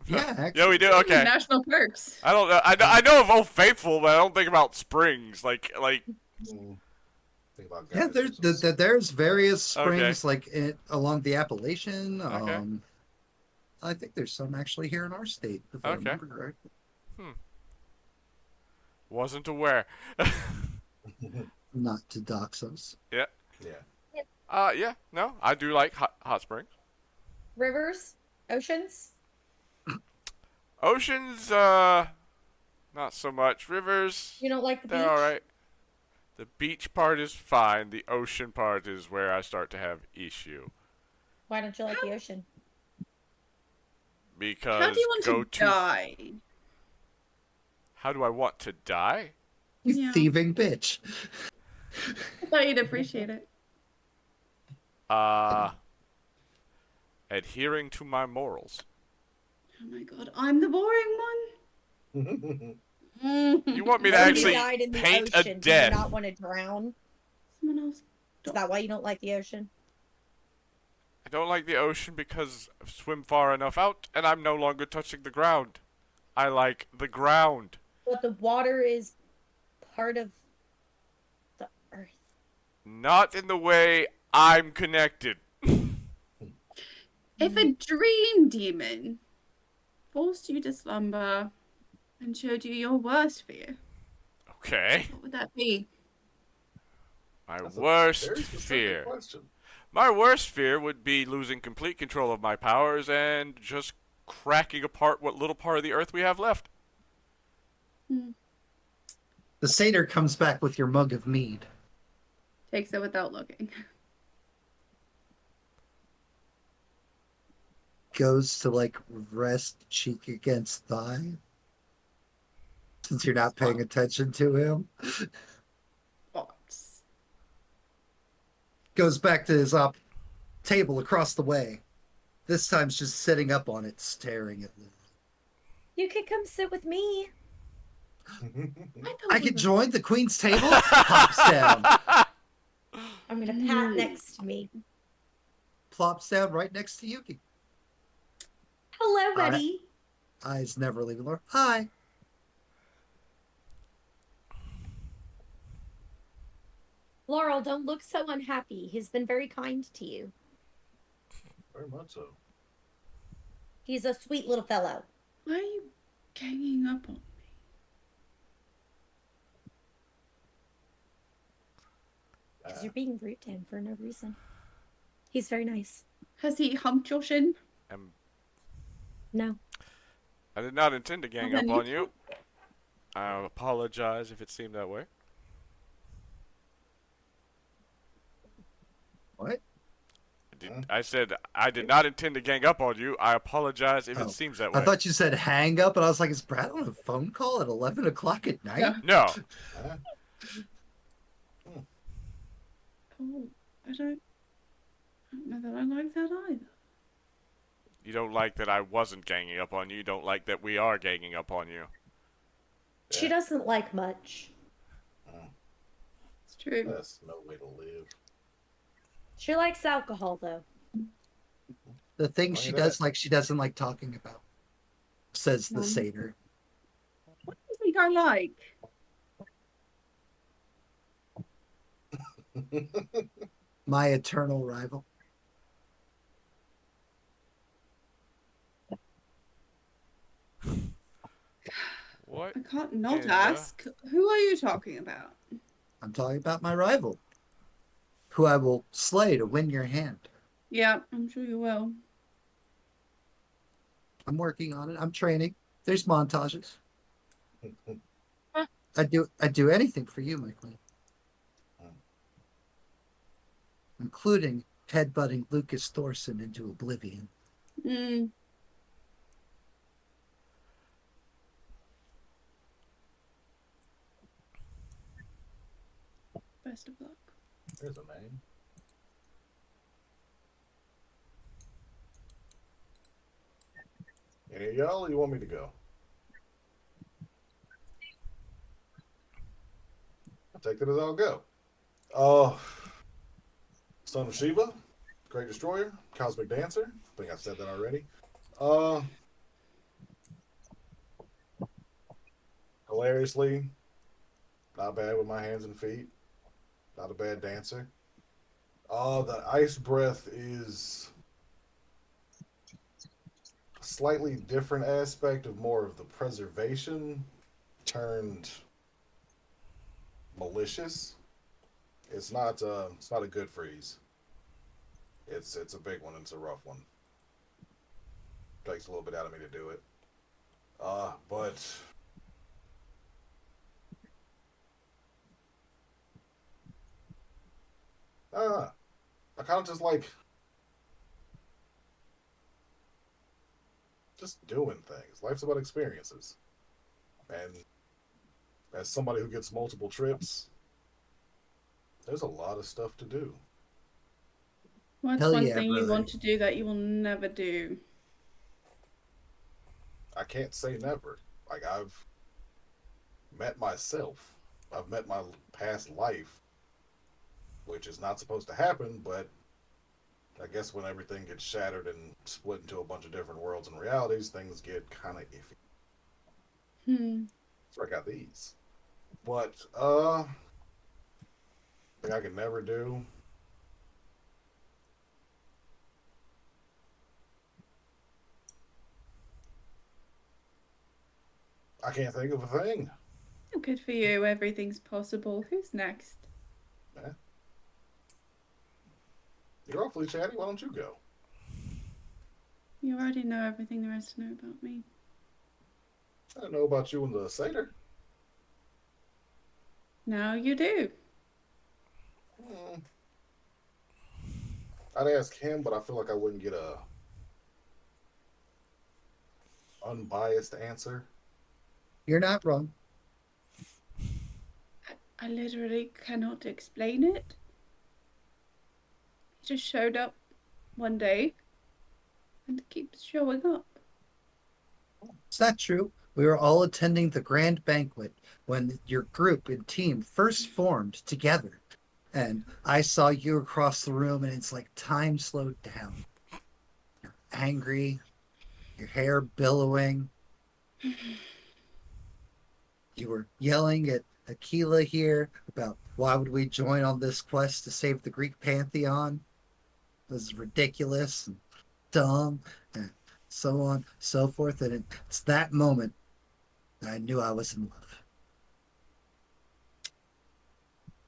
Speaker 2: Yeah, actually.
Speaker 1: Yeah, we do. Okay.
Speaker 5: National parks.
Speaker 1: I don't know. I know of Old Faithful, but I don't think about springs. Like.
Speaker 6: Think about
Speaker 2: Yeah,
Speaker 6: guys.
Speaker 2: there's various springs
Speaker 1: Okay.
Speaker 2: like along the Appalachian.
Speaker 1: Okay.
Speaker 2: I think there's some actually here in our state, if I
Speaker 1: Okay.
Speaker 2: remember correctly.
Speaker 1: Wasn't aware.
Speaker 2: Not to dox us.
Speaker 1: Yeah.
Speaker 6: Yeah.
Speaker 1: Yeah. No, I do like hot springs.
Speaker 7: Rivers? Oceans?
Speaker 1: Oceans, not so much. Rivers,
Speaker 7: You don't like the
Speaker 1: they're
Speaker 7: beach?
Speaker 1: alright. The beach part is fine. The ocean part is where I start to have issue.
Speaker 7: Why don't you like the ocean?
Speaker 1: Because
Speaker 5: How do you want
Speaker 1: go
Speaker 5: to die?
Speaker 1: How do I want to die?
Speaker 2: You
Speaker 5: Yeah.
Speaker 2: thieving bitch.
Speaker 5: I thought you'd appreciate it.
Speaker 1: Adhering to my morals.
Speaker 5: Oh my god, I'm the boring one.
Speaker 1: You want me to
Speaker 7: Somebody
Speaker 1: actually
Speaker 7: died in the
Speaker 1: paint
Speaker 7: ocean.
Speaker 1: a
Speaker 7: Do you
Speaker 1: death?
Speaker 7: not want to drown?
Speaker 5: Someone else.
Speaker 7: Is that why you don't like the ocean?
Speaker 1: I don't like the ocean because I swim far enough out and I'm no longer touching the ground. I like the ground.
Speaker 7: But the water is part of the earth.
Speaker 1: Not in the way I'm connected.
Speaker 5: If a dream demon forced you to slumber and showed you your worst fear,
Speaker 1: Okay.
Speaker 5: what would that be?
Speaker 1: My
Speaker 6: That's a
Speaker 1: worst
Speaker 6: very specific
Speaker 1: fear.
Speaker 6: question.
Speaker 1: My worst fear would be losing complete control of my powers and just cracking apart what little part of the earth we have left.
Speaker 2: The satyr comes back with your mug of mead.
Speaker 5: Takes it without looking.
Speaker 2: Goes to like rest cheek against thigh. Since you're not paying attention to him.
Speaker 5: Thoughts.
Speaker 2: Goes back to his table across the way. This time just sitting up on it, staring at me.
Speaker 7: You could come sit with me.
Speaker 2: I could join the queen's table. Pops down.
Speaker 7: I'm gonna pat next to me.
Speaker 2: Plops down right next to Yuki.
Speaker 7: Hello, buddy.
Speaker 2: Eyes never leaving Laura. Hi.
Speaker 7: Laurel, don't look so unhappy. He's been very kind to you.
Speaker 6: Very much so.
Speaker 7: He's a sweet little fellow.
Speaker 5: Why are you ganging up on me?
Speaker 7: Because you're being rude to him for no reason. He's very nice.
Speaker 5: Has he humped your shin?
Speaker 7: No.
Speaker 1: I did not intend to gang
Speaker 5: Well,
Speaker 1: up
Speaker 5: then
Speaker 1: on you. I apologize if it seemed that way.
Speaker 2: What?
Speaker 1: I said I did not intend to gang up on you. I apologize if
Speaker 2: Oh,
Speaker 1: it seems that way.
Speaker 2: I thought you said hang up, and I was like, is Brad on a phone call at 11 o'clock at night?
Speaker 5: Yeah.
Speaker 1: No.
Speaker 5: Oh, I don't know that I like that either.
Speaker 1: You don't like that I wasn't ganging up on you. You don't like that we are ganging up on you.
Speaker 7: She doesn't like much.
Speaker 5: It's true.
Speaker 6: That's no way to live.
Speaker 7: She likes alcohol, though.
Speaker 2: The thing
Speaker 6: Why
Speaker 2: she
Speaker 6: that?
Speaker 2: does like, she doesn't like talking about, says the satyr.
Speaker 5: What do you think I like?
Speaker 2: My eternal rival.
Speaker 1: What?
Speaker 5: I can't not
Speaker 1: And,
Speaker 5: ask. Who are you talking about?
Speaker 2: I'm talking about my rival, who I will slay to win your hand.
Speaker 5: Yeah, I'm sure you will.
Speaker 2: I'm working on it. I'm training. There's montages.
Speaker 4: Huh.
Speaker 2: I'd do anything for you, my queen. Including headbutting Lucas Thorson into oblivion.
Speaker 5: Mm, best of luck.
Speaker 6: There's a name. Any of y'all, or you want me to go? I'll take it as I'll go. Uh, Son of Shiva, Great Destroyer, Cosmic Dancer. I think I said that already. Uh, Hilariously, not bad with my hands and feet. Not a bad dancer. The ice breath is a slightly different aspect of more of the preservation turned malicious. It's not a good freeze. It's a big one. It's a rough one. Takes a little bit out of me to do it. But I kind of just like just doing things. Life's about experiences, and as somebody who gets multiple trips, there's a lot of stuff to do.
Speaker 5: What's
Speaker 2: Hell
Speaker 5: one
Speaker 2: yeah,
Speaker 5: thing you
Speaker 2: brother.
Speaker 5: want to do that you will never do?
Speaker 6: I can't say never. Like I've met myself. I've met my past life, which is not supposed to happen, but I guess when everything gets shattered and split into a bunch of different worlds and realities, things get kind of iffy.
Speaker 5: Hmm.
Speaker 6: So I got these. But thing I can never do. I can't think of a thing.
Speaker 5: Good for you. Everything's possible. Who's next?
Speaker 6: Man. You're awfully chatty. Why don't you go?
Speaker 5: You already know everything there is to know about me.
Speaker 6: I don't know about you and the satyr.
Speaker 5: Now you do.
Speaker 6: Hmm. I'd ask him, but I feel like I wouldn't get a unbiased answer.
Speaker 2: You're not wrong.
Speaker 5: I literally cannot explain it. He just showed up one day and keeps showing up.
Speaker 2: Is that true? We were all attending the grand banquet when your group and team first formed together. And I saw you across the room, and it's like time slowed down. You're angry, your hair billowing. You were yelling at Aquila here about why would we join on this quest to save the Greek pantheon? This is ridiculous and dumb and so on, so forth. And it's that moment that I knew I was in love.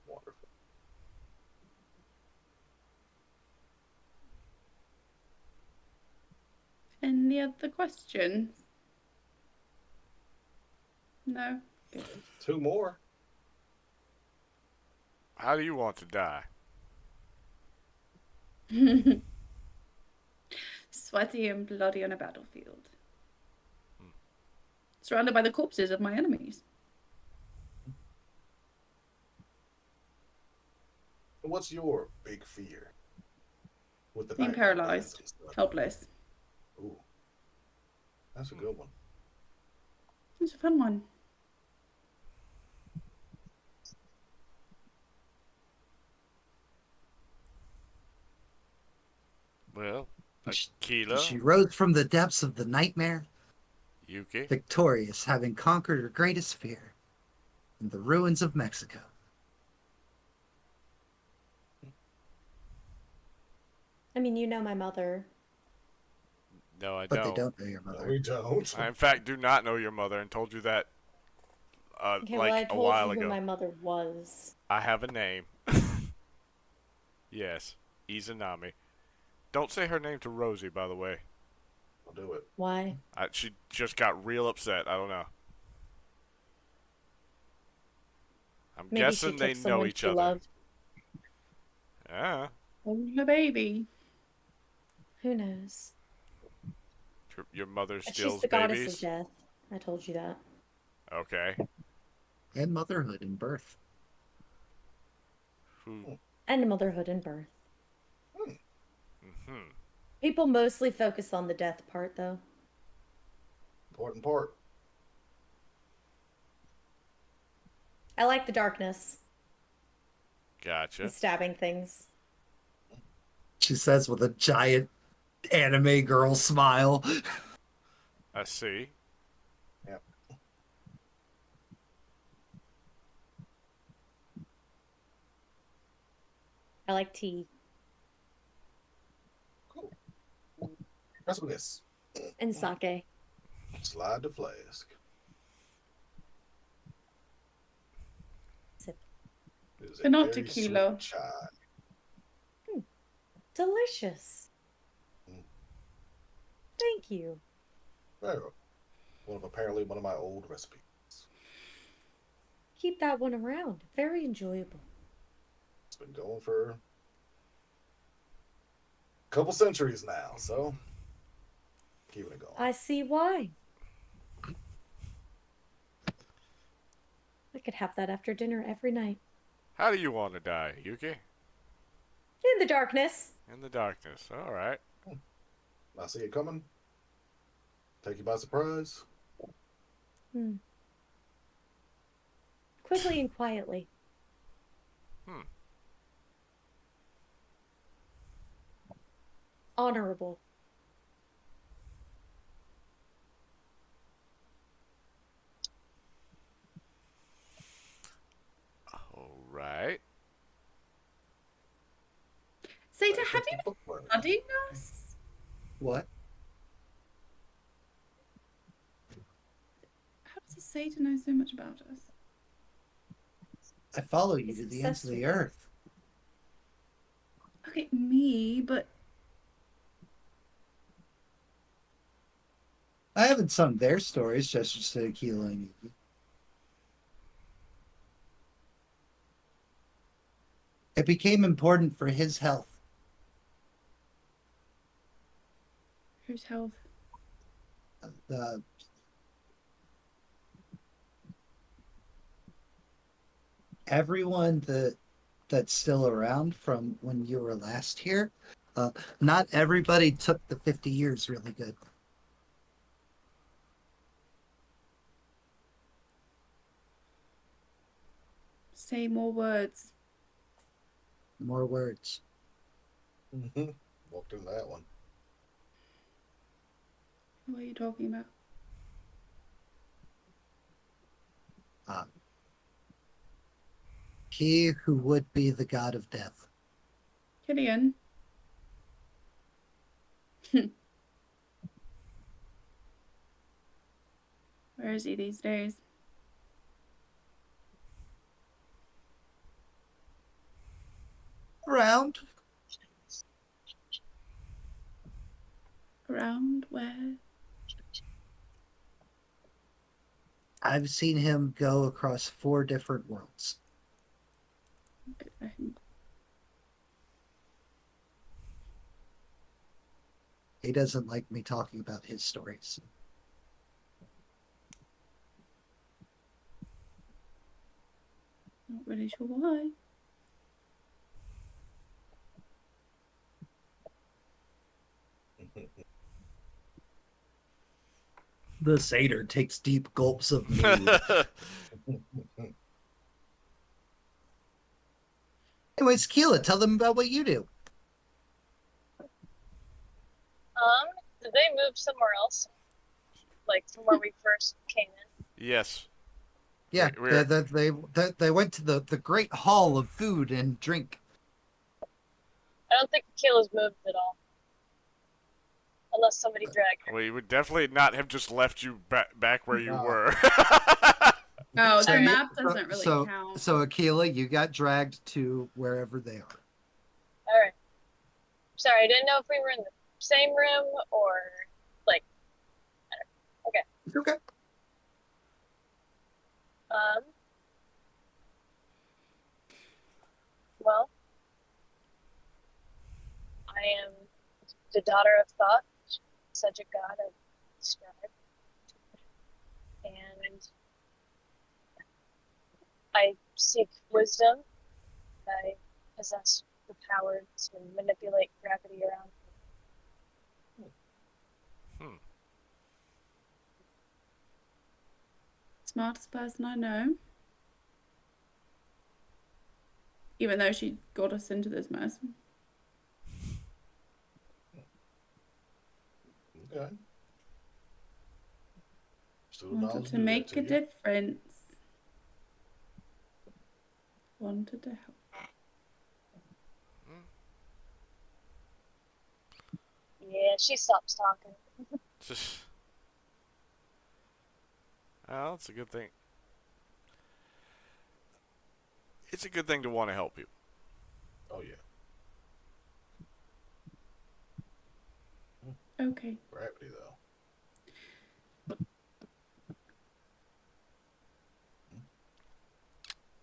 Speaker 6: Wonderful.
Speaker 5: Any other questions? No? Good.
Speaker 6: Two more.
Speaker 1: How do you want to die?
Speaker 5: Sweaty and bloody on a battlefield. Surrounded by the corpses of my enemies.
Speaker 6: What's your big fear? With the
Speaker 5: Being
Speaker 6: night
Speaker 5: paralyzed.
Speaker 6: and stuff?
Speaker 5: Helpless.
Speaker 6: Ooh, that's a good one.
Speaker 5: It's a fun one.
Speaker 1: Well,
Speaker 2: She
Speaker 1: Aquila,
Speaker 2: rose from the depths of the nightmare,
Speaker 1: Yuki.
Speaker 2: victorious, having conquered her greatest fear in the ruins of Mexico.
Speaker 7: I mean, you know my mother.
Speaker 1: No, I
Speaker 2: But they
Speaker 1: don't.
Speaker 2: don't know your
Speaker 6: No,
Speaker 2: mother.
Speaker 6: we don't.
Speaker 1: I, in fact, do not know your mother and told you that
Speaker 7: Okay, well, I
Speaker 1: like a
Speaker 7: told
Speaker 1: while
Speaker 7: you who
Speaker 1: ago.
Speaker 7: my mother was.
Speaker 1: I have a name. Yes, Izanami. Don't say her name to Rosie, by the way.
Speaker 6: I'll do it.
Speaker 7: Why?
Speaker 1: She just got real upset. I don't know. I'm
Speaker 7: Maybe she
Speaker 1: guessing
Speaker 7: took
Speaker 1: they know
Speaker 7: someone
Speaker 1: each
Speaker 7: she
Speaker 1: other.
Speaker 7: loved.
Speaker 1: Yeah.
Speaker 5: Oh, the baby.
Speaker 7: Who knows?
Speaker 1: Your mother
Speaker 7: She's
Speaker 1: steals
Speaker 7: the goddess
Speaker 1: babies?
Speaker 7: of death. I told you that.
Speaker 1: Okay.
Speaker 2: And motherhood and birth.
Speaker 1: Who?
Speaker 7: And motherhood and birth.
Speaker 1: Mm-hmm.
Speaker 7: People mostly focus on the death part, though.
Speaker 6: Important part.
Speaker 7: I like the darkness.
Speaker 1: Gotcha.
Speaker 7: And stabbing things.
Speaker 2: She says with a giant anime girl smile.
Speaker 1: I see.
Speaker 6: Yep.
Speaker 7: I like tea.
Speaker 6: Cool. That's what this.
Speaker 7: And sake.
Speaker 6: Slide the flask.
Speaker 7: Sip.
Speaker 6: It is a
Speaker 5: But not
Speaker 6: very
Speaker 5: tequila.
Speaker 6: sweet chai.
Speaker 7: Delicious.
Speaker 6: Mm.
Speaker 7: Thank you.
Speaker 6: Oh, apparently one of my old recipes.
Speaker 7: Keep that one around. Very enjoyable.
Speaker 6: It's been going for a couple centuries now, so keeping it going.
Speaker 7: I see why. I could have that after dinner every night.
Speaker 1: How do you want to die, Yuki?
Speaker 7: In the darkness.
Speaker 1: In the darkness. All right.
Speaker 6: I see it coming. Take you by surprise.
Speaker 7: Quickly and quietly. Honorable.
Speaker 1: All right.
Speaker 5: Sata, have you been
Speaker 6: Bookworm.
Speaker 5: studying us?
Speaker 2: What?
Speaker 5: How does Sata know so much about us?
Speaker 2: I follow you
Speaker 7: He's
Speaker 2: to the ends
Speaker 7: obsessed
Speaker 2: of the
Speaker 7: with it.
Speaker 2: earth.
Speaker 5: Okay, me, but
Speaker 2: I haven't sung their stories, just to Keela and Yuki. It became important for his health.
Speaker 5: whose health?
Speaker 2: Uh, everyone that's still around from when you were last here, not everybody took the 50 years really good.
Speaker 5: Say more words.
Speaker 2: More words.
Speaker 6: Walked into that one.
Speaker 5: What are you talking about?
Speaker 2: He who would be the god of death.
Speaker 5: Killian. Where is he these days?
Speaker 2: Around.
Speaker 5: Around where?
Speaker 2: I've seen him go across 4 different worlds.
Speaker 5: Good for him.
Speaker 2: He doesn't like me talking about his stories.
Speaker 5: Not really sure why.
Speaker 2: The satyr takes deep gulps of mead. Anyways, Keela, tell them about what you do.
Speaker 4: Did they move somewhere else? Like from where we first came in?
Speaker 1: Yes.
Speaker 2: Yeah,
Speaker 1: We're-
Speaker 2: they went to the great hall of food and drink.
Speaker 4: I don't think Keela's moved at all. Unless somebody dragged her.
Speaker 1: We would definitely not have just left you back where you
Speaker 6: No.
Speaker 1: were.
Speaker 5: Oh,
Speaker 2: So
Speaker 5: the
Speaker 2: you-
Speaker 5: map doesn't really
Speaker 2: so,
Speaker 5: count.
Speaker 2: So, Akela, you got dragged to wherever they are.
Speaker 4: Alright. Sorry, I didn't know if we were in the same room or like. Okay.
Speaker 2: It's okay.
Speaker 4: Um. Well, I am the daughter of thought, such a god of scribe, and I seek wisdom. I possess the power to manipulate gravity around me.
Speaker 1: Hmm.
Speaker 5: Smartest person I know. Even though she got us into this mess.
Speaker 6: Okay. Still
Speaker 5: Wanted
Speaker 6: knowledge
Speaker 5: to
Speaker 6: do that
Speaker 5: make
Speaker 6: to
Speaker 5: a
Speaker 6: you.
Speaker 5: difference. Wanted to help.
Speaker 4: Yeah, she stops talking.
Speaker 1: Just, well, it's a good thing. It's a good thing to want to help you.
Speaker 6: Oh yeah.
Speaker 5: Okay.
Speaker 6: Gravity though.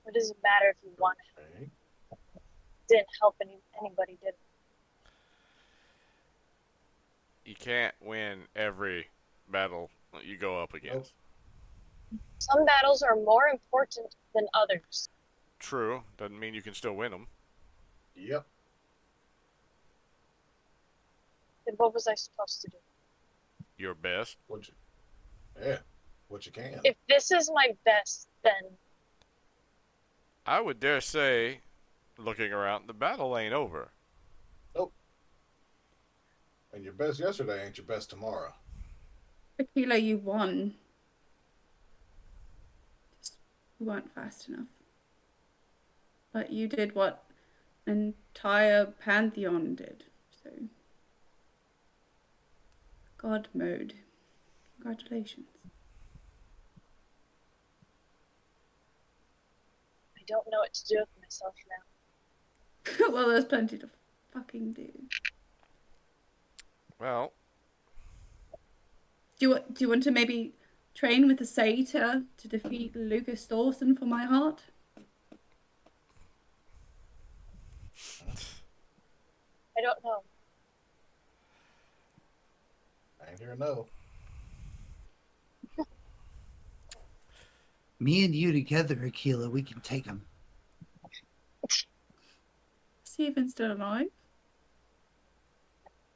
Speaker 4: What does it matter if you want it?
Speaker 6: Okay.
Speaker 4: Didn't help anybody, did it?
Speaker 1: You can't win every battle you go up
Speaker 6: Nope.
Speaker 1: against.
Speaker 4: Some battles are more important than others.
Speaker 1: True. Doesn't mean you can still win them.
Speaker 6: Yep.
Speaker 4: Then what was I supposed to do?
Speaker 1: Your best.
Speaker 6: What you? Yeah. What you can.
Speaker 4: If this is my best, then
Speaker 1: I would dare say, looking around, the battle ain't over.
Speaker 6: Nope. And your best yesterday ain't your best tomorrow.
Speaker 5: Tequila, you won. Just you weren't fast enough. But you did what an entire pantheon did. So, God mode. Congratulations.
Speaker 4: I don't know what to do with myself now.
Speaker 5: Well, there's plenty to fucking do.
Speaker 1: Well,
Speaker 5: Do you want to maybe train with the satyr to defeat Lucas Dawson for my heart?
Speaker 4: I don't know.
Speaker 6: I ain't here no.
Speaker 2: Me and you together, Aquila, we can take him.
Speaker 5: Is he even still alive?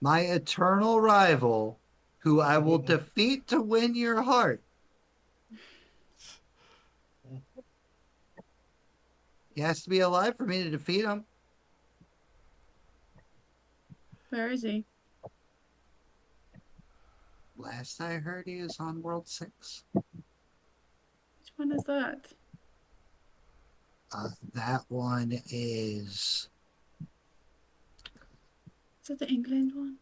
Speaker 2: My eternal rival, who I will defeat to win your heart. He has to be alive for me to defeat him.
Speaker 5: Where is he?
Speaker 2: Last I heard, he is on World 6.
Speaker 5: Which one is that?
Speaker 2: That one is...
Speaker 5: Is that the England one?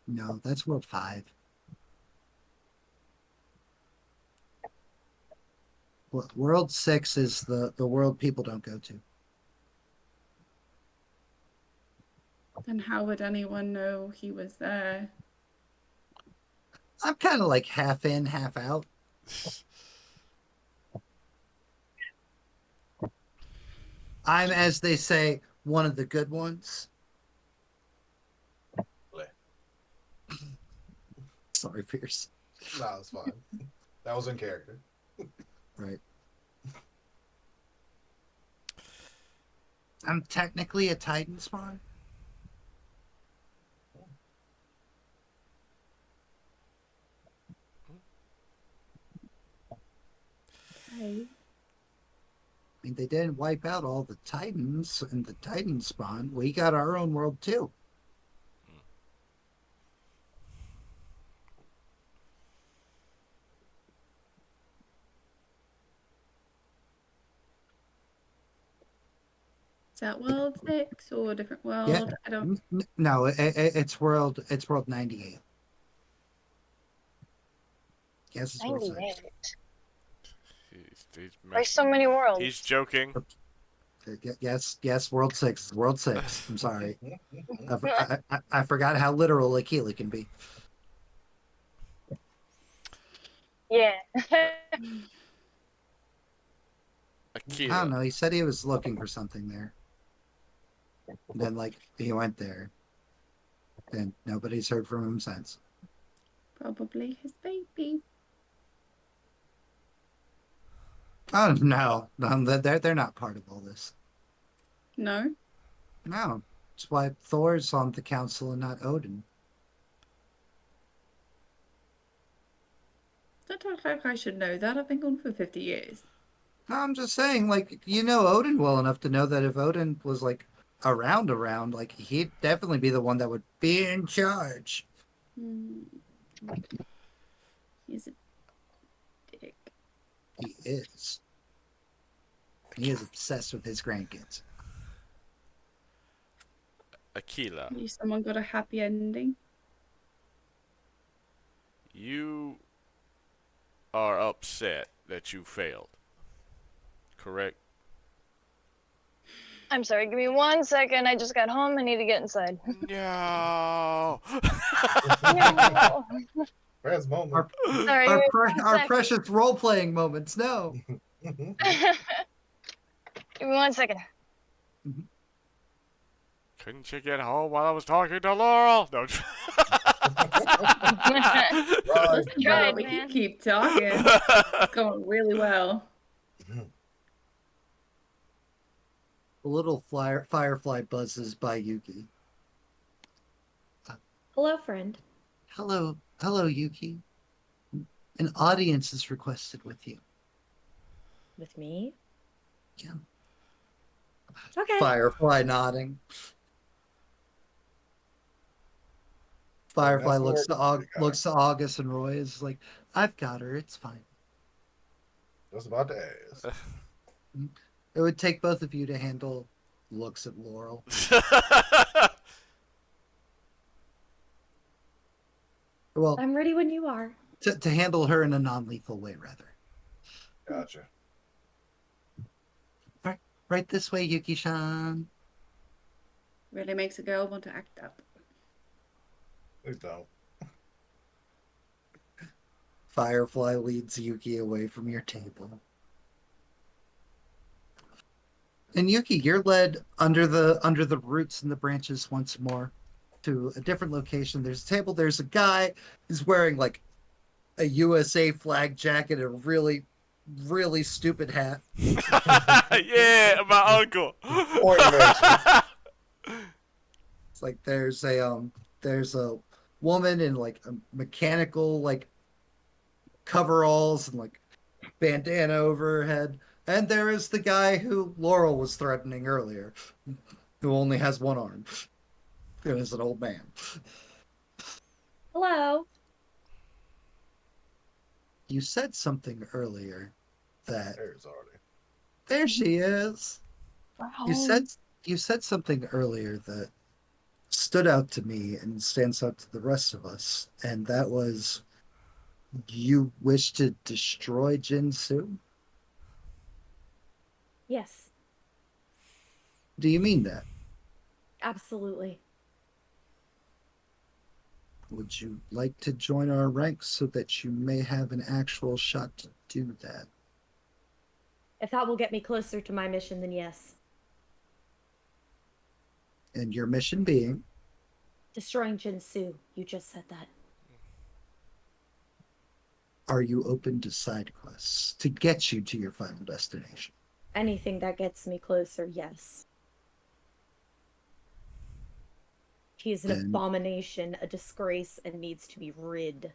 Speaker 2: No, that's World 5. World 6 is the world people don't go to.
Speaker 5: Then how would anyone know he was there?
Speaker 2: I'm kind of like half in, half out. I'm, as they say, one of the good ones. Sorry, Pierce.
Speaker 6: No, it's fine. That was in character.
Speaker 2: Right. I'm technically a Titan spawn.
Speaker 5: Hey.
Speaker 2: I mean, they didn't wipe out all the Titans in the Titan spawn. We got our own world too.
Speaker 5: Is that World 6 or a different world?
Speaker 2: Yeah.
Speaker 5: I don't...
Speaker 2: No, it's world 98. Yes, it's World 6.
Speaker 4: 98.
Speaker 1: he's
Speaker 4: Why so many worlds?
Speaker 1: He's joking.
Speaker 2: Yes, World 6. World 6. I'm sorry. I forgot how literal Aquila can be.
Speaker 4: Yeah.
Speaker 2: I
Speaker 1: Aquila.
Speaker 2: don't know. He said he was looking for something there. Then, like, he went there. And nobody's heard from him since.
Speaker 5: Probably his baby.
Speaker 2: Oh, no. They're not part of all this.
Speaker 5: No.
Speaker 2: No. That's why Thor's on the council and not Odin.
Speaker 5: Don't act like I should know that. I've been gone for 50 years.
Speaker 2: I'm just saying, like, you know Odin well enough to know that if Odin was, like, around, like, he'd definitely be the one that would be in charge.
Speaker 5: Hmm. He's a dick.
Speaker 2: He is. He is obsessed with his grandkids.
Speaker 1: Aquila,
Speaker 5: At least someone got a happy ending.
Speaker 1: you are upset that you failed, correct?
Speaker 4: I'm sorry, give me 1 second. I just got home. I need to get inside.
Speaker 1: No.
Speaker 4: No.
Speaker 6: Brad's moment.
Speaker 4: Sorry, give me 1
Speaker 2: Our
Speaker 4: second.
Speaker 2: precious role-playing moments, no.
Speaker 4: Give me 1 second.
Speaker 1: Couldn't you get home while I was talking to Laurel? No.
Speaker 6: Right.
Speaker 4: Tried,
Speaker 5: But you
Speaker 4: man.
Speaker 5: keep talking. It's going really well.
Speaker 2: A little firefly buzzes by Yuki.
Speaker 7: Hello, friend.
Speaker 2: Hello, Yuki. An audience is requested with you.
Speaker 7: With me?
Speaker 2: Yeah.
Speaker 7: Okay.
Speaker 2: Firefly nodding. Firefly
Speaker 6: That's
Speaker 2: looks to August and Roy is like, I've got her. It's fine.
Speaker 6: Just about to ask.
Speaker 2: It would take both of you to handle looks at Laurel. Well,
Speaker 7: I'm ready when you are.
Speaker 2: to handle her in a non-lethal way, rather.
Speaker 6: Gotcha.
Speaker 2: Right this way, Yuki-chan.
Speaker 5: Really makes a girl want to act up.
Speaker 6: Please don't.
Speaker 2: Firefly leads Yuki away from your table. And Yuki, you're led under the roots and the branches once more to a different location. There's a table. There's a guy who's wearing like a USA flag jacket and a really, really stupid hat.
Speaker 1: Yeah, my uncle.
Speaker 2: It's like there's a woman in like a mechanical like coveralls and like bandana over her head. And there is the guy who Laurel was threatening earlier, who only has one arm. And is an old man.
Speaker 7: Hello.
Speaker 2: You said something earlier that
Speaker 6: There's already.
Speaker 2: there she is.
Speaker 4: Wow.
Speaker 2: You said something earlier that stood out to me and stands out to the rest of us, and that was you wish to destroy Jinsu?
Speaker 7: Yes,
Speaker 2: Do you mean that?
Speaker 7: absolutely.
Speaker 2: Would you like to join our ranks so that you may have an actual shot to do that?
Speaker 7: If that will get me closer to my mission, then yes.
Speaker 2: And your mission being?
Speaker 7: Destroying Jinsu. You just said that.
Speaker 2: Are you open to side quests to get you to your final destination?
Speaker 7: Anything that gets me closer, yes. He is an
Speaker 2: Then-
Speaker 7: abomination, a disgrace, and needs to be rid.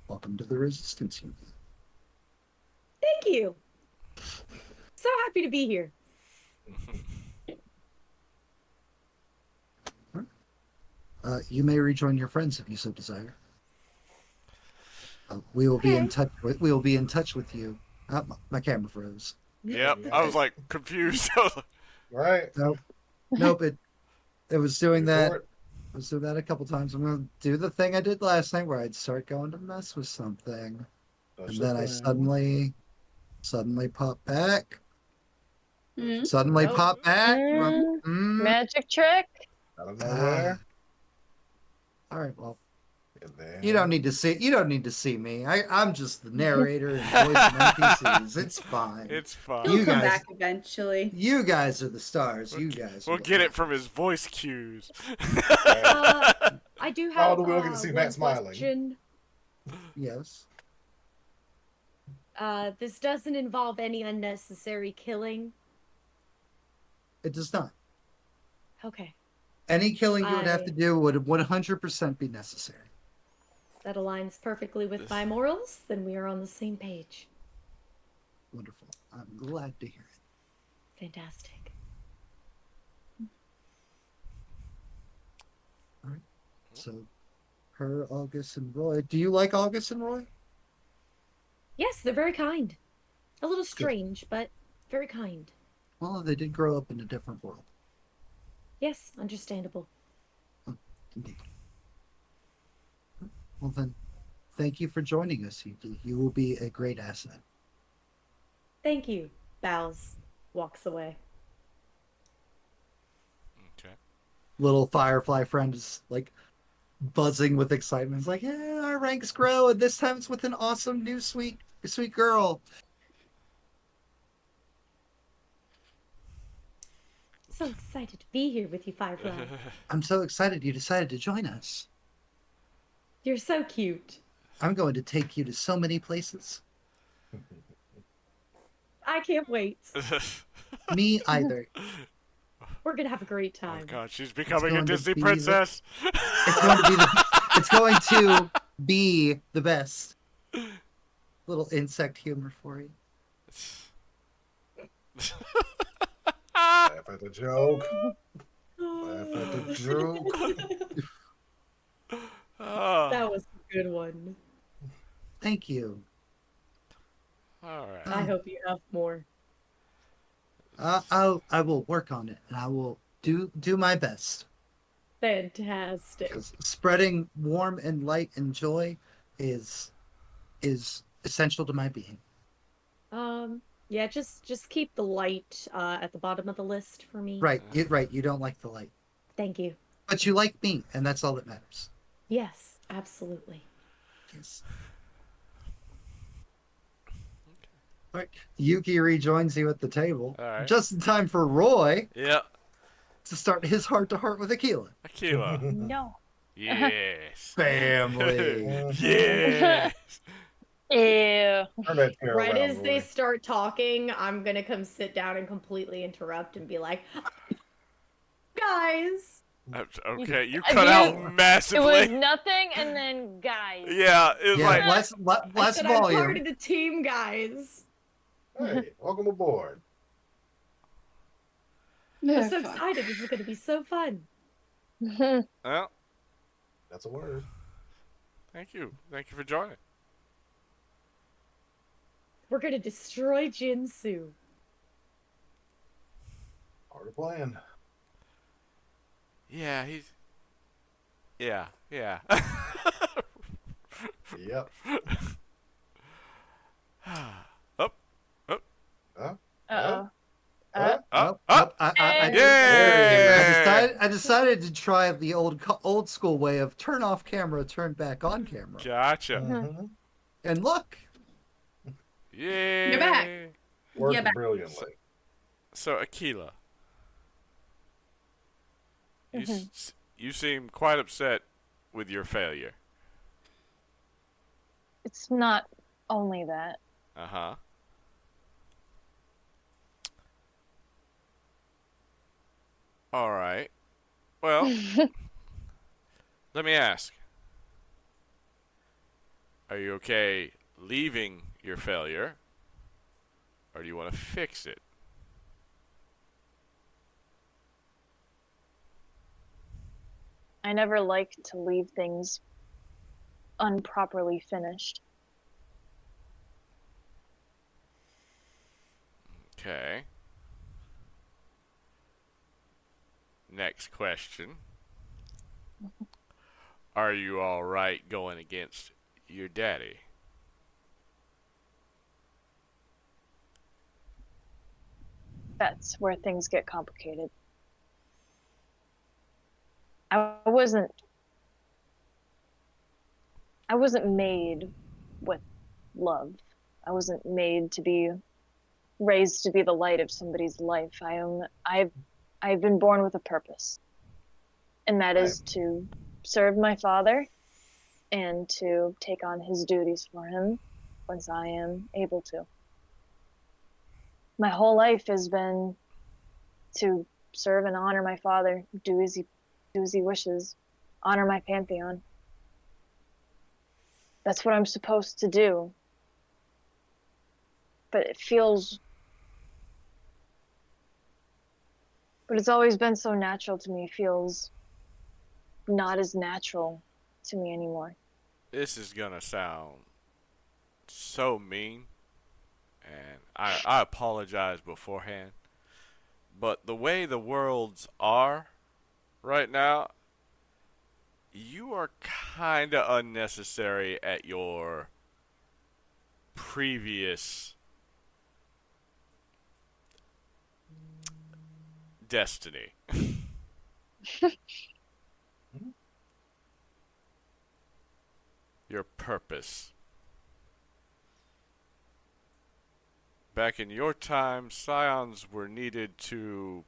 Speaker 2: Welcome to the Resistance Union.
Speaker 7: Thank you. So happy to be here.
Speaker 2: You may rejoin your friends if you so desire. We will be in touch. We will be in touch with you. My camera froze.
Speaker 1: Yep, I was like confused.
Speaker 6: Right.
Speaker 2: Nope. It was doing that.
Speaker 6: Report.
Speaker 2: I was doing that a couple times. I'm gonna do the thing I did last night where I'd start going to mess with something. And then I suddenly pop back.
Speaker 5: Mhm.
Speaker 2: Suddenly
Speaker 3: Oh.
Speaker 2: pop back.
Speaker 4: Magic trick.
Speaker 6: Out of nowhere.
Speaker 2: All right, well,
Speaker 6: And then
Speaker 2: you don't need to see me. I'm just the narrator and voice of NPCs. It's fine.
Speaker 1: It's fine.
Speaker 5: He'll
Speaker 2: You
Speaker 5: come
Speaker 2: guys-
Speaker 5: back eventually.
Speaker 2: You guys are the stars. You guys.
Speaker 1: We'll
Speaker 2: are the
Speaker 1: get it
Speaker 2: fun.
Speaker 1: from his voice cues.
Speaker 7: I do
Speaker 6: How
Speaker 7: have
Speaker 6: do we look and see
Speaker 7: one
Speaker 6: Matt smiling?
Speaker 7: question.
Speaker 2: Yes.
Speaker 7: This doesn't involve any unnecessary killing.
Speaker 2: It does not.
Speaker 7: Okay,
Speaker 2: Any killing you would have
Speaker 7: I-
Speaker 2: to do would 100% be necessary.
Speaker 7: that aligns perfectly with my morals. Then we are on the same page.
Speaker 2: Wonderful. I'm glad to hear it.
Speaker 7: Fantastic.
Speaker 2: All right. So, her, August, and Roy. Do you like August and Roy?
Speaker 7: Yes, they're very kind. A little strange, but very kind.
Speaker 2: Well, they did grow up in a different world.
Speaker 7: Yes, understandable.
Speaker 2: Indeed. Well, then, thank you for joining us, Yuki. You will be a great asset.
Speaker 7: Thank you. Bows. Walks away.
Speaker 1: Okay.
Speaker 2: Little Firefly friend is like buzzing with excitement. It's like, yeah, our ranks grow, and this time it's with an awesome new sweet girl.
Speaker 7: So excited to be here with you, Firefly.
Speaker 2: I'm so excited you decided to join us.
Speaker 7: You're so cute.
Speaker 2: I'm going to take you to so many places.
Speaker 7: I can't wait.
Speaker 2: Me either.
Speaker 7: We're gonna have a great
Speaker 1: Oh
Speaker 7: time.
Speaker 1: god, she's becoming a
Speaker 2: going to
Speaker 1: Disney
Speaker 2: be
Speaker 1: princess.
Speaker 2: It's going to be the best. Little insect humor for you.
Speaker 6: laugh at the joke. Laugh at the joke.
Speaker 1: Oh,
Speaker 7: That was a good one.
Speaker 2: Thank you.
Speaker 1: all right.
Speaker 7: I hope you have more.
Speaker 2: I will work on it, and I will do my best.
Speaker 7: Fantastic.
Speaker 2: 'Cause spreading warm and light and joy is essential to my being.
Speaker 7: Yeah, just keep the light at the bottom of the list for me.
Speaker 2: Right, you don't like the light,
Speaker 7: Thank you.
Speaker 2: but you like me, and that's all that matters.
Speaker 7: Yes, absolutely.
Speaker 2: Yes. All right. Yuki rejoins you at the table,
Speaker 1: All right.
Speaker 2: just in time for Roy
Speaker 1: Yeah.
Speaker 2: to start his heart-to-heart with Aquila.
Speaker 1: Aquila.
Speaker 4: No.
Speaker 1: Yes.
Speaker 2: Family.
Speaker 1: Yes.
Speaker 4: Ew.
Speaker 6: Turn that chair
Speaker 7: Right
Speaker 6: around,
Speaker 7: as they
Speaker 6: Roy.
Speaker 7: start talking, I'm gonna come sit down and completely interrupt and be like, guys.
Speaker 1: Okay, you
Speaker 4: I
Speaker 1: cut
Speaker 4: do-
Speaker 1: out
Speaker 4: It was
Speaker 1: massively.
Speaker 4: nothing, and then guys.
Speaker 1: Yeah, it was
Speaker 2: Yeah,
Speaker 1: like
Speaker 2: less
Speaker 7: I said I'm part
Speaker 2: volume.
Speaker 7: of the team, guys.
Speaker 6: Hey, welcome aboard.
Speaker 7: I'm so excited. This is gonna be so fun.
Speaker 1: well,
Speaker 6: That's a word.
Speaker 1: thank you. Thank you for joining.
Speaker 7: We're gonna destroy Jinsu.
Speaker 6: Part of the plan.
Speaker 1: Yeah, he's Yeah.
Speaker 6: Yep.
Speaker 1: Up.
Speaker 6: Huh?
Speaker 4: Uh-oh.
Speaker 1: Up.
Speaker 4: Hey.
Speaker 2: I decided to try the old school way of turn off camera, turn back on camera,
Speaker 1: Gotcha.
Speaker 6: Mhm.
Speaker 2: and look.
Speaker 1: Yeah.
Speaker 5: You're back.
Speaker 6: Worked
Speaker 5: Yeah, but-
Speaker 6: brilliantly.
Speaker 1: So Aquila, you seem quite upset with your failure.
Speaker 4: It's not only that.
Speaker 1: Uh-huh. All right. Well, let me ask. Are you okay leaving your failure? Or do you want to fix it?
Speaker 4: I never like to leave things unproperly finished.
Speaker 1: Okay. Next question. Are you all right going against your daddy?
Speaker 4: that's where things get complicated. I wasn't I wasn't made with love. I wasn't made to be raised to be the light of somebody's life. I've been born with a purpose, and that
Speaker 6: Right.
Speaker 4: is to serve my father and to take on his duties for him once I am able to. My whole life has been to serve and honor my father, do as he wishes, honor my pantheon. That's what I'm supposed to do. But it's always been so natural to me. It feels not as natural to me anymore.
Speaker 1: This is gonna sound so mean, and I apologize beforehand. But the way the worlds are right now, you are kinda unnecessary at your previous destiny. Your purpose. Back in your time, Scions were needed to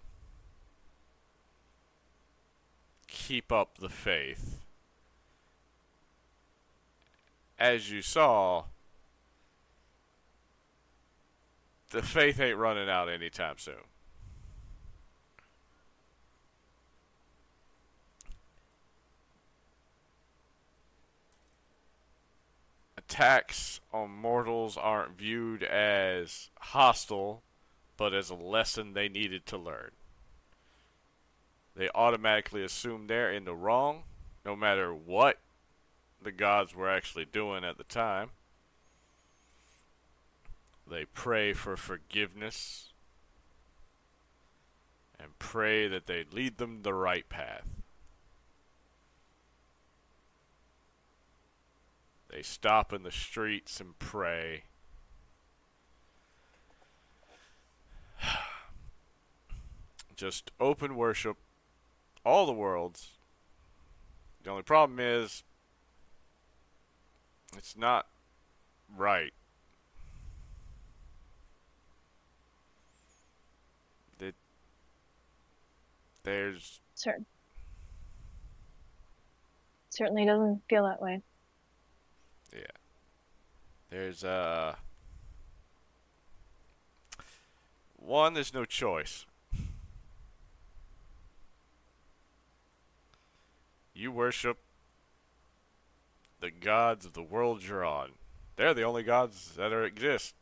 Speaker 1: keep up the faith. As you saw, the faith ain't running out anytime soon. Attacks on mortals aren't viewed as hostile, but as a lesson they needed to learn. They automatically assume they're in the wrong, no matter what the gods were actually doing at the time. They pray for forgiveness and pray that they lead them the right path. They stop in the streets and pray. Just open worship all the worlds. The only problem is it's not right. There's
Speaker 4: Certainly doesn't feel that way.
Speaker 1: there's one, there's no choice. You worship the gods of the world you're on. They're the only gods that exist.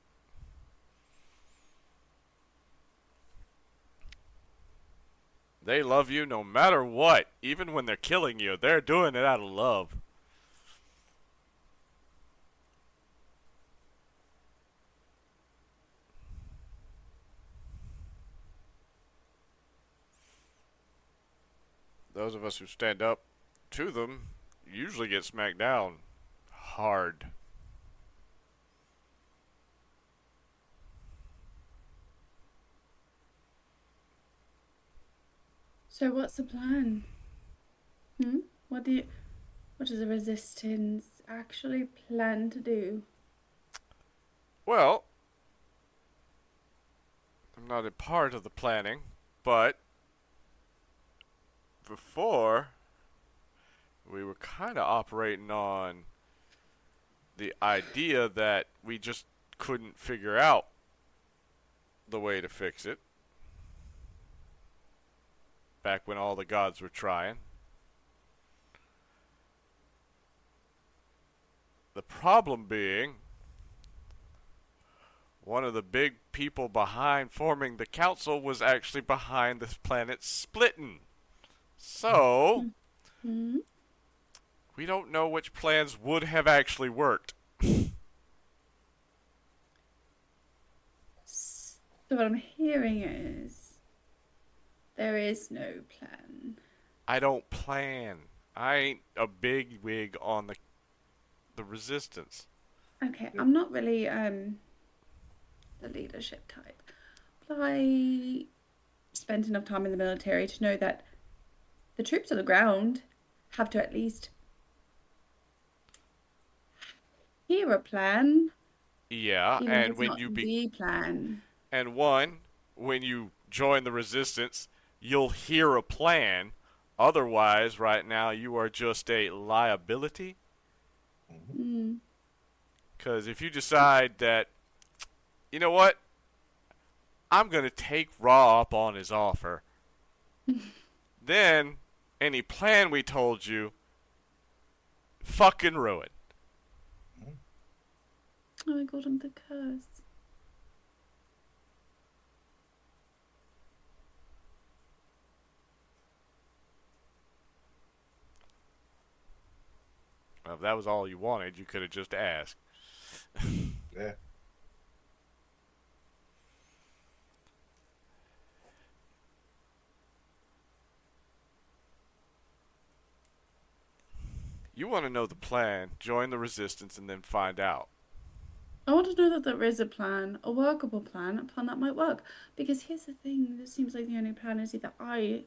Speaker 1: They love you no matter what. Even when they're killing you, they're doing it out of love. Those of us who stand up to them usually get smacked down hard.
Speaker 5: So what's the plan? What does the resistance actually plan to do?
Speaker 1: Well, I'm not a part of the planning, but before we were kind of operating on the idea that we just couldn't figure out the way to fix it. Back when all the gods were trying. The problem being, one of the big people behind forming the council was actually behind this planet splitting. So, we don't know which plans would have actually worked.
Speaker 5: So what I'm hearing is there is no plan.
Speaker 1: I don't plan. I ain't a big wig on the resistance.
Speaker 5: Okay, I'm not really the leadership type. But I spent enough time in the military to know that the troops on the ground have to at least hear a plan,
Speaker 1: Yeah,
Speaker 5: even if
Speaker 1: and
Speaker 5: it's
Speaker 1: when
Speaker 5: not
Speaker 1: you
Speaker 5: the plan.
Speaker 1: and one, when you join the resistance, you'll hear a plan. Otherwise, right now you are just a liability.
Speaker 5: Mm.
Speaker 1: Because if you decide that, you know what, I'm gonna take Raw up on his offer, then any plan we told you, fucking ruined.
Speaker 5: Oh, I got him the curse.
Speaker 1: Well, if that was all you wanted, you could have just asked.
Speaker 6: Yeah.
Speaker 1: You want to know the plan, join the resistance, and then find out.
Speaker 5: I want to know that there is a plan, a workable plan, a plan that might work. Because here's the thing, it seems like the only plan is either I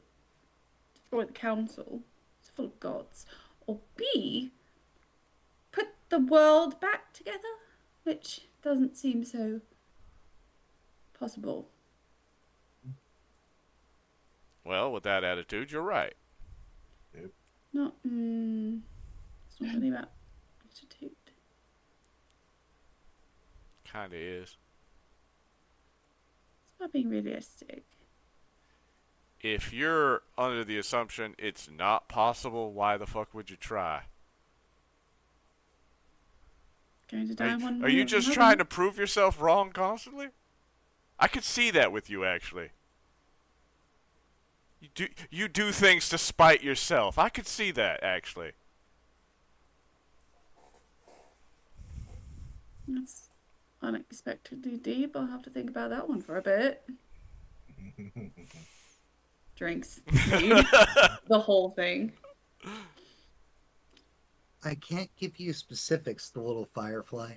Speaker 5: destroy the council, it's full of gods, or B, put the world back together, which doesn't seem so possible.
Speaker 1: Well, with that attitude, you're right.
Speaker 5: Not, it's not really about attitude.
Speaker 1: Kinda is.
Speaker 5: It's about being realistic.
Speaker 1: If you're under the assumption it's not possible, why the fuck would you try?
Speaker 5: Going to die one
Speaker 1: Are you
Speaker 5: way or
Speaker 1: just
Speaker 5: another.
Speaker 1: trying to prove yourself wrong constantly? I could see that with you, actually. You do things to spite yourself. I could see that, actually.
Speaker 5: That's unexpectedly deep. I'll have to think about that one for a bit. Drinks. Food. The whole thing.
Speaker 2: I can't give you specifics, the little firefly.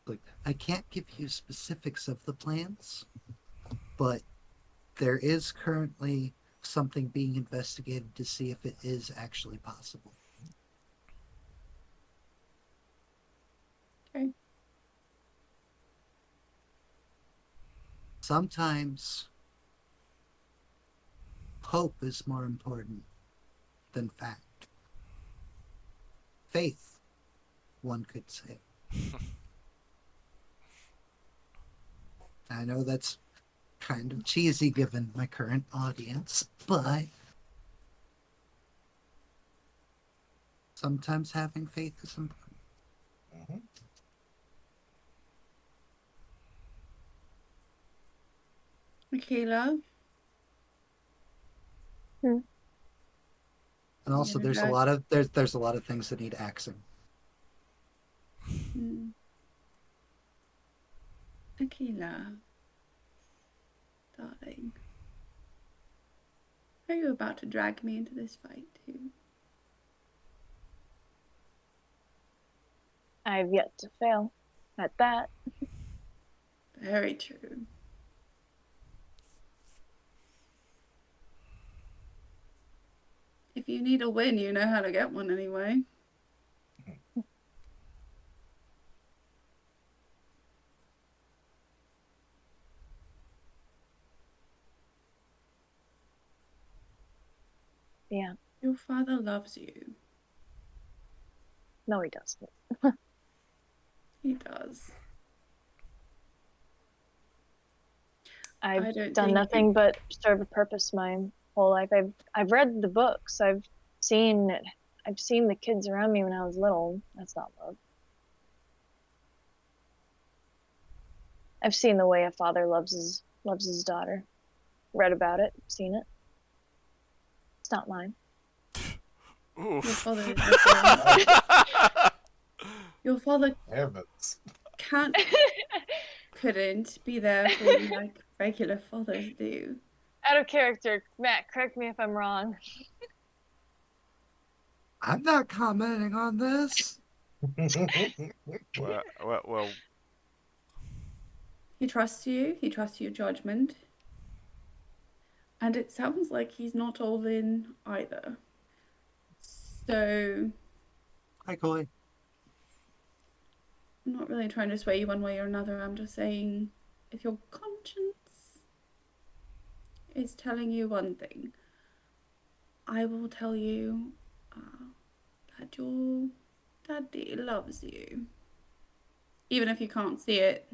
Speaker 2: Like, I can't give you specifics of the plans, but there is currently something being investigated to see if it is actually possible.
Speaker 5: Okay.
Speaker 2: Sometimes hope is more important than fact. Faith, one could say. I know that's kind of cheesy given my current audience, but sometimes having faith is important.
Speaker 6: Mm-hmm.
Speaker 5: Michaela.
Speaker 2: And also,
Speaker 5: Yeah,
Speaker 2: there's a
Speaker 5: I-
Speaker 2: lot of there's a lot of things that need axing.
Speaker 5: Michaela. Darling. Are you about to drag me into this fight too?
Speaker 4: I've yet to fail at that.
Speaker 5: Very true. If you need a win, you know how to get one anyway.
Speaker 4: Yeah.
Speaker 5: Your father loves you.
Speaker 4: No, he doesn't.
Speaker 5: He does. I
Speaker 4: I've
Speaker 5: don't
Speaker 4: done
Speaker 5: think
Speaker 4: nothing but serve a purpose my whole life. I've read the books. I've seen the kids around me when I was little. That's not love. I've seen the way a father loves his daughter. Read about it, seen it. It's not mine.
Speaker 5: Your
Speaker 1: Oof.
Speaker 5: father is different. Your father
Speaker 6: Heavens.
Speaker 5: couldn't be there for you like regular fathers do.
Speaker 4: Out of character, Matt. Correct me if I'm wrong.
Speaker 2: I'm not commenting on this.
Speaker 1: Well,
Speaker 5: He trusts you. He trusts your judgment. And it sounds like he's not all in either. So
Speaker 2: Hi, Koi.
Speaker 5: I'm not really trying to sway you one way or another. I'm just saying, if your conscience is telling you one thing, I will tell you that your daddy loves you. Even if you can't see it.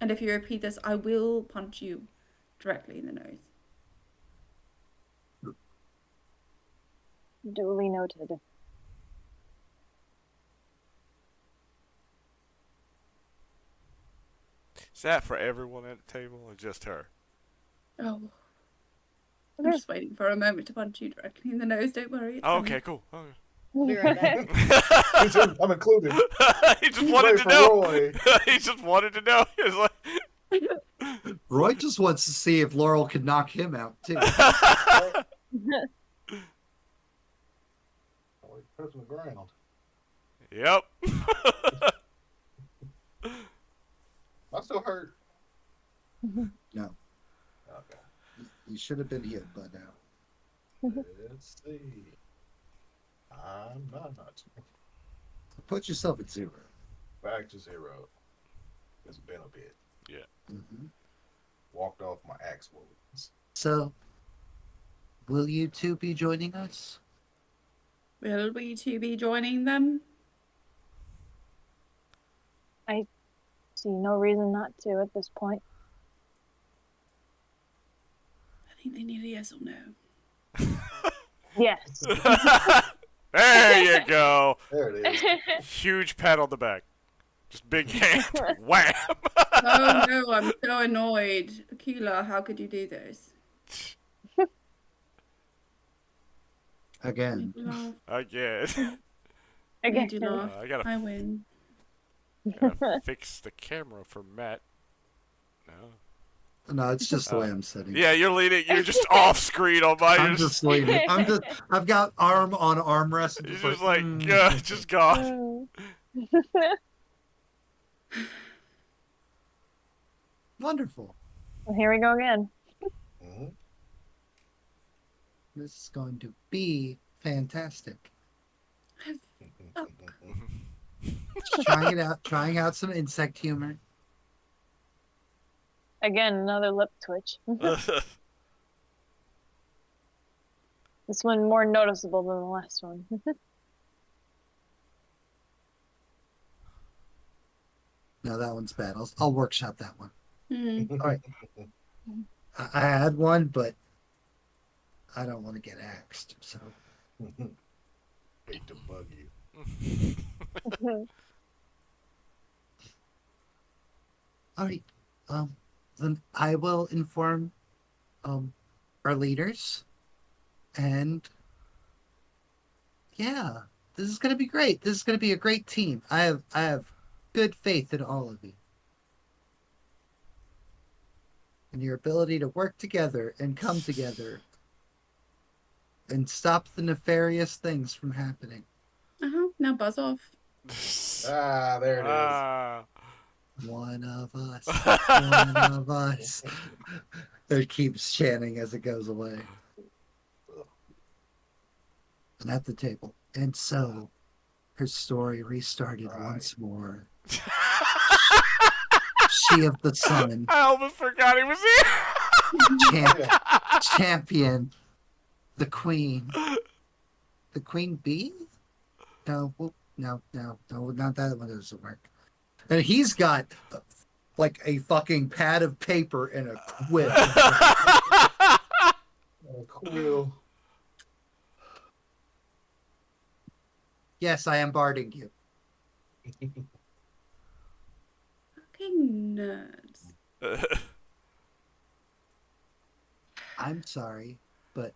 Speaker 5: And if you repeat this, I will punch you directly in the nose.
Speaker 4: Duly noted.
Speaker 1: Is that for everyone at the table or just her?
Speaker 5: Oh. I'm just waiting for a moment to punch you directly in the nose. Don't worry. It's coming.
Speaker 1: Okay, cool. Okay.
Speaker 7: Be right back.
Speaker 6: Me too. I'm included.
Speaker 1: He just wanted
Speaker 6: Wait
Speaker 1: to
Speaker 6: for
Speaker 1: know.
Speaker 6: Roy.
Speaker 1: He just wanted to know. He was like,
Speaker 2: Roy just wants to see if Laurel could knock him out, too.
Speaker 6: Oh, he's touching the ground.
Speaker 1: yep.
Speaker 6: Am I still hurt?
Speaker 2: No,
Speaker 6: Okay.
Speaker 2: you should have been healed by now.
Speaker 6: Let's see. I'm not.
Speaker 2: Put yourself at 0.
Speaker 6: Back to 0. It's been a bit.
Speaker 2: Mm-hmm.
Speaker 6: Walked off my axe wounds.
Speaker 2: So, will you two be joining us?
Speaker 5: Will we two be joining them?
Speaker 4: I see no reason not to at this point.
Speaker 5: I think they need a yes or no.
Speaker 4: Yes.
Speaker 1: There you go.
Speaker 6: There it is.
Speaker 1: Huge pat on the back. Just big hand. Wham.
Speaker 5: Oh no, I'm so annoyed. Akila, how could you do this?
Speaker 2: Again.
Speaker 5: Made you laugh.
Speaker 1: Again.
Speaker 5: Made you
Speaker 4: Again.
Speaker 5: laugh.
Speaker 1: I gotta
Speaker 5: I win.
Speaker 1: fix the camera for Matt. No.
Speaker 2: No, it's just the way I'm sitting.
Speaker 1: Yeah, you're leaning. You're just off screen on my.
Speaker 2: I'm just leaning. I've got arm on armrest.
Speaker 1: It's just like, just gone.
Speaker 2: Wonderful.
Speaker 4: Well, here we go again.
Speaker 6: Mhm.
Speaker 2: This is going to be fantastic. Trying out some insect humor.
Speaker 4: Again, another lip twitch. This one more noticeable than the last one.
Speaker 2: No, that one's bad. I'll workshop that one.
Speaker 5: Mhm.
Speaker 2: All right. I had one, but I don't want to get axed. So
Speaker 6: Hate to bug you.
Speaker 2: all right. Then I will inform our leaders, and yeah, this is gonna be great. This is gonna be a great team. I have good faith in all of you. And your ability to work together and come together and stop the nefarious things from happening.
Speaker 5: Now buzz off.
Speaker 6: Ah, there it is.
Speaker 1: Ah.
Speaker 2: One of us. One of us. It keeps chanting as it goes away. And at the table. And so her story restarted once more. She of the sun.
Speaker 1: I almost forgot he was here.
Speaker 2: Champion. The queen. The queen bee? No, not that one doesn't work. And he's got like a fucking pad of paper and a quip.
Speaker 6: Quill.
Speaker 2: Yes, I am barding you.
Speaker 5: Fucking nerds.
Speaker 2: I'm sorry, but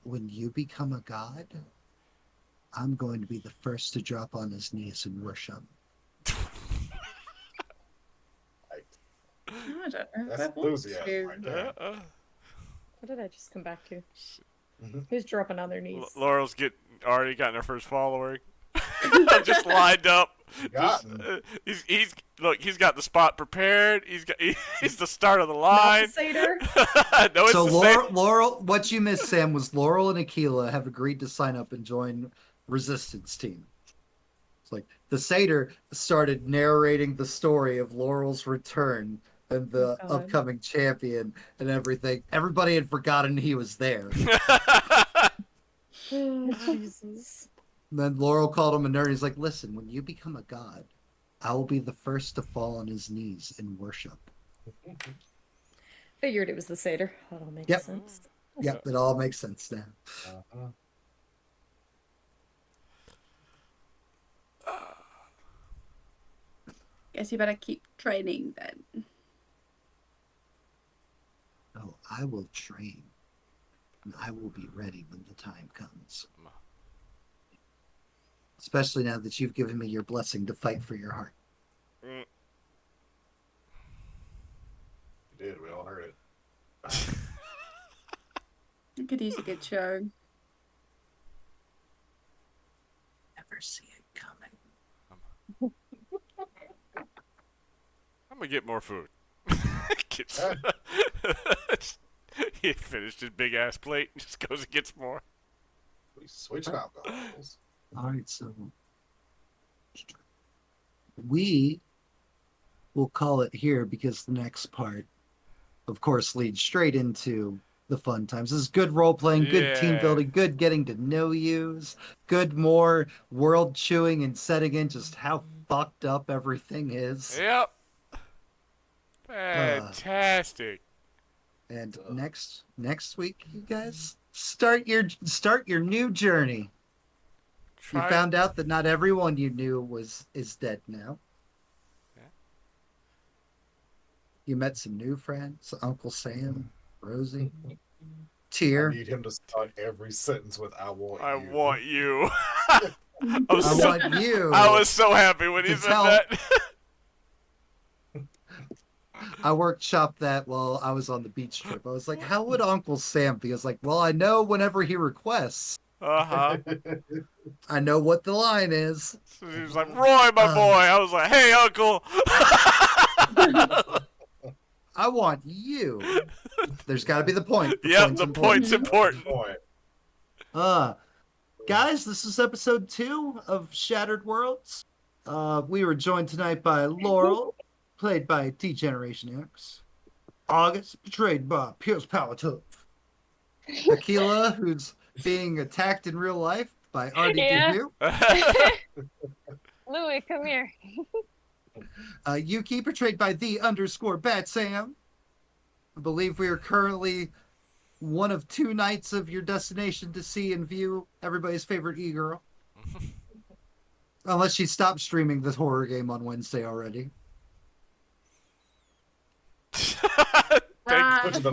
Speaker 2: when you become a god, I'm going to be the first to drop on his knees and worship.
Speaker 5: No, I don't know if
Speaker 6: That's
Speaker 5: I want
Speaker 6: enthusiasm
Speaker 5: to.
Speaker 6: right there.
Speaker 7: What did I just come back to?
Speaker 6: Mhm.
Speaker 7: Who's dropping on their knees?
Speaker 1: Laurel's already gotten her first follower. Just lined up.
Speaker 6: Gotten.
Speaker 1: He's look, he's got the spot prepared. He's the start of the
Speaker 3: Not
Speaker 1: line.
Speaker 3: the satyr.
Speaker 1: No, it's
Speaker 2: So
Speaker 1: the same.
Speaker 2: Laurel, what you missed, Sam, was Laurel and Aquila have agreed to sign up and join Resistance Team. It's like the satyr started narrating the story of Laurel's return and the
Speaker 3: God.
Speaker 2: upcoming champion and everything. Everybody had forgotten he was there.
Speaker 3: Oh, Jesus.
Speaker 2: And then Laurel called him a nerd. He's like, listen, when you become a god, I will be the first to fall on his knees in worship.
Speaker 3: Figured it was the satyr. That all makes
Speaker 2: Yep.
Speaker 3: sense.
Speaker 2: Yep, it all makes sense now.
Speaker 6: Uh-huh.
Speaker 5: Guess you better keep training then.
Speaker 2: Oh, I will train. And I will be ready when the time comes. Especially now that you've given me your blessing to fight for your heart.
Speaker 6: You did. We all heard it.
Speaker 5: I could use a good show.
Speaker 2: Never see it coming.
Speaker 1: I'm gonna get more food. He finished his big ass plate and just goes and gets more.
Speaker 6: We switched alcohols.
Speaker 2: All right, so we will call it here because the next part, of course, leads straight into the fun times. This is good role playing, good team
Speaker 1: Yeah.
Speaker 2: building, good getting to know yous, good more world chewing and setting in just how fucked up everything is.
Speaker 1: Yep. Fantastic.
Speaker 2: And next week, you guys start your new journey. You
Speaker 1: Try-
Speaker 2: found out that not everyone you knew is dead now.
Speaker 1: Yeah.
Speaker 2: You met some new friends, Uncle Sam, Rosie,
Speaker 6: I
Speaker 2: Tyr.
Speaker 6: need him to start every sentence with "I want
Speaker 1: I
Speaker 6: you."
Speaker 1: want you. I
Speaker 2: I
Speaker 1: was, so,
Speaker 2: want you.
Speaker 1: I was so happy when he
Speaker 2: to
Speaker 1: said
Speaker 2: tell-
Speaker 1: that.
Speaker 2: I workshopped that while I was on the beach trip. I was like, how would Uncle Sam be? I was like, well, I know whenever he requests,
Speaker 1: Uh-huh.
Speaker 2: I know what the line is.
Speaker 1: So he was like, Roy, my boy. I was like, hey, uncle.
Speaker 2: I want you. There's got to be the point.
Speaker 1: Yep, the point's important.
Speaker 6: Point.
Speaker 2: Guys, this is episode 2 of Shattered Worlds. We were joined tonight by Laurel, played by T-Generation X. August, portrayed by Pierce Palatove. Aquila, who's being attacked in real life by Artie
Speaker 4: Yeah.
Speaker 2: DeHue.
Speaker 4: Louis, come here.
Speaker 2: Yuki, portrayed by _Bat Sam. I believe we are currently one of 2 nights of your destination to see and view everybody's favorite e-girl. Unless she stopped streaming this horror game on Wednesday already.
Speaker 6: Which is the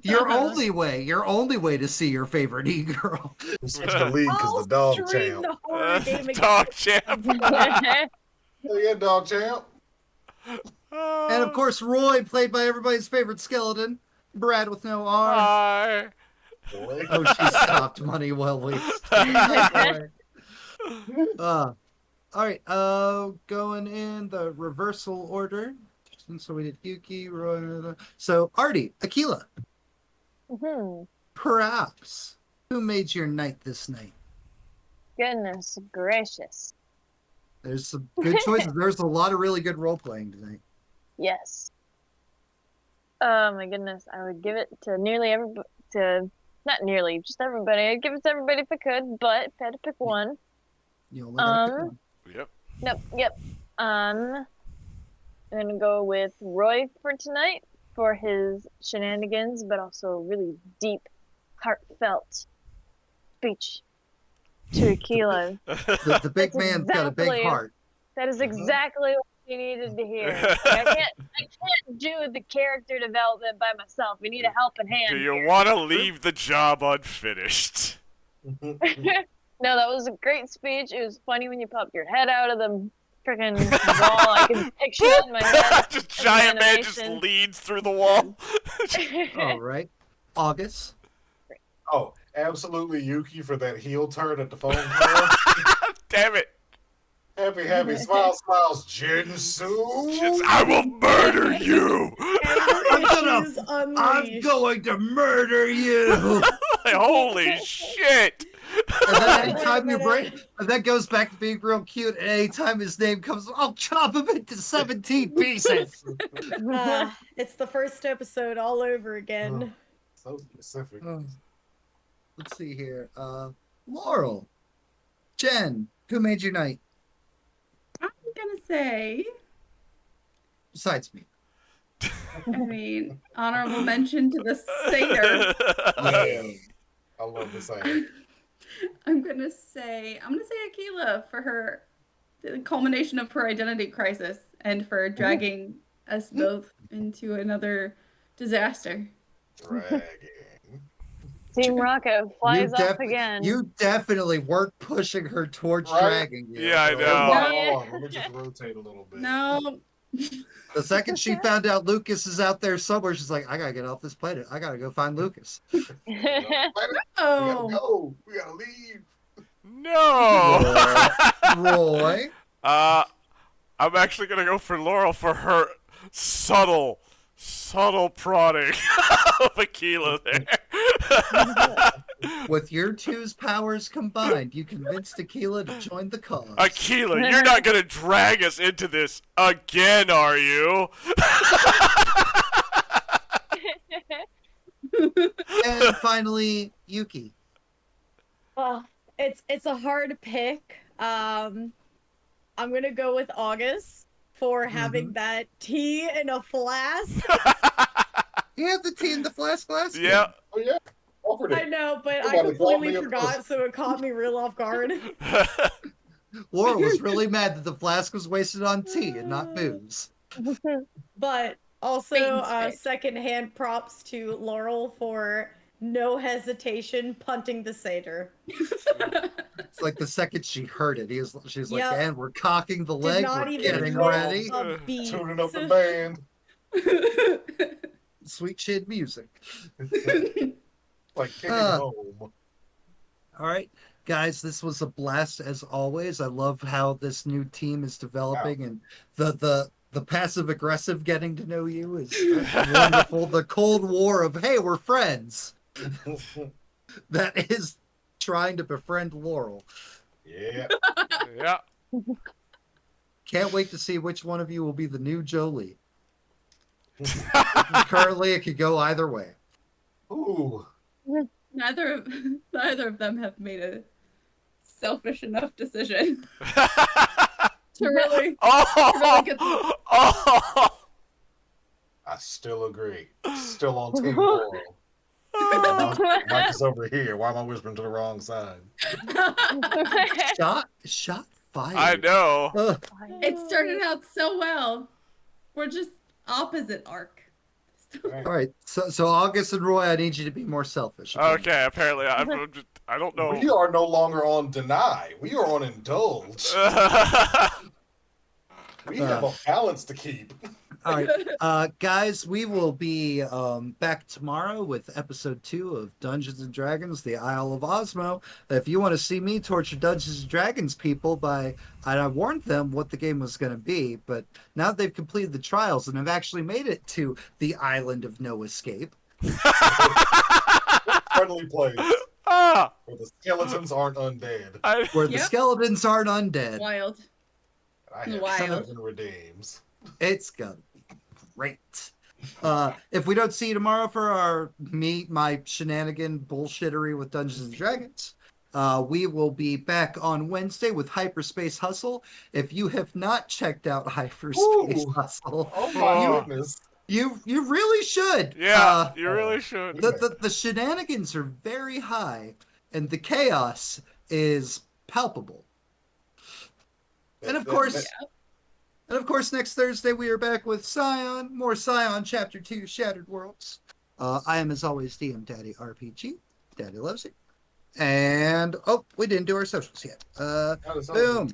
Speaker 2: Your only way to see your favorite e-girl.
Speaker 6: Switch the league because the dog
Speaker 3: stream
Speaker 6: champ.
Speaker 3: the horror game again.
Speaker 1: Dog champ.
Speaker 6: Oh yeah, dog champ.
Speaker 2: And of course, Roy, played by everybody's favorite skeleton, Brad with no arm.
Speaker 1: Hi.
Speaker 6: Boy.
Speaker 2: Oh, she stopped money well wasted. All right, going in the reversal order. So we did Yuki, Roy. So Artie, Aquila, perhaps who made your night this night?
Speaker 4: Goodness gracious.
Speaker 2: There's some good choices. There's a lot of really good role playing tonight.
Speaker 4: Yes. Oh my goodness. I would give it to nearly everybody. Not nearly, just everybody. I'd give it to everybody if I could, but if I had to pick one.
Speaker 2: You only gotta pick one.
Speaker 1: Yep.
Speaker 4: Yep. I'm gonna go with Roy for tonight for his shenanigans, but also really deep, heartfelt speech to Aquila.
Speaker 2: The big
Speaker 4: That's
Speaker 2: man's got a big
Speaker 4: exactly-
Speaker 2: heart.
Speaker 4: That is exactly what you needed to hear. Like, I can't do the character development by myself. We need a helping hand.
Speaker 1: Do you
Speaker 4: here.
Speaker 1: want to leave the job unfinished?
Speaker 4: No, that was a great speech. It was funny when you popped your head out of the freaking wall. I can picture it in my head.
Speaker 1: Just giant man just
Speaker 4: animation.
Speaker 1: leads through the wall.
Speaker 2: All right, August.
Speaker 6: Oh, absolutely Yuki for that heel turn at the phone call.
Speaker 1: Damn it.
Speaker 6: Happy, happy, smile, smiles, Jinsu.
Speaker 1: I will murder you.
Speaker 7: Anger issues
Speaker 2: I'm
Speaker 7: unleashed.
Speaker 2: going to murder you.
Speaker 1: Holy shit.
Speaker 2: And then
Speaker 7: Wait a
Speaker 2: anytime you break,
Speaker 7: minute.
Speaker 2: and that goes back to being real cute. And anytime his name comes, I'll chop him into 17 pieces.
Speaker 7: It's the first episode all over again.
Speaker 6: So specific.
Speaker 2: Let's see here. Laurel, Jen, who made your night
Speaker 5: I'm gonna say,
Speaker 2: besides me?
Speaker 5: I mean, honorable mention to the satyr.
Speaker 6: Yeah. I love the saying.
Speaker 5: I'm gonna say Akila for the culmination of her identity crisis and for dragging us both into another disaster.
Speaker 6: Dragging.
Speaker 4: Team Rocket flies off again.
Speaker 2: You definitely weren't pushing her towards
Speaker 6: Right?
Speaker 2: dragging you.
Speaker 1: Yeah, I know.
Speaker 6: Hold on, let me just rotate a little bit.
Speaker 5: No,
Speaker 2: The second she found out Lucas is out there somewhere, she's like, I gotta get off this planet. I gotta go find Lucas.
Speaker 6: We gotta
Speaker 5: oh,
Speaker 6: go. We gotta leave.
Speaker 1: No.
Speaker 2: Roy.
Speaker 1: I'm actually gonna go for Laurel for her subtle prodding of Aquila there.
Speaker 2: With your two's powers combined, you convinced Aquila to join the cause.
Speaker 1: Aquila, you're not gonna drag us into this again, are you?
Speaker 2: And finally, Yuki.
Speaker 7: Well, it's a hard pick. I'm gonna go with August for having that tea in a flask.
Speaker 2: You had the tea in the flask last game.
Speaker 1: Yeah.
Speaker 6: Oh yeah. Offered
Speaker 7: I
Speaker 6: it.
Speaker 7: know, but I
Speaker 6: Somebody brought
Speaker 7: completely
Speaker 6: me a
Speaker 7: forgot,
Speaker 6: pussy.
Speaker 7: so it caught me real off guard.
Speaker 2: Laura was really mad that the flask was wasted on tea and not booze.
Speaker 7: But also,
Speaker 5: Bait and switch.
Speaker 7: secondhand props to Laurel for no hesitation punting the satyr.
Speaker 2: It's like the second she heard it, she's like,
Speaker 7: Yep.
Speaker 2: and we're cocking the
Speaker 7: Did
Speaker 2: leg,
Speaker 7: not
Speaker 2: we're
Speaker 7: even
Speaker 2: getting
Speaker 7: roll
Speaker 2: ready.
Speaker 7: a beat.
Speaker 6: Tuning up the band.
Speaker 2: Sweet chin music.
Speaker 6: Like kicking home.
Speaker 2: All right, guys, this was a blast as always. I love how this new team is developing, and the passive aggressive getting to know you is wonderful. The Cold War of hey, we're friends. That is trying to befriend Laurel.
Speaker 6: Yeah.
Speaker 1: Yeah.
Speaker 2: Can't wait to see which one of you will be the new Jolie. Currently, it could go either way.
Speaker 6: Ooh.
Speaker 5: neither of them have made a selfish enough decision to really get the
Speaker 1: Oh.
Speaker 6: I still agree. Still on Team Laurel. Mike is over here. Why am I whispering to the wrong side?
Speaker 2: Shot fired.
Speaker 1: I know.
Speaker 2: Ugh.
Speaker 5: It started out so well. We're just opposite arc.
Speaker 2: All right, so August and Roy, I need you to be more selfish.
Speaker 1: Okay, apparently I don't know.
Speaker 6: We are no longer on deny. We are on indulge. We have a balance to keep.
Speaker 2: All right, guys, we will be back tomorrow with episode 2 of Dungeons and Dragons: The Isle of Osmo. If you want to see me torture Dungeons and Dragons people and I warned them what the game was going to be, but now that they've completed the trials and have actually made it to the Island of No Escape.
Speaker 6: Friendly place
Speaker 1: Ah,
Speaker 6: where the skeletons aren't undead.
Speaker 2: Where the
Speaker 5: Yep.
Speaker 2: skeletons aren't undead.
Speaker 5: Wild.
Speaker 6: I have
Speaker 5: Wild.
Speaker 6: 7 redeems.
Speaker 2: It's gonna be great. If we don't see you tomorrow for my shenanigan bullshittery with Dungeons and Dragons, we will be back on Wednesday with Hyperspace Hustle. If you have not checked out Hyperspace
Speaker 6: Ooh.
Speaker 2: Hustle,
Speaker 6: Oh my goodness.
Speaker 2: you really should.
Speaker 1: yeah, you really should.
Speaker 2: The shenanigans are very high, and the chaos is palpable. And of course, next Thursday we are back with Scion, more Scion Chapter 2 Shattered Worlds. I am, as always, DM Daddy RPG. Daddy loves you. And, we didn't do our socials yet. Boom.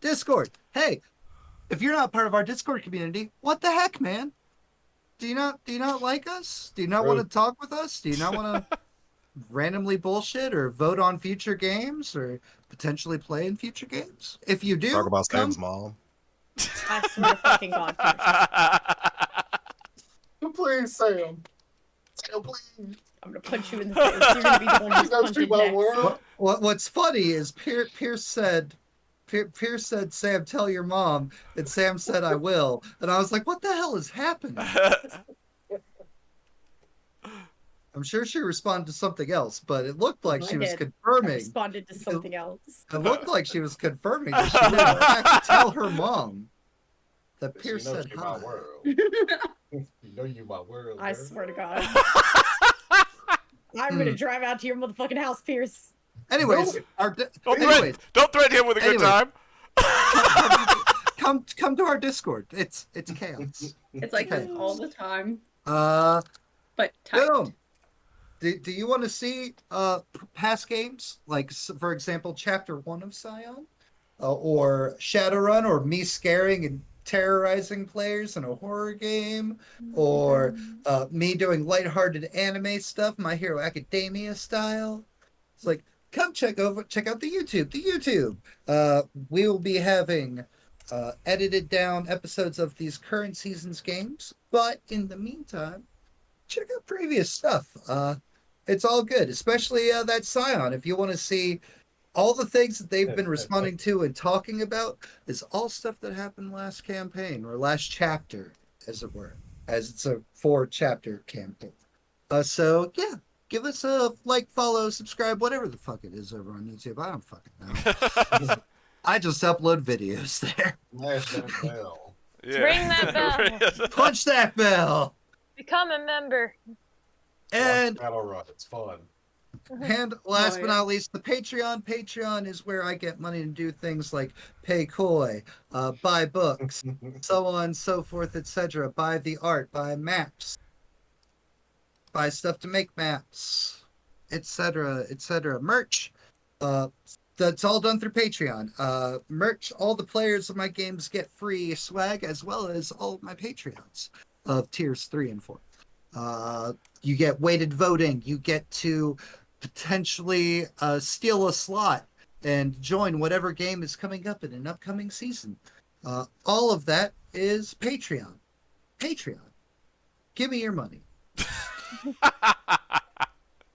Speaker 2: Discord. Hey, if you're not part of our Discord community, what the heck, man? Do you not like us? Do you not want to talk with us? Do you not want to randomly bullshit or vote on future games or potentially play in future games? If you do,
Speaker 8: Talk about
Speaker 2: come.
Speaker 8: Sam's mom.
Speaker 3: I swear to fucking God, Pierce.
Speaker 6: Please, Sam. Sam, please.
Speaker 3: I'm gonna punch you in the face. You're gonna be the one who's
Speaker 6: Don't
Speaker 3: punching
Speaker 6: treat my
Speaker 3: next.
Speaker 6: world.
Speaker 2: What's funny is Pierce said, Pierce said, Sam, tell your mom. And Sam said, I will. And I was like, what the hell is happening? I'm sure she responded to something else, but it looked like she
Speaker 3: I
Speaker 2: was
Speaker 3: did. I
Speaker 2: confirming.
Speaker 3: responded to something else.
Speaker 2: It looked like she was confirming that she would in fact tell her mom that Pierce
Speaker 6: You know
Speaker 2: said
Speaker 6: you
Speaker 2: hi.
Speaker 6: my world. You know you my world.
Speaker 3: I
Speaker 6: girl.
Speaker 3: swear to God. I'm gonna drive out to your motherfucking house, Pierce.
Speaker 2: Anyways,
Speaker 1: Don't threaten him with a good
Speaker 2: Anyways.
Speaker 1: time.
Speaker 2: come to our Discord. It's chaos.
Speaker 5: It's like this
Speaker 2: Okay.
Speaker 5: all the time,
Speaker 2: Uh,
Speaker 5: but tight.
Speaker 2: boom. Do you want to see past games like for example Chapter 1 of Scion, or Shadowrun, or me scaring and terrorizing players in a horror game, or me doing lighthearted anime stuff, My Hero Academia style? It's like, come check out the YouTube. We will be having edited down episodes of these current season's games, but in the meantime, check out previous stuff. It's all good, especially that Scion. If you want to see all the things that they've been responding to and talking about, is all stuff that happened last campaign or last chapter, as it were, as it's a 4-chapter campaign. So yeah, give us a like, follow, subscribe, whatever the fuck it is over on YouTube. I don't fucking know. I just upload videos there.
Speaker 6: Smash that bell.
Speaker 1: Yeah.
Speaker 4: Ring that bell.
Speaker 2: Punch that bell.
Speaker 4: Become a member.
Speaker 2: And
Speaker 6: Battle Run. It's fun.
Speaker 2: And last
Speaker 5: Oh,
Speaker 2: but
Speaker 5: yeah.
Speaker 2: not least, the Patreon. Patreon is where I get money to do things like pay koi, buy books, so on, so forth, etc. Buy the art, buy maps, buy stuff to make maps, etc., etc. Merch. That's all done through Patreon. Merch. All the players of my games get free swag, as well as all of my Patreons of tiers 3 and 4. You get weighted voting. You get to potentially steal a slot and join whatever game is coming up in an upcoming season. All of that is Patreon. Patreon. Give me your money.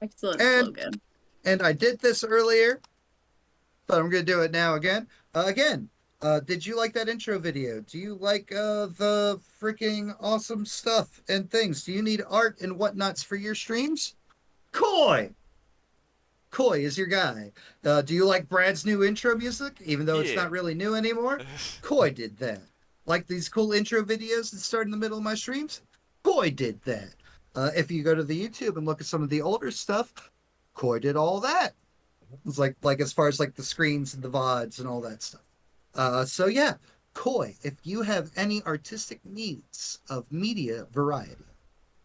Speaker 5: Excellent
Speaker 2: And-
Speaker 5: slogan.
Speaker 2: And I did this earlier, but I'm going to do it now again. Did you like that intro video? Do you like the freaking awesome stuff and things? Do you need art and whatnots for your streams? Koi! Koi is your guy. Do you like Brad's new intro music, even though it's
Speaker 1: Yeah.
Speaker 2: not really new anymore? Koi did that. Like these cool intro videos that start in the middle of my streams? Koi did that. If you go to the YouTube and look at some of the older stuff, Koi did all that. It's like as far as like the screens and the VODs and all that stuff. So yeah, Koi, if you have any artistic needs of media variety,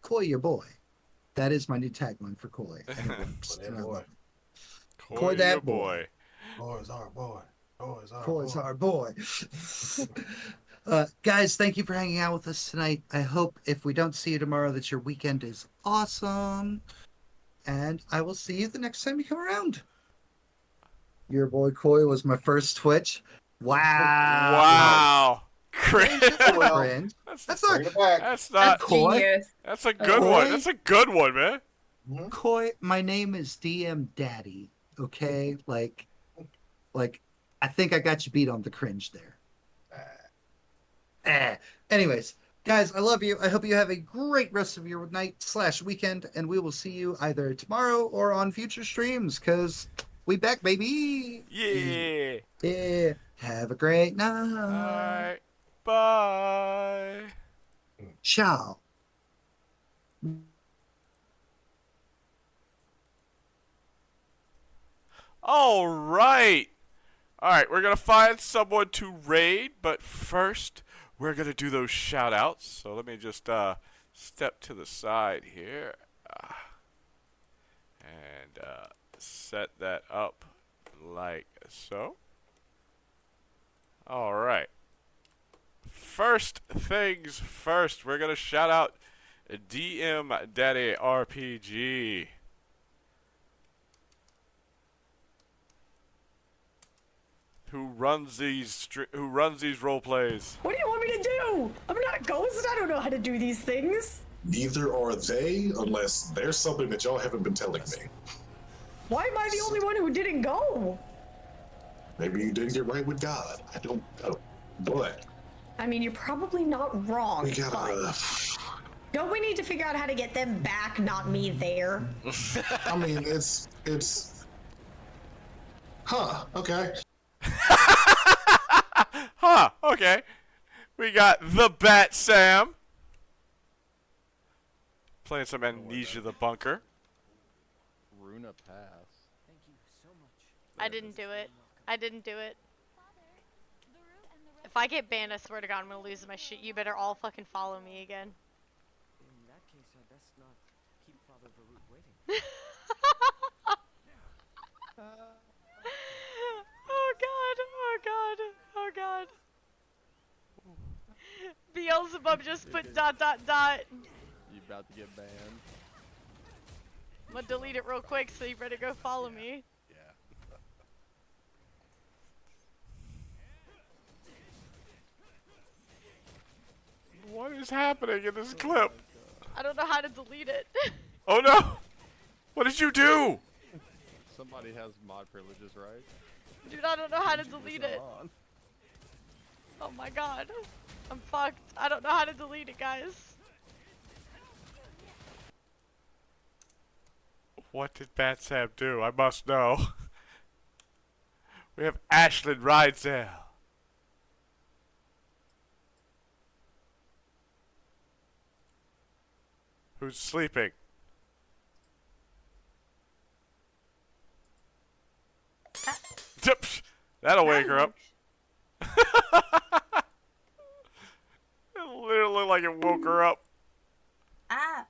Speaker 2: Koi your boy. That is my new tagline for Koi. And it works,
Speaker 6: Boy,
Speaker 2: and I
Speaker 6: boy.
Speaker 2: love it.
Speaker 1: Koi
Speaker 2: that
Speaker 1: your
Speaker 2: boy.
Speaker 6: Boy's our boy. Boy's our
Speaker 2: Koi's
Speaker 6: boy.
Speaker 2: our boy. Guys, thank you for hanging out with us tonight. I hope if we don't see you tomorrow that your weekend is awesome. And I will see you the next time you come around. Your boy Koi was my first Twitch. Wow.
Speaker 1: Wow. Cringe.
Speaker 6: Well,
Speaker 2: Cringe.
Speaker 1: That's
Speaker 2: That's
Speaker 6: bring
Speaker 2: not
Speaker 6: it back.
Speaker 1: That's not.
Speaker 2: Koi?
Speaker 5: Genius.
Speaker 1: That's a good
Speaker 2: Koi?
Speaker 1: one. That's a good one, man.
Speaker 2: Koi. My name is DM Daddy. Okay, like, I think I got you beat on the cringe there. Anyways, guys, I love you. I hope you have a great rest of your night/weekend, and we will see you either tomorrow or on future streams. Cause we back, baby.
Speaker 1: Yeah.
Speaker 2: Yeah. Have a great night.
Speaker 1: Alright. Bye.
Speaker 2: Ciao.
Speaker 1: Alright. Alright, we're gonna find someone to raid, but first we're gonna do those shout outs. So let me just step to the side here. And set that up like so. Alright. First things first, we're gonna shout out DM Daddy RPG. who runs these role plays.
Speaker 7: What do you want me to do? I'm not a ghost. I don't know how to do these things.
Speaker 8: Neither are they, unless there's something that y'all haven't been telling me.
Speaker 7: Why am I the only one who didn't go?
Speaker 8: Maybe you didn't get right with God. I don't know. But
Speaker 7: I mean, you're probably not wrong.
Speaker 8: we gotta.
Speaker 7: Don't we need to figure out how to get them back, not me there?
Speaker 8: I mean, it's. Huh, okay.
Speaker 1: Huh, okay. We got the Bat Sam. Playing some Amnesia the Bunker.
Speaker 9: Runa Pass.
Speaker 10: I didn't do it. I didn't do it. If I get banned, I swear to God, I'm gonna lose my shit. You better all fucking follow me again.
Speaker 11: In that case, I best not keep Father Varut waiting.
Speaker 10: Oh God, oh God, oh God. Beelzebub just put ...
Speaker 9: You about to get banned.
Speaker 10: I'm gonna delete it real quick, so you better go follow me.
Speaker 9: Yeah.
Speaker 1: What is happening in this clip?
Speaker 10: I don't know how to delete it.
Speaker 1: Oh no! What did you do?
Speaker 9: Somebody has mod privileges, right?
Speaker 10: Dude, I don't know how to
Speaker 9: Keep
Speaker 10: delete
Speaker 9: this
Speaker 10: it.
Speaker 9: on.
Speaker 10: Oh my God. I'm fucked. I don't know how to delete it, guys.
Speaker 1: What did Bat Sam do? I must know. We have Ashlyn Rydell. Who's sleeping? That'll wake her up. It literally looked like it woke her up.
Speaker 12: Ah,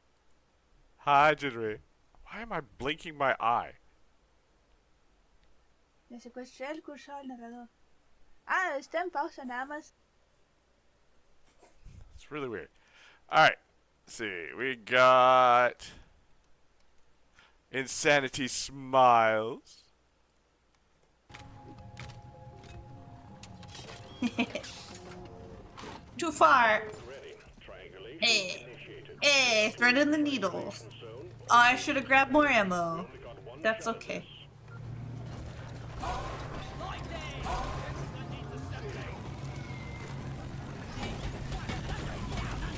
Speaker 1: Hi, Jinri. Why am I blinking my eye?
Speaker 12: le secuestré el curso al narrador. Ah, está en pausa nada más.
Speaker 1: It's really weird. Alright. Let's see. We got Insanity Smiles.
Speaker 12: Too far. Thread in the needles. Oh, I should have grabbed more ammo. That's okay.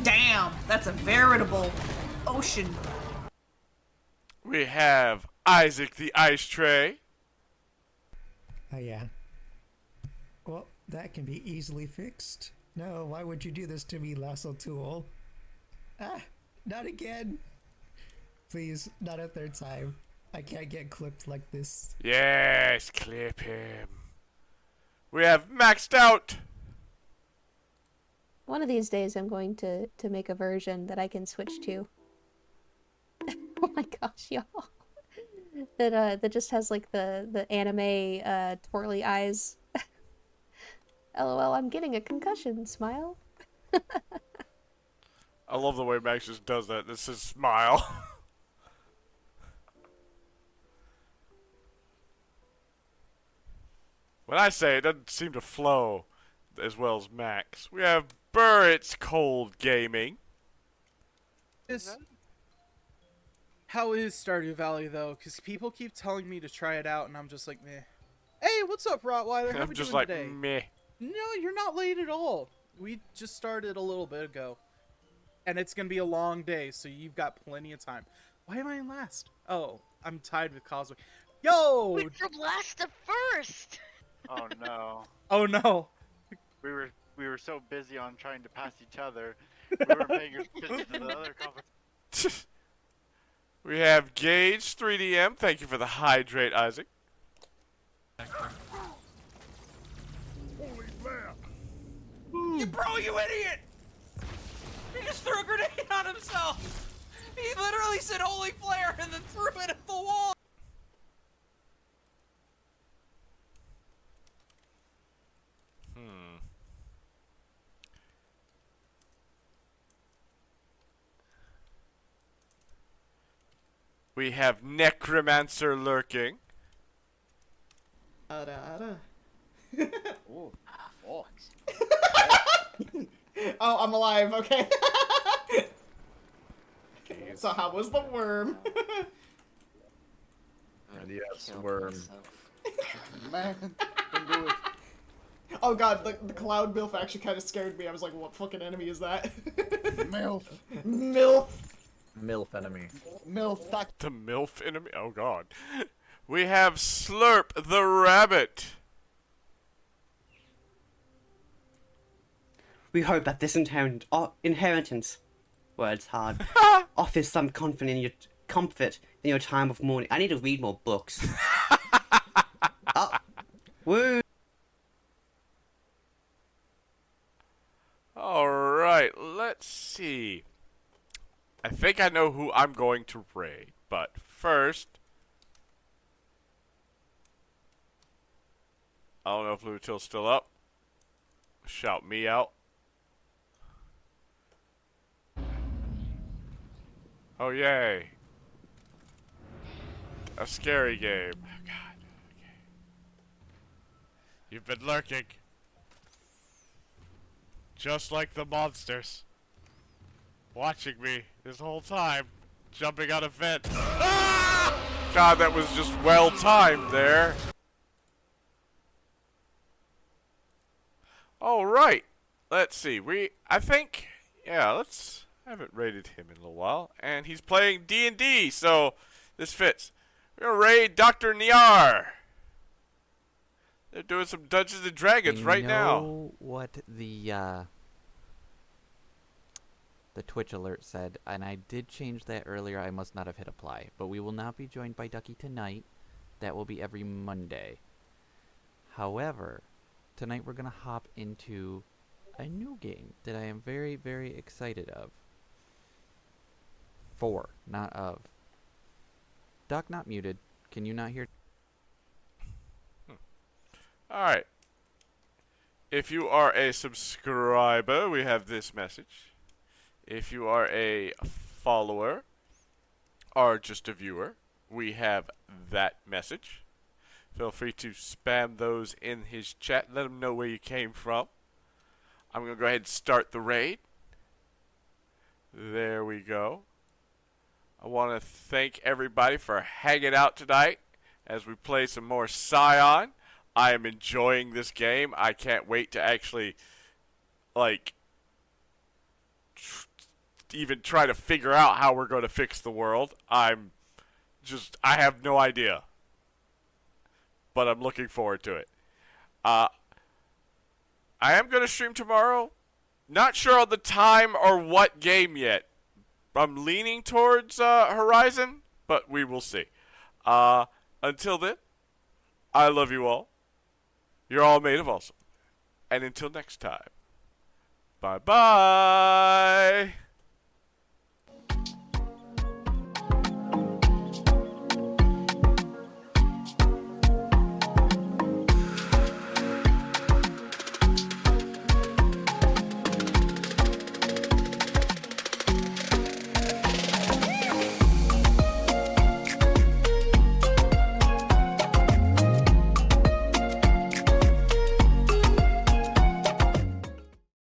Speaker 12: Damn, that's a veritable ocean.
Speaker 1: We have Isaac the Ice Tray.
Speaker 13: Oh, yeah. Well, that can be easily fixed. No, why would you do this to me, Lasso Tool? Ah, not again. Please, not a third time. I can't get clipped like this.
Speaker 1: Yes, clip him. We have Maxed Out.
Speaker 14: One of these days I'm going to make a version that I can switch to. Oh my gosh, y'all. That just has like the anime twirly eyes. LOL, I'm getting a concussion, smile.
Speaker 1: I love the way Max just does that. This is smile. When I say it doesn't seem to flow as well as Max. We have Burrit's Cold Gaming.
Speaker 15: How is Stardew Valley though? Because people keep telling me to try it out, and I'm just like, meh. Hey, what's up, Rottweiler? How
Speaker 1: I'm
Speaker 15: we
Speaker 1: just
Speaker 15: doing
Speaker 1: like,
Speaker 15: today?
Speaker 1: meh.
Speaker 15: No, you're not late at all. We just started a little bit ago, and it's gonna be a long day, so you've got plenty of time. Why am I in last? Oh, I'm tied with Cosmic. Yo!
Speaker 10: Wait, from last to first.
Speaker 16: Oh no.
Speaker 15: Oh no.
Speaker 16: We were so busy on trying to pass each other, we were paying attention to the other competition.
Speaker 1: We have Gage 3DM. Thank you for the hydrate, Isaac.
Speaker 11: Holy man! You bro, you idiot! He just threw a grenade on himself! He literally said holy flare and then threw it at the wall!
Speaker 1: We have Necromancer lurking.
Speaker 17: Ara ara. Ooh. Oh.
Speaker 5: Oh, I'm alive. Okay. So how was the worm?
Speaker 17: And yes, worm. Man, don't do it.
Speaker 5: Oh god, the cloud MILF actually kind of scared me. I was like, what fucking enemy is that?
Speaker 17: MILF.
Speaker 5: MILF.
Speaker 6: MILF enemy.
Speaker 5: MILF.
Speaker 1: The MILF enemy? Oh god. We have Slurp the rabbit.
Speaker 18: We hope that this inheritance, words hard, offers some comfort in your time of mourning. I need to read more books. Woo!
Speaker 1: Alright, let's see. I think I know who I'm going to raid, but first... I don't know if Lutil's still up. Shout me out. Oh, yay. A scary game. Oh, God. Okay. You've been lurking. Just like the monsters. Watching me this whole time. Jumping out of vent. Ah! God, that was just well timed there. Alright. Let's see. I haven't raided him in a little while. And he's playing D&D, so this fits. We're gonna raid Dr. Niar. They're doing some Dungeons and Dragons right now.
Speaker 19: Know what the Twitch alert said, and I did change that earlier. I must not have hit apply, but we will not be joined by Ducky tonight. That will be every Monday. However, tonight we're gonna hop into a new game that I am very, very excited of. For, not of. Duck not muted. Can you not hear?
Speaker 1: Alright. If you are a subscriber, we have this message. If you are a follower, or just a viewer, we have that message. Feel free to spam those in his chat. Let him know where you came from. I'm going to go ahead and start the raid. There we go. I want to thank everybody for hanging out tonight as we play some more Scion. I am enjoying this game. I can't wait to actually, even try to figure out how we're going to fix the world. I have no idea. But I'm looking forward to it. I am going to stream tomorrow. Not sure on the time or what game yet. I'm leaning towards Horizon, but we will see. Until then, I love you all. You're all made of awesome. And until next time, bye-bye.